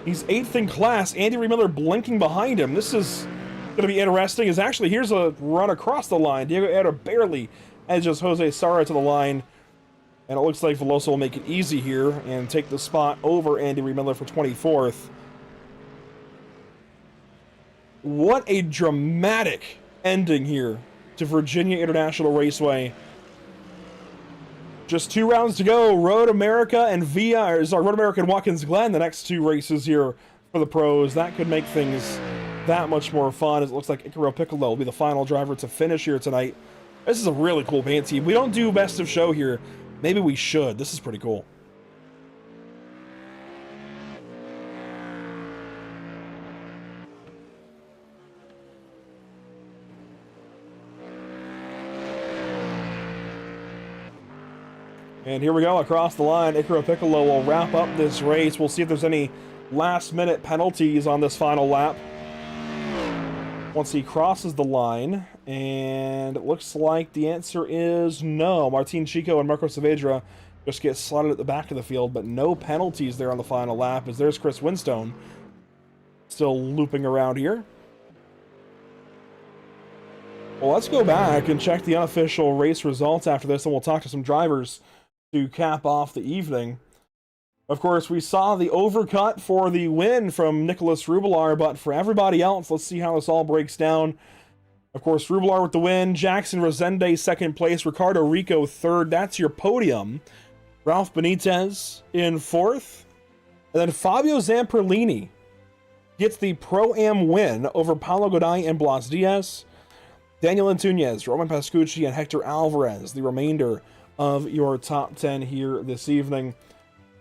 He's 8th in class. Andy Miller blinking behind him. This is going to be interesting. Here's a run across the line. Diego Era barely edges Jose Sarra to the line. And it looks like Veloso will make it easy here and take the spot over Andy Miller for 24th. What a dramatic ending here to Virginia International Raceway. Just 2 rounds to go. Road America and Road America and Watkins Glen, the next 2 races here for the pros. That could make things that much more fun. It looks like Icaro Piccolo will be the final driver to finish here tonight. This is a really cool paint team. We don't do best of show here. Maybe we should. This is pretty cool. And here we go, across the line. Icaro Piccolo will wrap up this race. We'll see if there's any last-minute penalties on this final lap once he crosses the line. And it looks like the answer is no. Martin Chico and Marco Saavedra just get slotted at the back of the field, but no penalties there on the final lap, as there's Chris Winstone still looping around here. Well, let's go back and check the unofficial race results after this, and we'll talk to some drivers to cap off the evening. Of course, we saw the overcut for the win from Nicholas Rubelar, but for everybody else, let's see how this all breaks down. Of course, Rubelar with the win, Jackson Rosende 2nd place, Ricardo Rico 3rd. That's your podium. Ralph Benitez in 4th. And then Fabio Zamperlini gets the Pro-Am win over Paulo Goday and Blas Diaz. Daniel Antunes, Roman Pascucci, and Hector Alvarez, the remainder of your top 10 here this evening.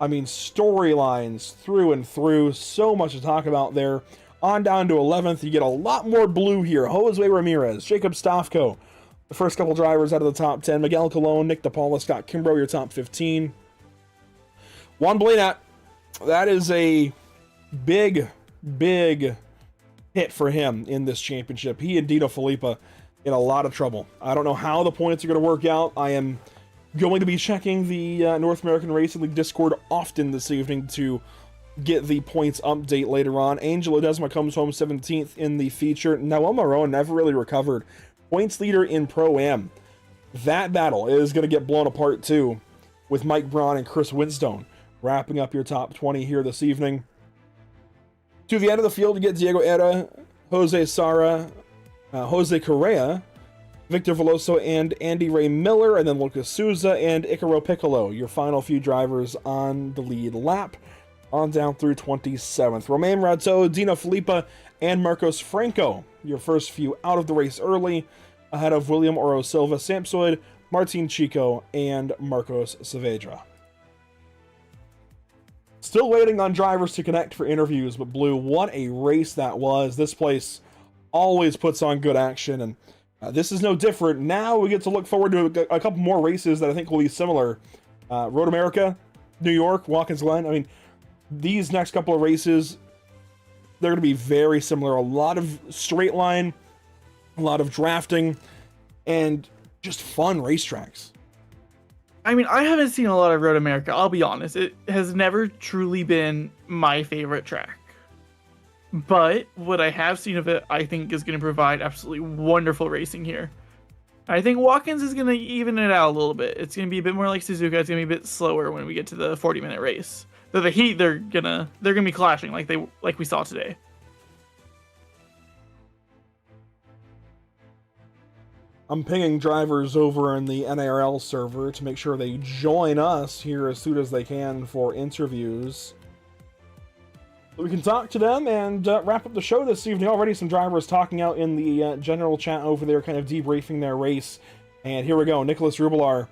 I mean, storylines through and through. So much to talk about there. On down to 11th, you get a lot more blue here. Jose Ramirez, Jacob Stofko, the first couple drivers out of the top 10. Miguel Colon, Nick DePaula, Scott Kimbrough, your top 15. Juan Blanat, that is a big hit for him in this championship. He and Dino Filippa in a lot of trouble. I don't know how the points are going to work out. I am going to be checking the North American Racing League Discord often this evening to get the points update later on. Angel Ledesma comes home 17th in the feature. Noel Moreau never really recovered. Points leader in Pro-Am. That battle is going to get blown apart too, with Mike Braun and Chris Winstone wrapping up your top 20 here this evening. To the end of the field, you get Diego Era, Jose Sara, Jose Correa, Victor Veloso, and Andy Ray Miller, and then Lucas Souza and Icaro Piccolo, your final few drivers on the lead lap, on down through 27th. Romain Rateau, Dino Filippa, and Marcos Franco, your first few out of the race early, ahead of William Oro Silva, Sampsoid, Martin Chico, and Marcos Saavedra. Still waiting on drivers to connect for interviews, but Blue, what a race that was. This place always puts on good action, and this is no different. Now we get to look forward to a couple more races that I think will be similar. Road America, New York, Watkins Glen. I mean, these next couple of races, they're going to be very similar. A lot of straight line, a lot of drafting, and just fun racetracks. I mean, I haven't seen a lot of Road America, I'll be honest. It has never truly been my favorite track. But what I have seen of it, I think is going to provide absolutely wonderful racing here. I think Watkins is going to even it out a little bit. It's going to be a bit more like Suzuka. It's going to be a bit slower when we get to the 40-minute race. Though the heat, they're gonna be clashing like we saw today. I'm pinging drivers over in the NARL server to make sure they join us here as soon as they can for interviews. We can talk to them and wrap up the show this evening. Already some drivers talking out in the general chat over there, kind of debriefing their race. And here we go, Nicholas Rubelar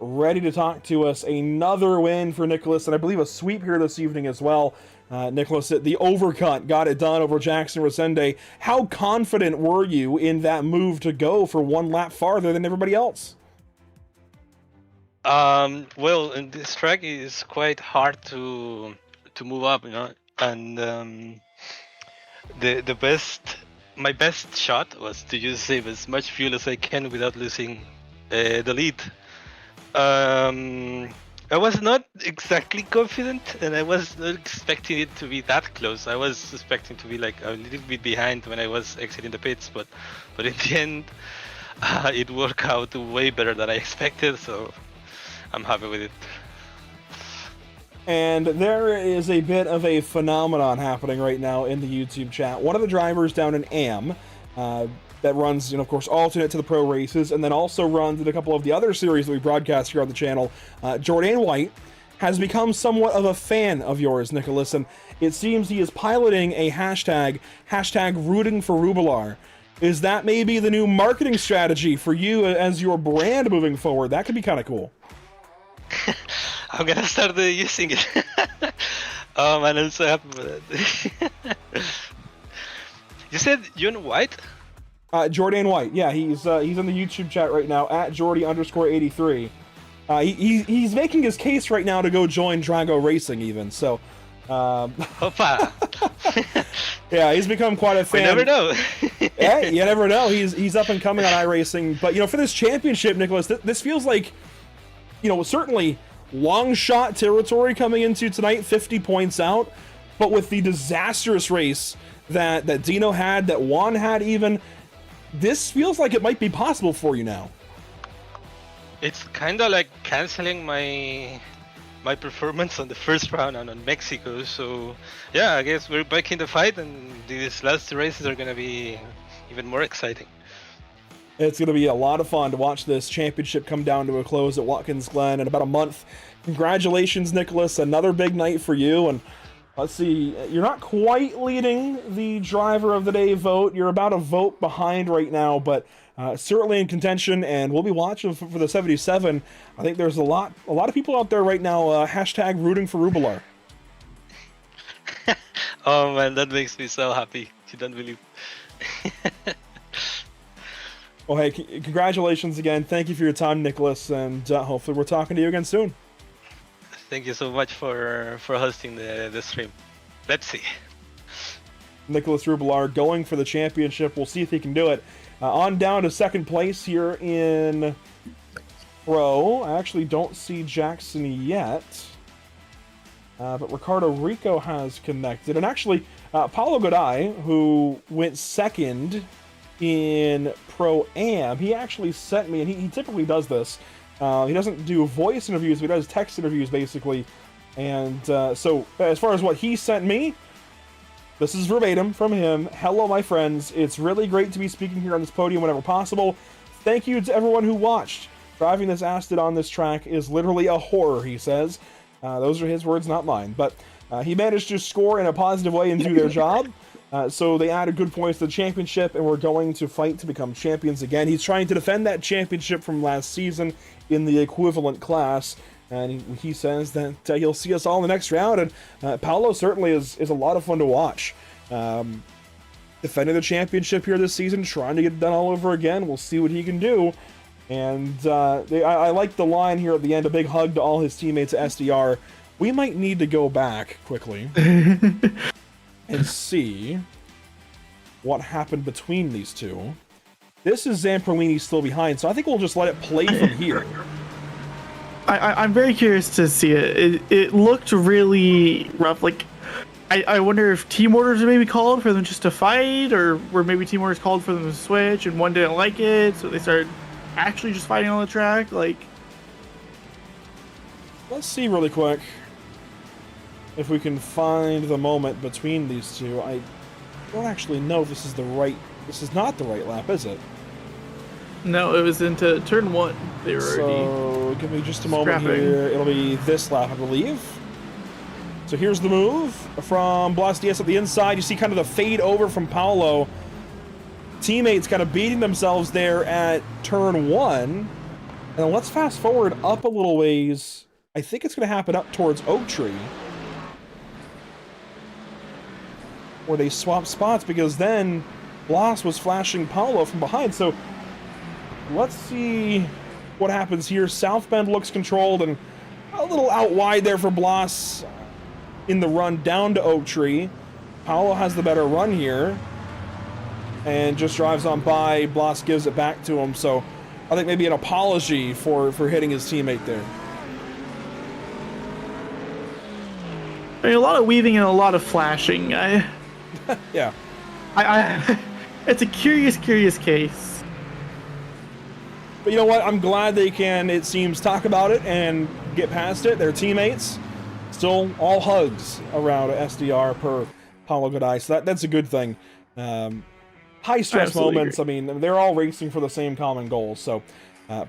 ready to talk to us. Another win for Nicholas, and I believe a sweep here this evening as well. Nicholas, the overcut got it done over Jackson Resende. How confident were you in that move to go for one lap farther than everybody else? Well, in this track is quite hard to move up, you know, and my best shot was to just save as much fuel as I can without losing the lead. I was not exactly confident, and I was not expecting it to be that close. I was expecting to be like a little bit behind when I was exiting the pits, but in the end, it worked out way better than I expected, so I'm happy with it. And there is a bit of a phenomenon happening right now in the YouTube chat. One of the drivers down in AM, that runs, of course, alternate to the pro races, and then also runs in a couple of the other series that we broadcast here on the channel. Jordan White has become somewhat of a fan of yours, Nicholas, and it seems he is piloting a hashtag rooting for Rubelar. Is that maybe the new marketing strategy for you as your brand moving forward? That could be kind of cool. I'm gonna start using it. Oh man, I'm so happy with it. You said Jordan White? Jordan White, yeah, he's in the YouTube chat right now at Jordy_83. He's making his case right now to go join Drago Racing, even. So, Opa. Yeah, he's become quite a fan. You never know. Yeah, you never know. He's up and coming on iRacing, but for this championship, Nicholas, this feels like, certainly long shot territory coming into tonight, 50 points out, but with the disastrous race that Dino had, that Juan had even. This feels like it might be possible for you now. It's kind of like canceling my performance on the first round and on Mexico. So yeah, I guess we're back in the fight, and these last two races are going to be even more exciting. It's going to be a lot of fun to watch this championship come down to a close at Watkins Glen in about a month. Congratulations, Nicholas. Another big night for you. And let's see, you're not quite leading the driver of the day vote. You're about a vote behind right now, but certainly in contention, and we'll be watching for the 77. I think there's a lot of people out there right now, hashtag rooting for Rubelar. Oh man, that makes me so happy. You don't believe. Well, hey, congratulations again. Thank you for your time, Nicholas, and hopefully we're talking to you again soon. Thank you so much for hosting the stream. Let's see. Nicholas Rubelar going for the championship. We'll see if he can do it. On down to second place here in Pro. I actually don't see Jackson yet. But Ricardo Rico has connected. And actually, Paulo Godai, who went second in Pro-Am, he actually sent me, and he typically does this. He doesn't do voice interviews, but he does text interviews, basically. And so, as far as what he sent me, this is verbatim from him. Hello, my friends. It's really great to be speaking here on this podium whenever possible. Thank you to everyone who watched. Driving this Aston on this track is literally a horror, he says. Those are his words, not mine. But he managed to score in a positive way and do their job. So they added good points to the championship, and we're going to fight to become champions again. He's trying to defend that championship from last season in the equivalent class. And he says that he'll see us all in the next round. And Paulo certainly is a lot of fun to watch. Defending the championship here this season, trying to get it done all over again. We'll see what he can do. And I like the line here at the end, a big hug to all his teammates at SDR. We might need to go back quickly and see what happened between these two. This is Zamperlini still behind, so I think we'll just let it play from here. I'm very curious to see it. It looked really rough. Like, I wonder if team orders were maybe called for them just to fight, or were maybe team orders called for them to switch, and one didn't like it, so they started actually just fighting on the track. Like, let's see really quick if we can find the moment between these two. I don't actually know if this is the right. This is not the right lap, is it? no, it was into turn 1. They were So already give me just a moment scrapping. here. It'll be this lap, I believe. So here's the move from Blas Diaz at the inside. You see kind of the fade over from Paulo. Teammates kind of beating themselves there at turn 1. And then let's fast forward up a little ways. I think it's going to happen up towards Oak Tree, where they swap spots, because then Blas was flashing Paulo from behind. So let's see what happens here. South Bend looks controlled, and a little out wide there for Blas in the run down to Oak Tree. Paulo has the better run here and just drives on by. Blas gives it back to him, so I think maybe an apology for hitting his teammate there. I mean, a lot of weaving and a lot of flashing. Yeah. It's a curious case. But you know what? I'm glad they can, it seems, talk about it and get past it. Their teammates, still all hugs around SDR per Paulo Godai, so that's a good thing. High stress Absolutely moments. agree. I mean, they're all racing for the same common goal, so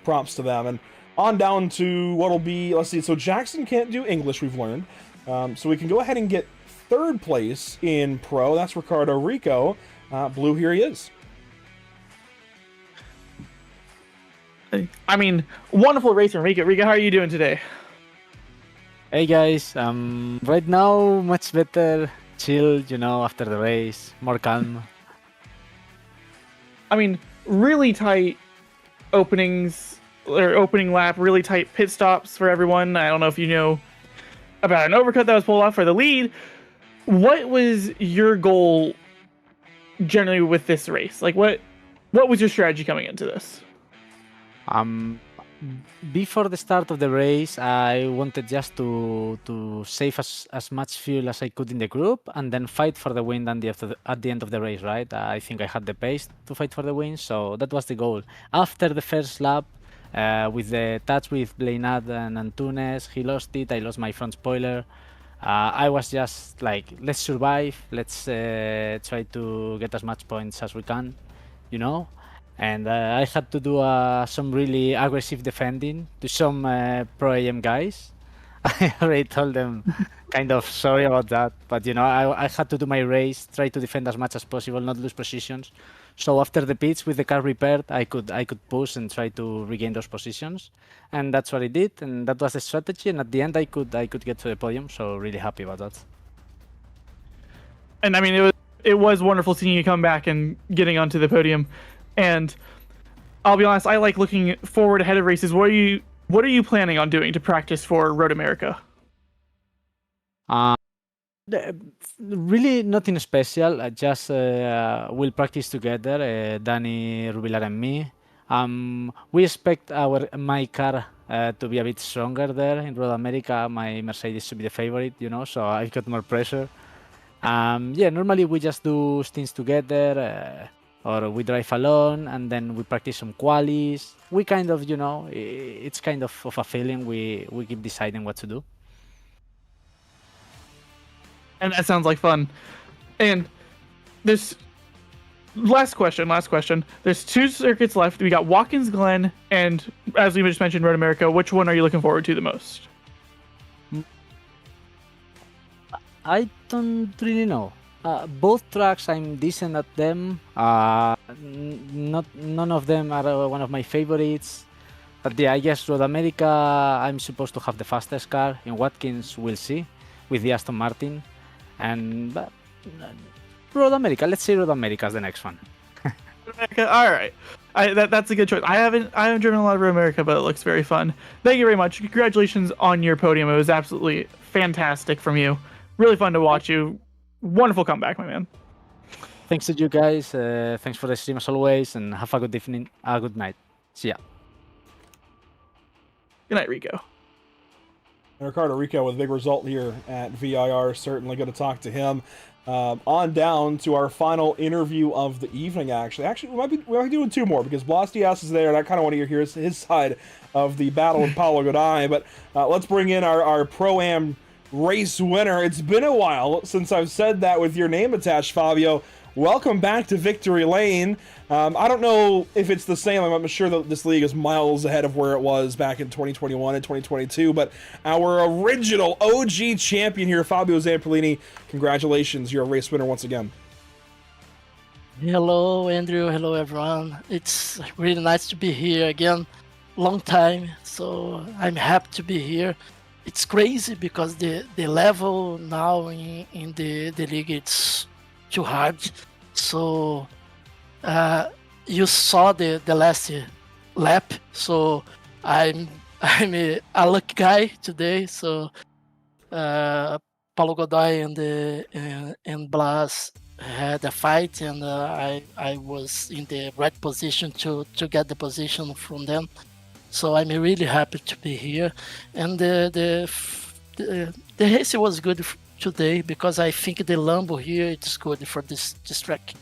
props to them. And on down to what'll be, let's see, so Jackson can't do English, we've learned. So we can go ahead and get third place in Pro. That's Ricardo Rico. Blue, here he is. I mean, wonderful racer, Rico. Rico, how are you doing today? Hey guys, right now much better, chill, after the race, more calm. I mean, really tight openings, or opening lap, really tight pit stops for everyone. I don't know if you know about an overcut that was pulled off for the lead. What was your goal generally with this race? Like, what was your strategy coming into this? Before the start of the race, I wanted just to save as much fuel as I could in the group, and then fight for the win at the end of the race, right? I think I had the pace to fight for the win, so that was the goal. After the first lap, with the touch with Blainad and Antunes, he lost it, I lost my front spoiler. I was just like, let's survive, let's try to get as much points as we can, And I had to do some really aggressive defending to some Pro-Am guys. I already told them kind of sorry about that, but I had to do my race, try to defend as much as possible, not lose positions. So after the pits with the car repaired, I could push and try to regain those positions, and that's what I did, and that was the strategy. And at the end, I could get to the podium, so really happy about that. And I mean, it was wonderful seeing you come back and getting onto the podium. And I'll be honest, I like looking forward ahead of races. What are you planning on doing to practice for Road America? Really nothing special. I just we'll practice together, Danny, Rubilar, and me. We expect my car to be a bit stronger there in Road America. My Mercedes should be the favorite, so I've got more pressure. Yeah, normally we just do things together, or we drive alone, and then we practice some qualies. We kind of, it's kind of a feeling. We keep deciding what to do. And that sounds like fun. And this last question. There's 2 circuits left. We got Watkins Glen and, as we just mentioned, Road America. Which one are you looking forward to the most? I don't really know. Both tracks, I'm decent at them. None of them are one of my favorites. But yeah, I guess Road America, I'm supposed to have the fastest car. In Watkins, we'll see with the Aston Martin. And Road America, let's say Road America is the next one. All right, that's a good choice. I haven't driven a lot of Road America, but it looks very fun. Thank you very much. Congratulations on your podium. It was absolutely fantastic from you. Really fun to watch you. Wonderful comeback, my man. Thanks to you guys. Thanks for the stream as always, and have a good evening, a good night. See ya. Good night, Rico. And Ricardo Rico with a big result here at VIR. Certainly going to talk to him. On down to our final interview of the evening, actually. We might be doing 2 more because Blastias is there, and I kind of want to hear his side of the battle with Paulo Goday. But let's bring in our Pro-Am race winner. It's been a while since I've said that with your name attached, Fabio. Welcome back to Victory Lane. I don't know if it's the same. I'm sure that this league is miles ahead of where it was back in 2021 and 2022, but our original OG champion here, Fabio Zamperlini, congratulations. You're a race winner once again. Hello, Andrew. Hello, everyone. It's really nice to be here again. Long time, so I'm happy to be here. It's crazy because the level now in the league, it's too hard. So you saw the last lap, so I'm a lucky guy today. So Paulo Goday and Blas had a fight, and I was in the right position to get the position from them. So I'm really happy to be here, and the race was good today because I think the Lambo here it's good for this track.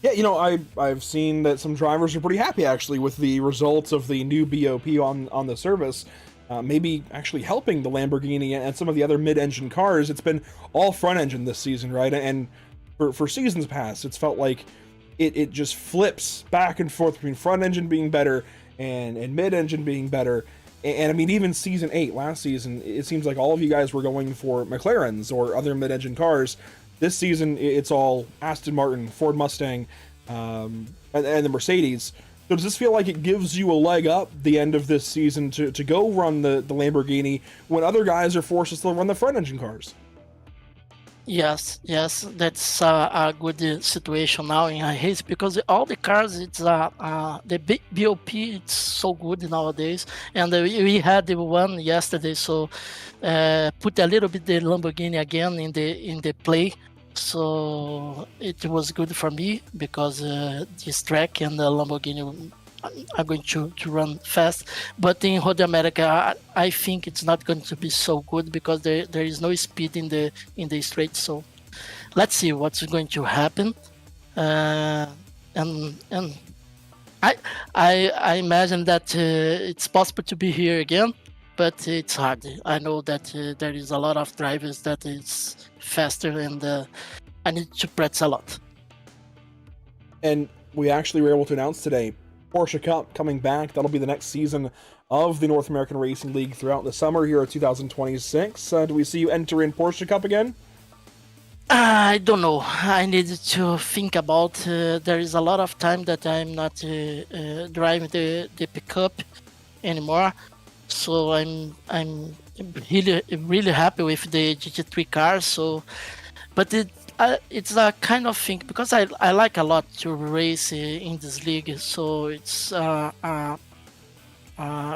Yeah, I've seen that some drivers are pretty happy actually with the results of the new BOP on the service. Maybe actually helping the Lamborghini and some of the other mid-engine cars. It's been all front-engine this season, right? And for seasons past, it's felt like it just flips back and forth between front-engine being better and mid-engine being better. And I mean, even Season 8, last season, it seems like all of you guys were going for McLarens or other mid-engine cars. This season, it's all Aston Martin, Ford Mustang, and the Mercedes. So does this feel like it gives you a leg up the end of this season to go run the Lamborghini when other guys are forced to still run the front-engine cars? Yes, that's a good situation now in a race because all the cars, it's the BOP, it's so good nowadays, and we had the one yesterday, so put a little bit the Lamborghini again in the play, so it was good for me because this track and the Lamborghini are going to run fast, but in Road America I think it's not going to be so good because there is no speed in the straight. So let's see what's going to happen, and I imagine that it's possible to be here again, but it's hard. I know that there is a lot of drivers that is faster, and I need to practice a lot. And we actually were able to announce today Porsche Cup coming back. That'll be the next season of the North American Racing League throughout the summer here at 2026. Do we see you enter in Porsche Cup again? I don't know. I need to think about. There is a lot of time that I'm not driving the pickup anymore, so I'm really happy with the GT3 car. So, but it's a kind of thing because I like a lot to race in this league. So it's a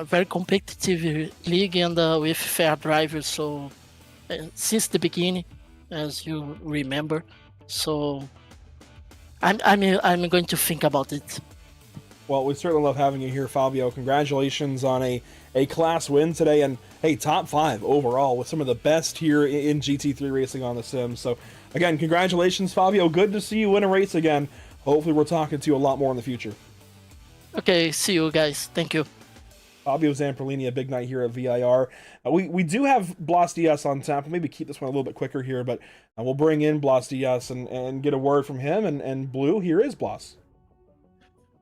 very competitive league and with fair drivers. So since the beginning, as you remember, so I'm going to think about it. Well, we certainly love having you here, Fabio. Congratulations on a class win today, and hey, top 5 overall with some of the best here in GT3 racing on the sim. So again, congratulations, Fabio. Good to see you win a race again. Hopefully we're talking to you a lot more in the future. Okay, see you guys. Thank you. Fabio Zamperlini, a big night here at VIR. We do have Blas Diaz on tap. We'll maybe keep this one a little bit quicker here, but we'll bring in Blas Diaz and get a word from him. And Blue, here is Blas.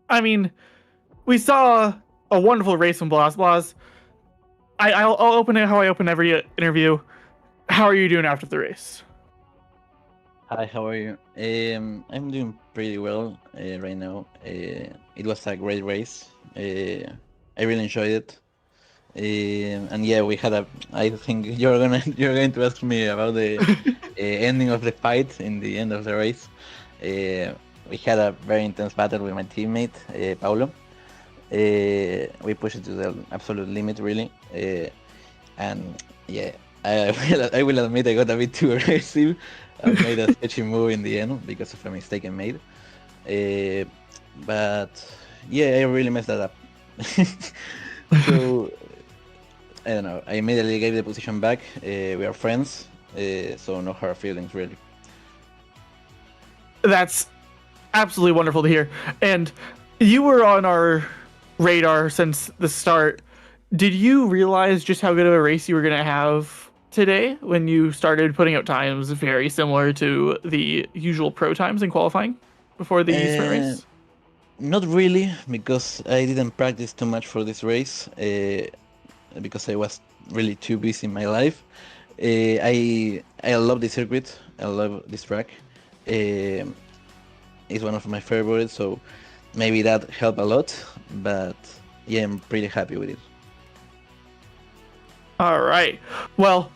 I mean, we saw a wonderful race from Blas. Blas, I'll open it how I open every interview. How are you doing after the race? Hi, how are you? I'm doing pretty well right now. It was a great race. I really enjoyed it. And yeah, we had a. I think you're going to ask me about the ending of the fight in the end of the race. We had a very intense battle with my teammate Paulo. We pushed it to the absolute limit, really. And yeah, I will admit I got a bit too aggressive. I made a sketchy move in the end because of a mistake I made. But yeah, I really messed that up. So I don't know. I immediately gave the position back. We are friends, so no hard feelings really. That's absolutely wonderful to hear. And you were on our radar since the start. Did you realize just how good of a race you were going to have today when you started putting out times very similar to the usual pro times in qualifying before the sprint race? Not really, because I didn't practice too much for this race, because I was really too busy in my life. I love the circuit. I love this track. It's one of my favorites, so maybe that helped a lot. But yeah, I'm pretty happy with it. All right. Well,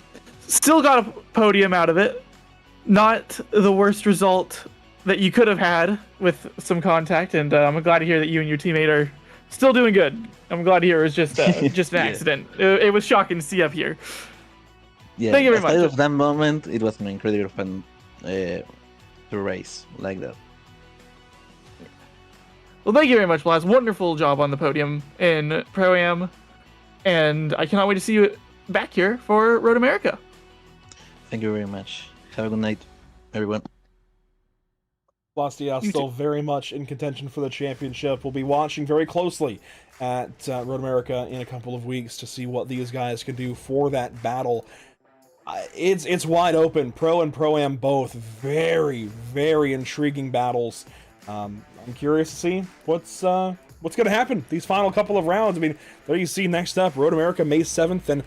still got a podium out of it. Not the worst result that you could have had with some contact, and I'm glad to hear that you and your teammate are still doing good. I'm glad to hear it was just just an accident. It was shocking to see up here. Yeah, thank you very much. Aside of that moment, it was an incredible fun to race like that. Well, thank you very much, Blas. Wonderful job on the podium in Pro-Am, and I cannot wait to see you back here for Road America. Thank you very much. Have a good night, everyone. Blas Diaz still very much in contention for the championship. We'll be watching very closely at Road America in a couple of weeks to see what these guys can do for that battle. It's wide open. Pro and Pro-Am both very, very intriguing battles. I'm curious to see what's going to happen these final couple of rounds. I mean, there you see next up, Road America May 7th and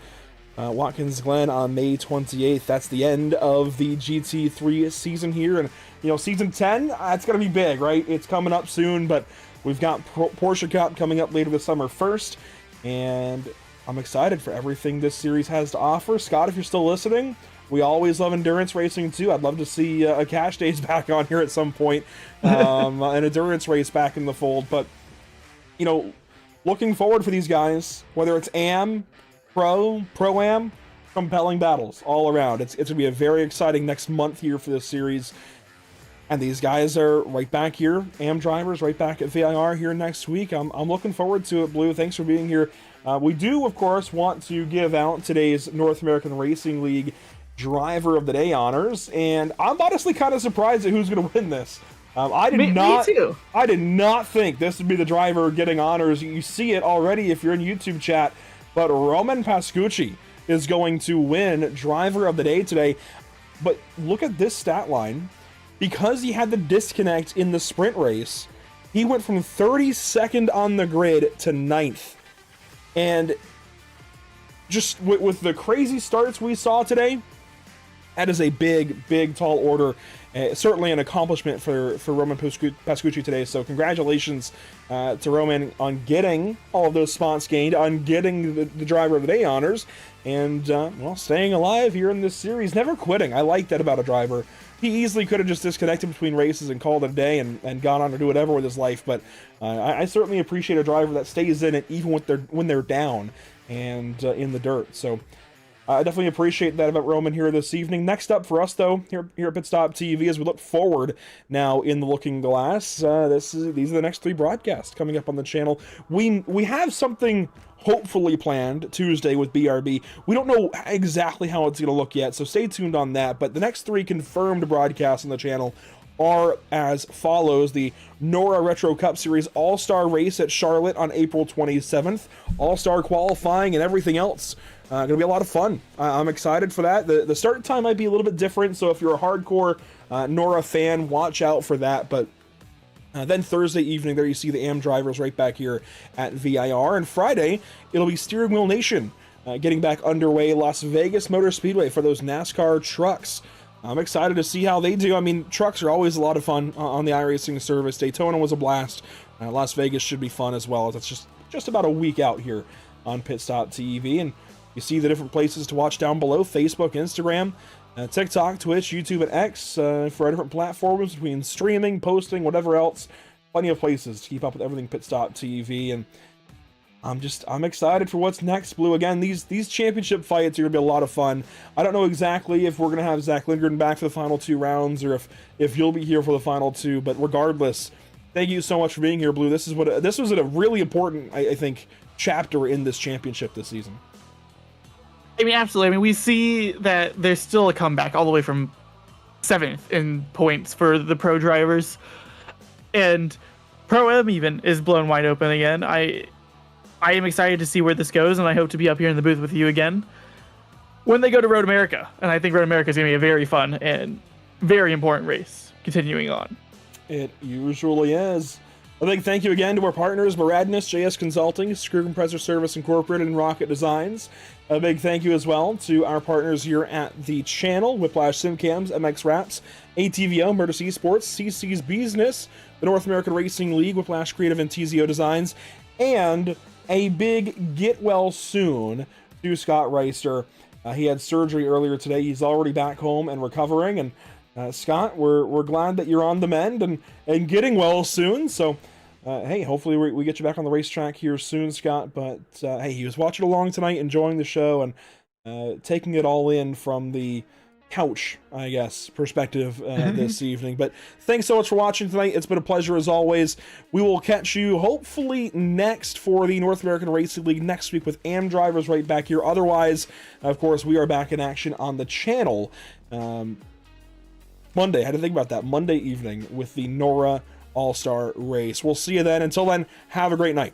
Watkins Glen on May 28th. That's the end of the GT3 season here. And, you know, season 10, it's going to be big, right? It's coming up soon, but we've got Porsche Cup coming up later this summer first. And I'm excited for everything this series has to offer. Scott, if you're still listening, we always love endurance racing too. I'd love to see a cash days back on here at some point, an endurance race back in the fold. But, you know, looking forward for these guys, whether it's AM, Pro-Am, compelling battles all around. It's going to be a very exciting next month here for this series. And these guys are right back here, AM drivers, right back at VIR here next week. I'm looking forward to it, Blue. Thanks for being here. We do, of course, want to give out today's North American Racing League Driver of the Day honors, and I'm honestly kind of surprised at who's going to win this. Me too. I did not think this would be the driver getting honors. You see it already if you're in YouTube chat, but Roman Pascucci is going to win Driver of the Day today. But look at this stat line. Because he had the disconnect in the sprint race, he went from 32nd on the grid to 9th. And just with the crazy starts we saw today, that is a big, big, tall order. Certainly an accomplishment for Roman Pascucci today. So congratulations to Roman on getting all of those spots gained, on getting the Driver of the Day honors, and well, staying alive here in this series, never quitting. I like that about a driver. He easily could have just disconnected between races and called it a day and gone on to do whatever with his life, but I certainly appreciate a driver that stays in it even when they're down and in the dirt. So I definitely appreciate that about Roman here this evening. Next up for us, though, here at Pit Stop TV, as we look forward now in the looking glass, these are the next 3 broadcasts coming up on the channel. We have something hopefully planned Tuesday with BRB. We don't know exactly how it's going to look yet, so stay tuned on that. But the next 3 confirmed broadcasts on the channel are as follows: the NORA Retro Cup Series All-Star Race at Charlotte on April 27th, All-Star qualifying and everything else. Gonna be a lot of fun. I'm excited for that. The start time might be a little bit different, so if you're a hardcore NORA fan, watch out for that. But then Thursday evening, there you see the AM drivers right back here at VIR. And Friday, it'll be Steering Wheel Nation getting back underway, Las Vegas Motor Speedway for those NASCAR trucks. I'm excited to see how they do. I mean, trucks are always a lot of fun on the iRacing service. Daytona was a blast. Las Vegas should be fun as well. That's just about a week out here on Pit Stop TV. And you see the different places to watch down below: Facebook, Instagram, TikTok, Twitch, YouTube, and X for our different platforms between streaming, posting, whatever else. Plenty of places to keep up with everything Pit Stop TV. And I'm excited for what's next, Blue. Again, these championship fights are gonna be a lot of fun. I don't know exactly if we're gonna have Zach Lindgren back for the final 2 rounds, or if you'll be here for the final 2. But regardless, thank you so much for being here, Blue. This was a really important, I think, chapter in this championship this season. I mean, absolutely. I mean, we see that there's still a comeback all the way from 7th in points for the pro drivers, and Pro-Am even is blown wide open again. I am excited to see where this goes, and I hope to be up here in the booth with you again when they go to Road America. And I think Road America is going to be a very fun and very important race continuing on. It usually is. A big thank you again to our partners, Maradness, JS Consulting, Screw Compressor Service Incorporated, and Rocket Designs. A big thank you as well to our partners here at the channel: Whiplash Simcams, MX Wraps, ATVO, Murder Esports, CC's Business, the North American Racing League, Whiplash Creative, and TZO Designs, and a big get well soon to Scott Reister. He had surgery earlier today. He's already back home and recovering. And Scott, we're glad that you're on the mend and getting well soon. So hey, hopefully we get you back on the racetrack here soon, Scott. But hey, he was watching along tonight, enjoying the show, and taking it all in from the couch, I guess, perspective this evening. But thanks so much for watching tonight. It's been a pleasure as always. We will catch you hopefully next for the North American Racing League next week with AM drivers right back here. Otherwise, of course, we are back in action on the channel Monday. I had to think about that. Monday evening with the NORA All-Star Race. We'll see you then. Until then, have a great night.